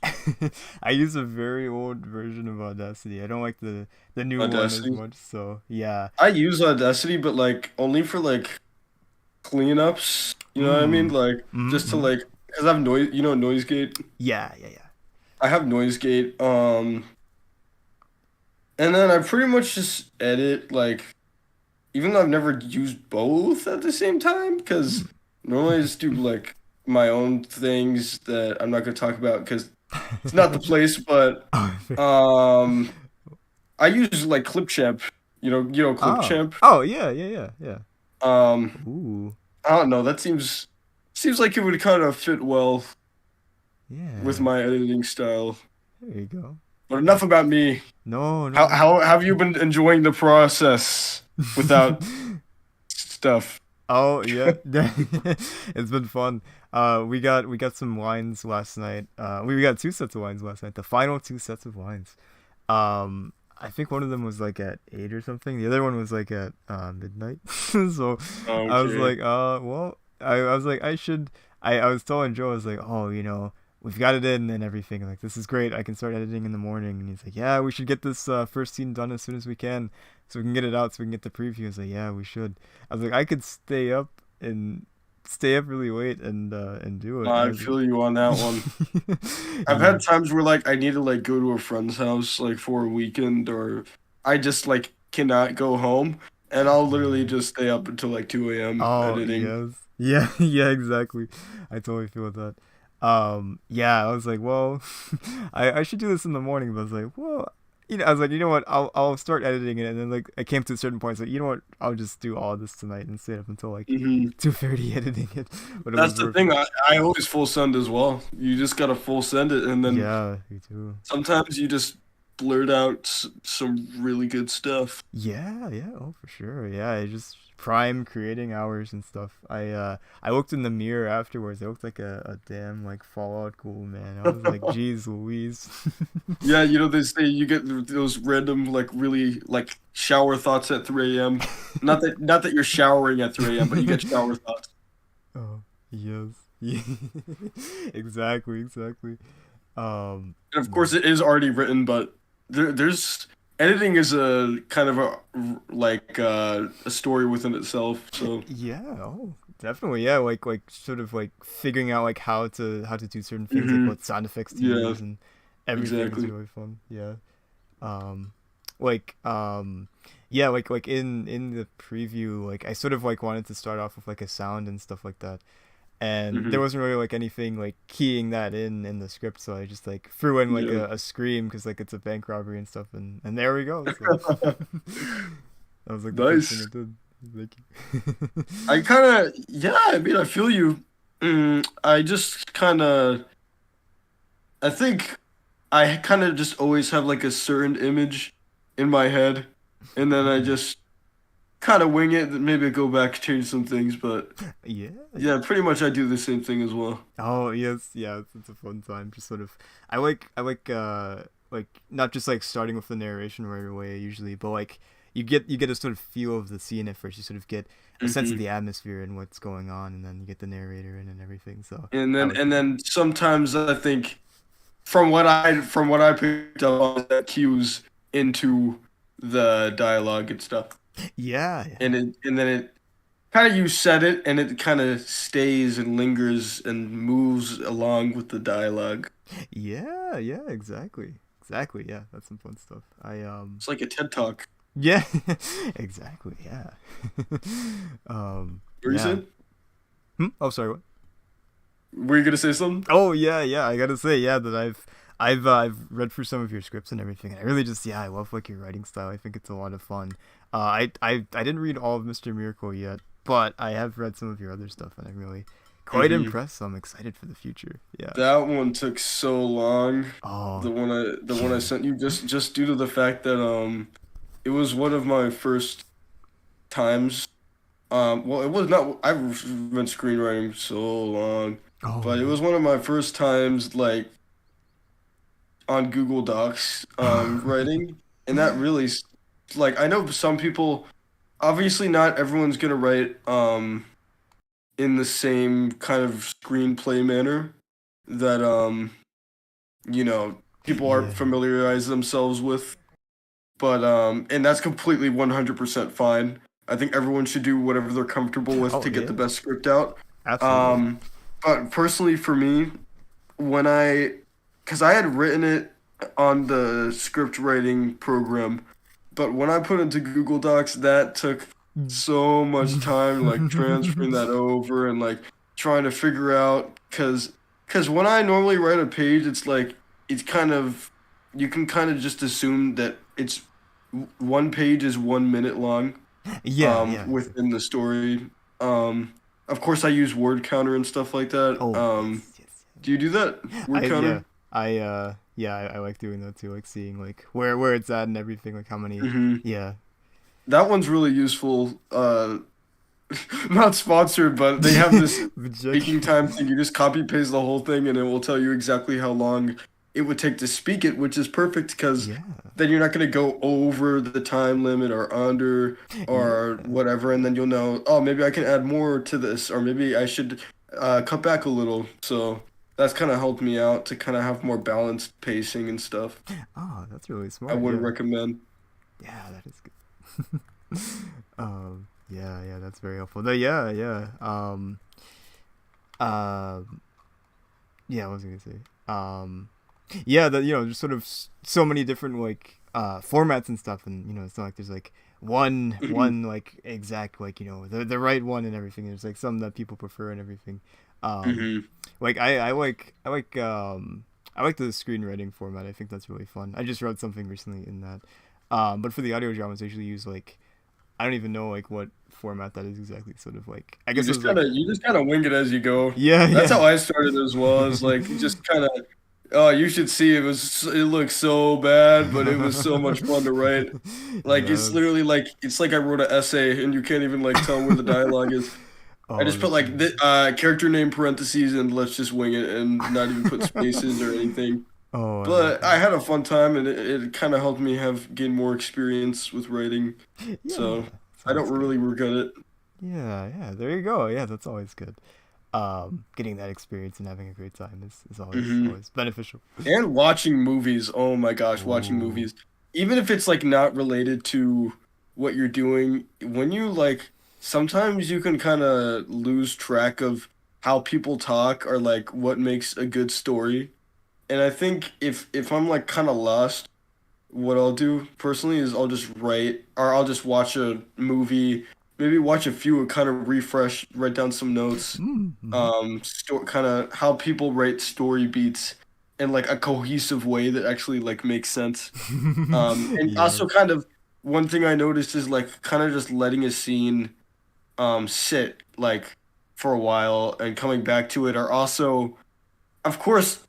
I use a very old version of Audacity. I don't like the new Audacity? one as much. So yeah. I use Audacity, but like only for like cleanups. You know what I mean? Like just to like, cause I have noise. You know noise gate. Yeah. I have noise gate. And then I pretty much just edit like, even though I've never used both at the same time, because normally I just do like my own things that I'm not gonna talk about because it's not the place. But I use like Clipchamp. You know Clipchamp. Oh yeah. Ooh. I don't know. That seems like it would kind of fit well Yeah. with my editing style. There you go. But enough about me. No. How have you been enjoying the process without stuff? Oh yeah, it's been fun. We got some wines last night. We got 2 sets of wines last night. The final 2 sets of wines. I think one of them was like at 8 or something. The other one was like at midnight. So I was Okay. like, well, I was like, I was telling Joe, I was like, oh, we've got it in and everything. Like, this is great. I can start editing in the morning. And he's like, yeah, we should get this first scene done as soon as we can, so we can get it out, so we can get the preview. I was like, yeah, we should. I was like, I could stay up and stay up really late and do it. I feel you on that one. I've Yeah. had times where like I need to like go to a friend's house like for a weekend, or I just like cannot go home, and I'll literally Yeah. just stay up until like 2 a.m. Oh editing. yes. Yeah, yeah, exactly. I totally feel that. Yeah, I was like, well, I should do this in the morning, but I was like, well, I was like, you know what, I'll start editing it, and then like I came to a certain point, so you know what, I'll just do all this tonight and stay up until like Hmm. 2:30 editing it, but it That's was the worth thing. it. I always full send as well. You just gotta full send it, and then Yeah, me too. sometimes you just blurt out some really good stuff. Yeah, yeah, oh for sure. Yeah, I just prime creating hours and stuff. I looked in the mirror afterwards. I looked like a damn like Fallout ghoul, man. I was like, geez Louise. Yeah, you know they say you get those random like really like shower thoughts at 3 a.m. Not that you're showering at 3 a.m., but you get shower thoughts. Oh, yes. Yeah. Exactly, exactly. And of Yeah. course, it is already written, but there's editing is a kind of a like a story within itself. So Yeah, oh, definitely. Yeah, like sort of like figuring out like how to do certain things, like hmm what sound effects to yeah, use and everything is exactly. really fun. Yeah. Um like yeah, like in the preview, like I sort of like wanted to start off with like a sound and stuff like that. And there Hmm. wasn't really like anything like keying that in the script, so I just like threw in like Yeah. a scream because like it's a bank robbery and stuff, and there we go. So that was like the first thing I Nice. did. Thank you. I kind of yeah. I mean, I feel you. I just kind of I think I kind of just always have like a certain image in my head, and then I Mm. just kind of wing it. Maybe go back, change some things, but Yeah, yeah. yeah, pretty much I do the same thing as well. Oh yes, yeah. It's a fun time. Just sort of, I like not just like starting with the narration right away usually, but like you get a sort of feel of the scene at first. You sort of get a sense of Hmm. the atmosphere and what's going on, and then you get the narrator in and everything. So And I then like and that. then sometimes I think from what I picked up on that cues into the dialogue and stuff, Yeah, yeah. and then it kind of you said it and it kind of stays and lingers and moves along with the dialogue. Yeah, yeah, exactly. Exactly, yeah. That's some fun stuff. It's like a TED talk. Yeah, exactly, yeah. Were you Yeah. saying? Oh, sorry, what? Were you gonna say something? Oh, yeah, yeah. I gotta say, yeah, that I've read through some of your scripts and everything, and I really just, yeah, I love like your writing style. I think it's a lot of fun. I didn't read all of Mr. Miracle yet, but I have read some of your other stuff, and I'm really quite Hmm. impressed. So I'm excited for the future. Yeah. That one took so long. Oh, The one I yeah. sent you just due to the fact that it was one of my first times. Well, it was not. I've been screenwriting so long, Oh, but it was one of my first times like on Google Docs yeah. writing, and that really like I know some people. Obviously, not everyone's gonna write in the same kind of screenplay manner that people are Yeah. familiarize themselves with. But and that's completely 100% fine. I think everyone should do whatever they're comfortable with Oh, to get the yeah. best script out. Absolutely. Um, but personally for me, when because I had written it on the script writing program, but when I put into Google Docs, that took so much time, like transferring that over and like trying to figure out, because when I normally write a page, it's like it's kind of you can kind of just assume that it's one page is 1 minute long Yeah, yeah, exactly. within the story. Um, of course, I use word counter and stuff like that. Oh, yes, yes, Do you do that? Word yeah. counter? I like doing that too, like seeing like where it's at and everything, like how many. Hmm. Yeah. That one's really useful. Not sponsored, but they have this But check. speaking time thing. You just copy paste the whole thing, and it will tell you exactly how long it would take to speak it, which is perfect because Yeah. then you're not going to go over the time limit or under or Yeah. whatever, and then you'll know, oh, maybe I can add more to this, or maybe I should cut back a little. So that's kind of helped me out to kind of have more balanced pacing and stuff. Oh, that's really I smart. would Yeah. recommend. Yeah, that is good. Yeah, yeah, that's very helpful. No, yeah, yeah. Um, yeah, what was I gonna say? Yeah, that there's sort of so many different like formats and stuff, and it's not like there's like one like exact like the right one and everything. There's like some that people prefer and everything. Um, Hmm. like I like the screenwriting format. I think that's really fun. I just wrote something recently in that. But for the audio dramas, I usually use like I don't even know like what format that is exactly. Sort of like I guess it was like You just kind of wing it as you go. yeah That's how yeah. I started as well. Is like just kind of. Oh, you should see it looked so bad, but it was so much fun to write. Like it's Yes. literally like it's like I wrote an essay and you can't even like tell where the dialogue is. I Oh, just put that's like nice. the character name parentheses and let's just wing it and not even put spaces or anything. Oh, I love But I that. had a fun time and it kind of helped me have gain more experience with writing. Yeah, So I don't sounds good. really regret it. Yeah, yeah. There you go. Yeah, that's always good. Getting that experience and having a great time is always Hmm. always beneficial. And watching movies. Oh my gosh, watching Ooh. movies. Even if it's like not related to what you're doing, when you like sometimes you can kind of lose track of how people talk or like what makes a good story. And I think if I'm like kind of lost, what I'll do personally is I'll just write or I'll just watch a movie, maybe watch a few and kind of refresh, write down some notes, Mm-hmm. kind of how people write story beats in like a cohesive way that actually like makes sense. And also Yes. kind of one thing I noticed is like kind of just letting a scene sit like for a while and coming back to it are also of course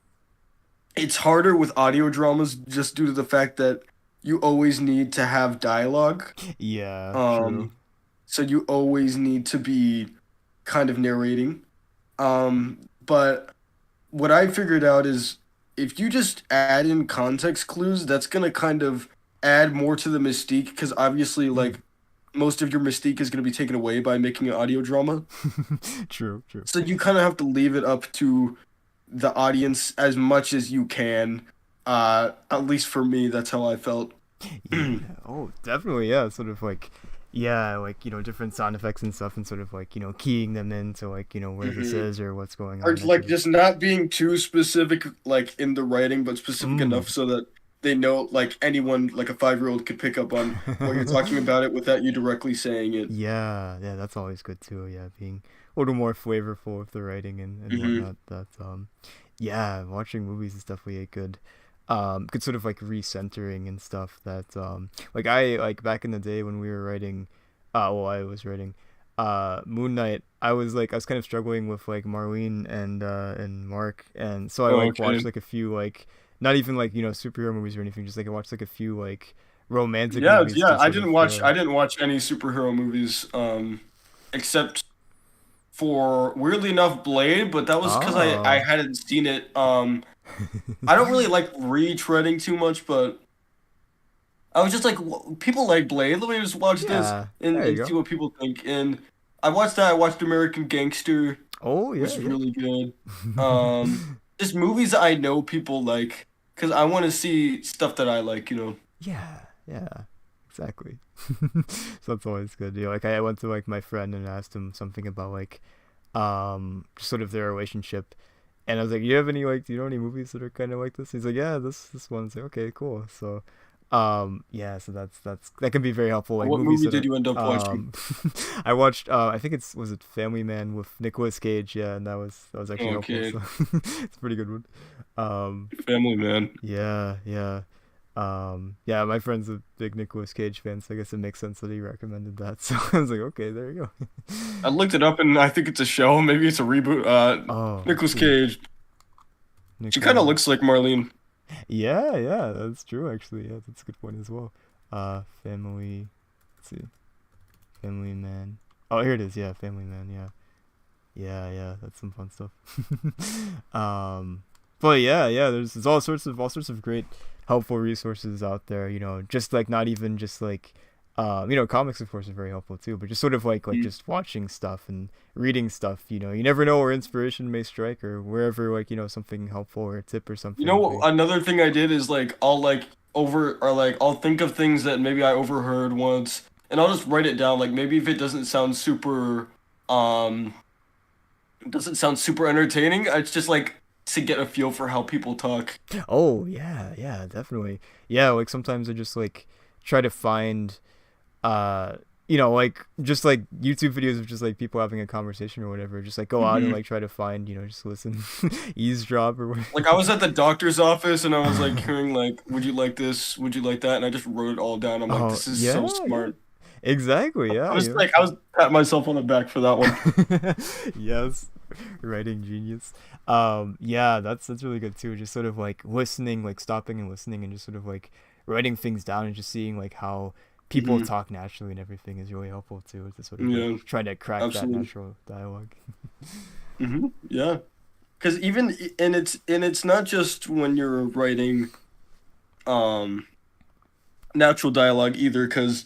it's harder with audio dramas just due to the fact that you always need to have dialogue. Yeah, true. Um, so you always need to be kind of narrating. But what I figured out is if you just add in context clues, that's gonna kind of add more to the mystique because obviously, Mm. like most of your mystique is gonna be taken away by making an audio drama. True, true. So you kind of have to leave it up to the audience as much as you can. At least for me, that's how I felt. Yeah. Oh, definitely. Yeah. Sort of like, yeah, like different sound effects and stuff, and sort of like keying them into like where this Hmm. is or what's going Or on. That like could be. just not being too specific, like in the writing, but specific Mm. enough so that they know, like anyone, like a 5-year-old could pick up on what you're talking about it without you directly saying it. Yeah, yeah, that's always good too. Yeah, being a little more flavorful with the writing and Hmm. whatnot. That's yeah, watching movies is definitely a good good sort of like recentering and stuff that like I like back in the day when we were writing well I was writing Moon Knight. I was kind of struggling with like Marlene and Mark, and so I Oh, like watched okay. like a few like not even like superhero movies or anything, just like I watched like a few like romantic Yeah, movies yeah. to sort of I didn't watch any superhero movies, except for weirdly enough Blade, but that was because I oh hadn't seen it. I don't really like retreading too much, but I was just like, people like Blade. Let me just watch this yeah, there you and go. see what people think. And I watched that. I watched American Gangster, Oh which yeah, is yeah. really good. Just movies that I know people like, because I want to see stuff that I like. You know. Yeah, yeah, exactly. So that's always good. Like I went to like my friend and asked him something about like sort of their relationship, and I was like, "You have any like do you know any movies that are kind of like this?" He's like, "Yeah, this one's like okay, cool." So yeah, so that can be very helpful. Like What movies movie that did are you end up watching? I watched I think was it Family Man with Nicolas Cage. Yeah, and that was actually helpful. Okay, So it's a pretty good one. Um Family Man. yeah, yeah. Yeah, my friend's a big Nicolas Cage fan, so I guess it makes sense that he recommended that. So I was like, okay, there you go. I looked it up and I think it's a show. Maybe it's a reboot. Oh, let's Nicolas see. Cage. She kind of Nicolas. looks like Marlene. Yeah, yeah, that's true actually. Yeah, that's a good point as well. Family. Let's see. Family Man. Oh, here it is. Yeah, Family Man. Yeah. Yeah, yeah, that's some fun stuff. But yeah, yeah, there's all sorts of great helpful resources out there. Just like not even just like, comics of course are very helpful too, but just sort of like Mm. just watching stuff and reading stuff. You never know where inspiration may strike or wherever like something helpful or a tip or You something. know, another thing I did is like I'll like over or like I'll think of things that maybe I overheard once, and I'll just write it down. Like maybe if it doesn't sound super, um, doesn't sound super entertaining. It's just like to get a feel for how people talk. Oh yeah, yeah, definitely. Yeah, like sometimes I just like try to find uh like just like YouTube videos of just like people having a conversation or whatever. Just like go out and Hmm. like try to find, just listen, eavesdrop or Like I was at the doctor's office and I was like whatever. hearing like, "Would you like this? Would you like that?" And I just wrote it all down. I'm like, Oh "This is so yeah, yeah, smart." exactly. I Yeah, was like, I was patting myself on the back for that one. yes, writing genius. Yeah, that's really good too. Just sort of like listening, like stopping and listening, and just sort of like writing things down and just seeing like how people Hmm. talk naturally and everything is really helpful too. To sort of like Yeah, trying to crack that absolutely. natural dialogue. Yeah, because even and it's not just when you're writing um natural dialogue either, because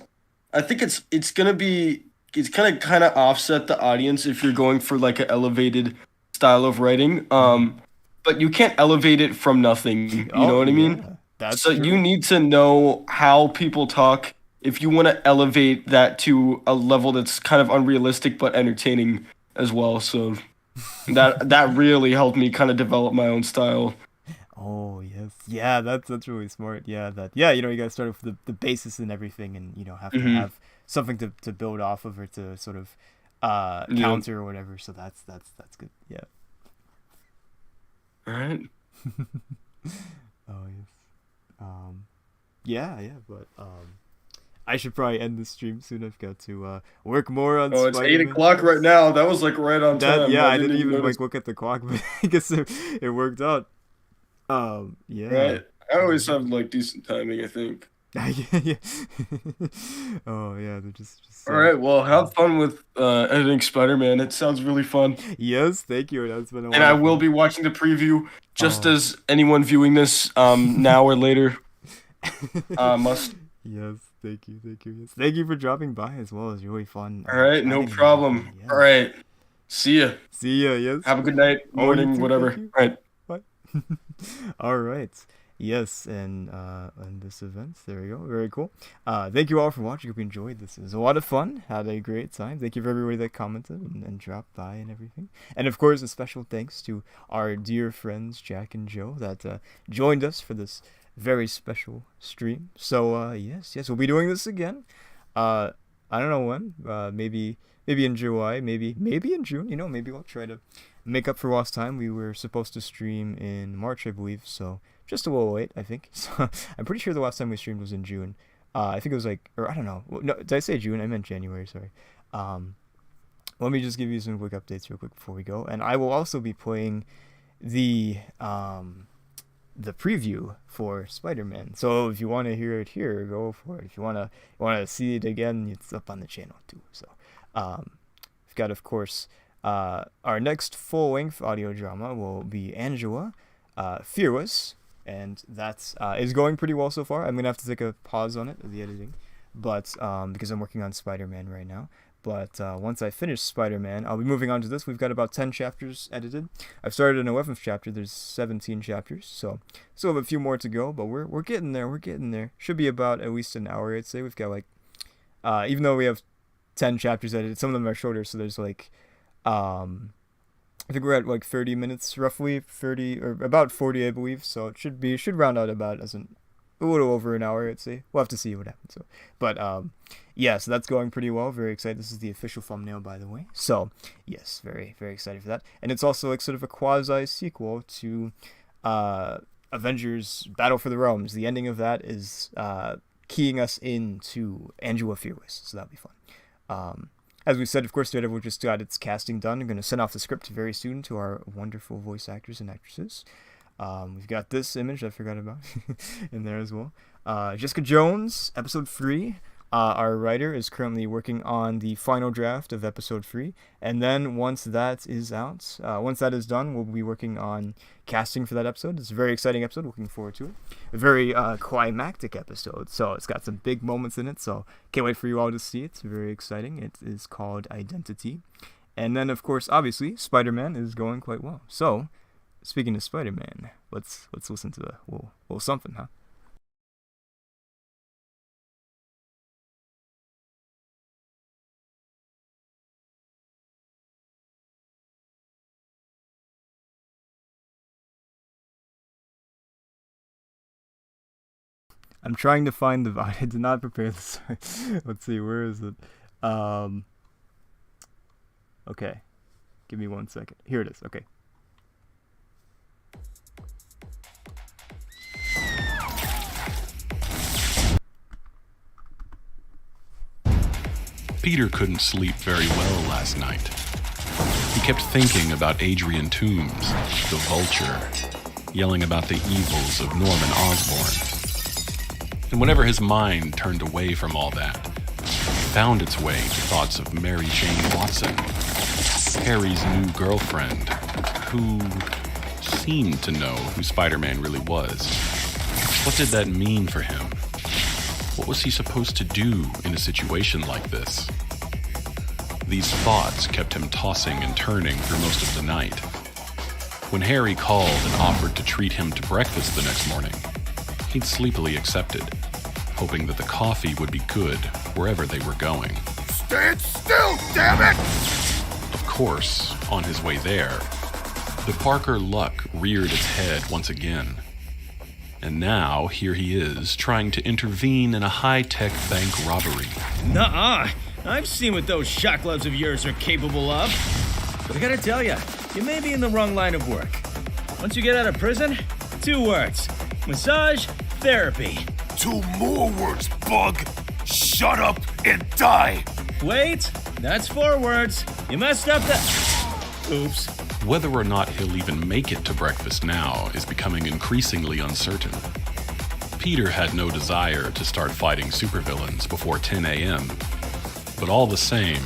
I think it's gonna be it's gonna kind of offset the audience if you're going for like an elevated style of writing. Hmm. But you can't elevate it from nothing. You know Oh what I mean? yeah, that's So you true. need to know how people talk if you want to elevate that to a level that's kind of unrealistic but entertaining as well. So that really helped me kind of develop my own style. Oh yes, yeah, that's really smart. Yeah, yeah, you gotta start with the basis and everything, and have to Hmm. have something to build off of or to sort of Yeah. counter or whatever. So that's good. Yeah. All right. Oh yes. Yeah, yeah, but I should probably end the stream soon. I've got to work more on Oh, it's eight Spider-Man. o'clock right Yes. now. That was like right on That time. yeah, I I didn't didn't even even notice. like look at the clock, but I guess it worked out. Yeah. Right. I always Um, have like decent timing, I think. yeah, yeah. Oh yeah, they're just All so. right. Well, Yeah. have fun with editing Spider-Man. It sounds really fun. Yes, thank you. That's been a And lot I of will fun. be watching the preview just Oh. as anyone viewing this now or later must. Yes, thank you. Yes, thank you for dropping by as well. It's really fun All right. No chatting and everything. problem. All Yes. right. See ya. See ya. Yes. Have a good night, Oh, you morning, too. Thank whatever. you. All right. Bye. All right. Yes, and this event. There we go. Very cool. Thank you all for watching. Hope you enjoyed this. It was a lot of fun. Had a great time. Thank you for everybody that commented and dropped by and everything. And of course, a special thanks to our dear friends Jack and Joe that joined us for this very special stream. So yes, we'll be doing this again. Uh, I don't know when. Maybe in July. Maybe in June. Maybe we'll try to make up for lost time. We were supposed to stream in March, I believe, so just a little late, I think. So I'm pretty sure the last time we streamed was in June. I think it was like, or I don't know. No, did I say June? I meant January. Sorry. Um, Let me just give you some quick updates real quick before we go, and I will also be playing the the preview for Spider-Man. So if you want to hear it here, go for it. If you wanna see it again, it's up on the channel too. So we've got, of course, our next full-length audio drama will be Angela, Fearless, and that is going pretty well so far. I'm gonna have to take a pause on it, the editing, but because I'm working on Spider-Man right now. But once I finish Spider-Man, I'll be moving on to this. We've got about 10 chapters edited. I've started an 11th chapter. There's 17 chapters, so still have a few more to go. But we're getting there. We're getting there. Should be about at least an hour, I'd say. We've got like, even though we have 10 chapters edited, some of them are shorter. So there's like, I think we're at like 30 minutes roughly, 30 or about 40, I believe. So should round out about as a little over an hour, I'd say. We'll have to see what happens. So, but yeah, so that's going pretty well. Very excited. This is the official thumbnail, by the way. So yes, very very excited for that. And it's also like sort of a quasi sequel to uh, Avengers: Battle for the Realms. The ending of that is keying us into Angela Fearless. So that'll be fun. As we said, of course, Daredevil just got its casting done. I'm going to send off the script very soon to our wonderful voice actors and actresses. We've got this image I forgot about in there as well. Jessica Jones, episode 3. Our writer is currently working on the final draft of episode 3. And then once that is out, once that is done, we'll be working on casting for that episode. It's a very exciting episode. Looking forward to it. A very climactic episode. So it's got some big moments in it. So can't wait for you all to see it. It's very exciting. It is called Identity. And then, of course, obviously, Spider-Man is going quite well. So, speaking of Spider-Man, let's listen to a little something, huh? I'm trying to find the. I did not prepare this. Let's see, where is it? Okay, give me 1 second. Here it is. Okay. Peter couldn't sleep very well last night. He kept thinking about Adrian Toombs, the Vulture, yelling about the evils of Norman Osborn. And whenever his mind turned away from all that, it found its way to thoughts of Mary Jane Watson, Harry's new girlfriend, who seemed to know who Spider-Man really was. What did that mean for him? What was he supposed to do in a situation like this? These thoughts kept him tossing and turning through most of the night. When Harry called and offered to treat him to breakfast the next morning, he'd sleepily accepted, hoping that the coffee would be good wherever they were going. Stand still, damn it! Of course, on his way there, the Parker luck reared its head once again. And now, here he is, trying to intervene in a high-tech bank robbery. Nuh-uh. I've seen what those shot gloves of yours are capable of. But I gotta tell you may be in the wrong line of work. Once you get out of prison, 2 words. Massage, therapy. 2 more words, bug. Shut up and die. Wait, that's 4 words. You messed up the... Oops. Whether or not he'll even make it to breakfast now is becoming increasingly uncertain. Peter had no desire to start fighting supervillains before 10 a.m., but all the same,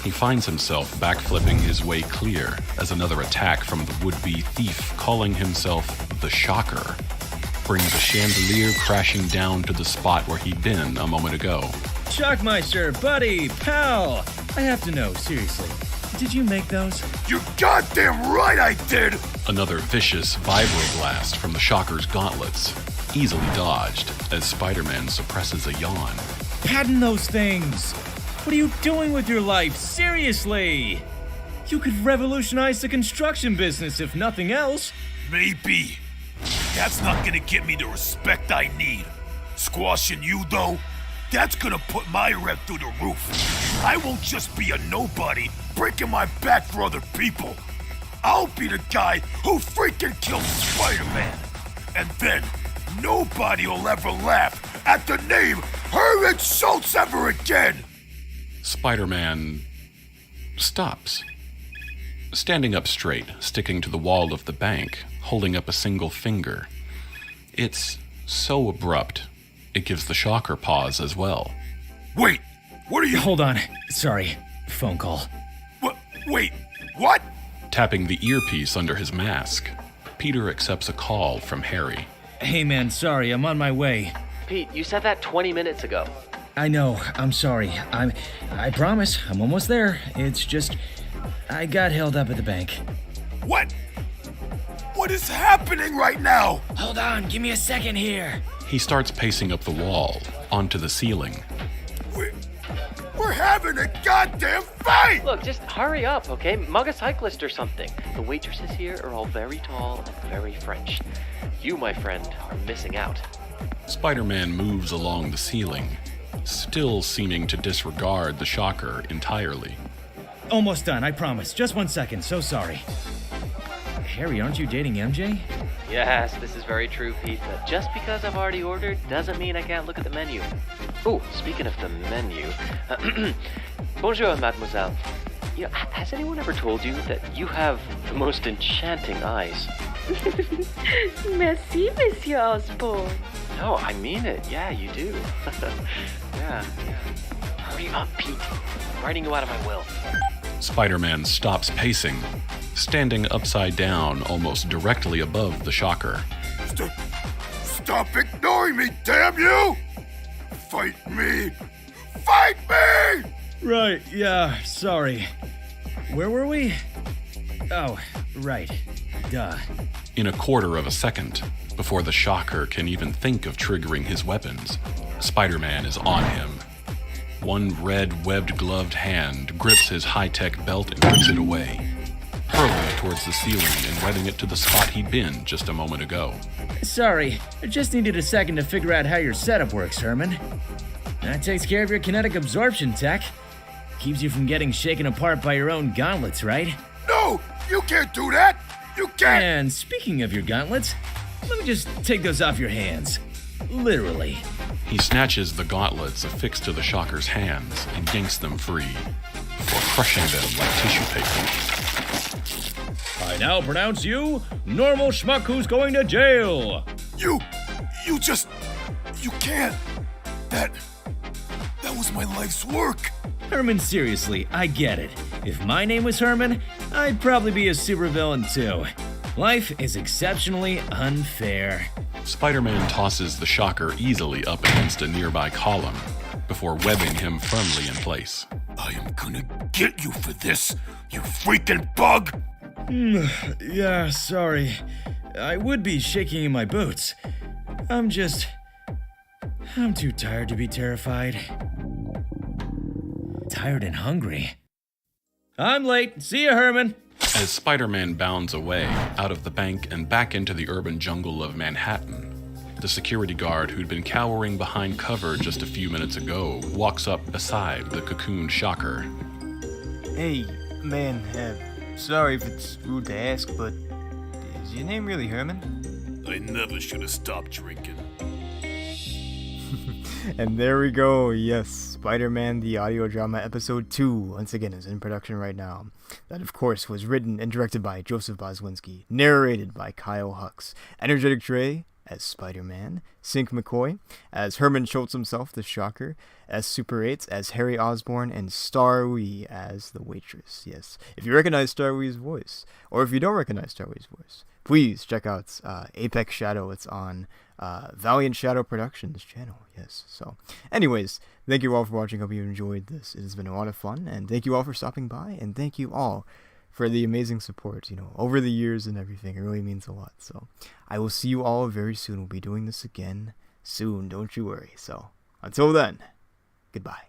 he finds himself backflipping his way clear as another attack from the would-be thief calling himself the Shocker brings a chandelier crashing down to the spot where he'd been a moment ago. Shockmeister, buddy, pal. I have to know, seriously. Did you make those? You're goddamn right I did! Another vicious vibroblast from the Shocker's gauntlets, easily dodged as Spider-Man suppresses a yawn. Patent those things. What are you doing with your life? Seriously! You could revolutionize the construction business if nothing else. Maybe. That's not gonna get me the respect I need. Squashing you, though, that's gonna put my rep through the roof. I won't just be a nobody breaking my back for other people. I'll be the guy who freaking killed Spider-Man. And then nobody will ever laugh at the name Herman Schultz ever again. Spider-Man stops, standing up straight, sticking to the wall of the bank, holding up a single finger. It's so abrupt, it gives the Shocker pause as well. Wait, what are you... Hold on. Sorry. Phone call. Wait, what? Tapping the earpiece under his mask, Peter accepts a call from Harry. Hey man, sorry, I'm on my way. Pete, you said that 20 minutes ago. I know, I'm sorry. I promise, I'm almost there. It's just, I got held up at the bank. What? What is happening right now? Hold on, give me a second here. He starts pacing up the wall, onto the ceiling. We're having a goddamn fight! Look, just hurry up, okay? Mug a cyclist or something. The waitresses here are all very tall and very French. You, my friend, are missing out. Spider-Man moves along the ceiling, still seeming to disregard the Shocker entirely. Almost done, I promise. Just 1 second, so sorry. Harry, aren't you dating MJ? Yes, this is very true, Pete, but just because I've already ordered doesn't mean I can't look at the menu. Oh, speaking of the menu, bonjour, mademoiselle. You know, has anyone ever told you that you have the most enchanting eyes? Merci, Monsieur Osborn. No, I mean it. Yeah, you do. Yeah. Hurry up, Pete. I'm writing you out of my will. Spider-Man stops pacing, standing upside down almost directly above the Shocker. Stop ignoring me, damn you! Fight me! Fight me! Right, yeah, sorry. Where were we? Oh, right. Duh. In a quarter of a second, before the Shocker can even think of triggering his weapons, Spider-Man is on him. One red, webbed-gloved hand grips his high-tech belt and rips it away, hurling it towards the ceiling and webbing it to the spot he'd been just a moment ago. Sorry, I just needed a second to figure out how your setup works, Herman. That takes care of your kinetic absorption tech. Keeps you from getting shaken apart by your own gauntlets, right? No! You can't do that! You can't! And speaking of your gauntlets, let me just take those off your hands. Literally. He snatches the gauntlets affixed to the Shocker's hands and yanks them free, before crushing them like tissue paper. I now pronounce you normal schmuck who's going to jail. You can't. That was my life's work. Herman, seriously, I get it. If my name was Herman, I'd probably be a supervillain too. Life is exceptionally unfair. Spider-Man tosses the Shocker easily up against a nearby column, before webbing him firmly in place. I am gonna get you for this, you freaking bug! Yeah, sorry. I would be shaking in my boots. I'm too tired to be terrified. Tired and hungry. I'm late. See you, Herman. As Spider-Man bounds away, out of the bank and back into the urban jungle of Manhattan, the security guard who'd been cowering behind cover just a few minutes ago walks up beside the cocooned Shocker. Hey, man, sorry if it's rude to ask, but is your name really Herman? I never should have stopped drinking. And there we go, yes, Spider-Man the Audio Drama Episode 2, once again, is in production right now. That, of course, was written and directed by Joseph Boswinski, narrated by Kyle Hux, Energetic Dre as Spider-Man, Sync McCoy as Herman Schultz himself, the Shocker, as Super 8 as Harry Osborn, and Starwee as the waitress. Yes, if you recognize Starwee's voice, or if you don't recognize Starwee's voice, please check out Apex Shadow. It's on Valiant Shadow Productions channel. Yes. So, anyways, thank you all for watching. Hope you enjoyed this. It has been a lot of fun, and thank you all for stopping by, and thank you all for the amazing support, over the years and everything. It really means a lot. So, I will see you all very soon. We'll be doing this again soon. Don't you worry. So, until then, goodbye.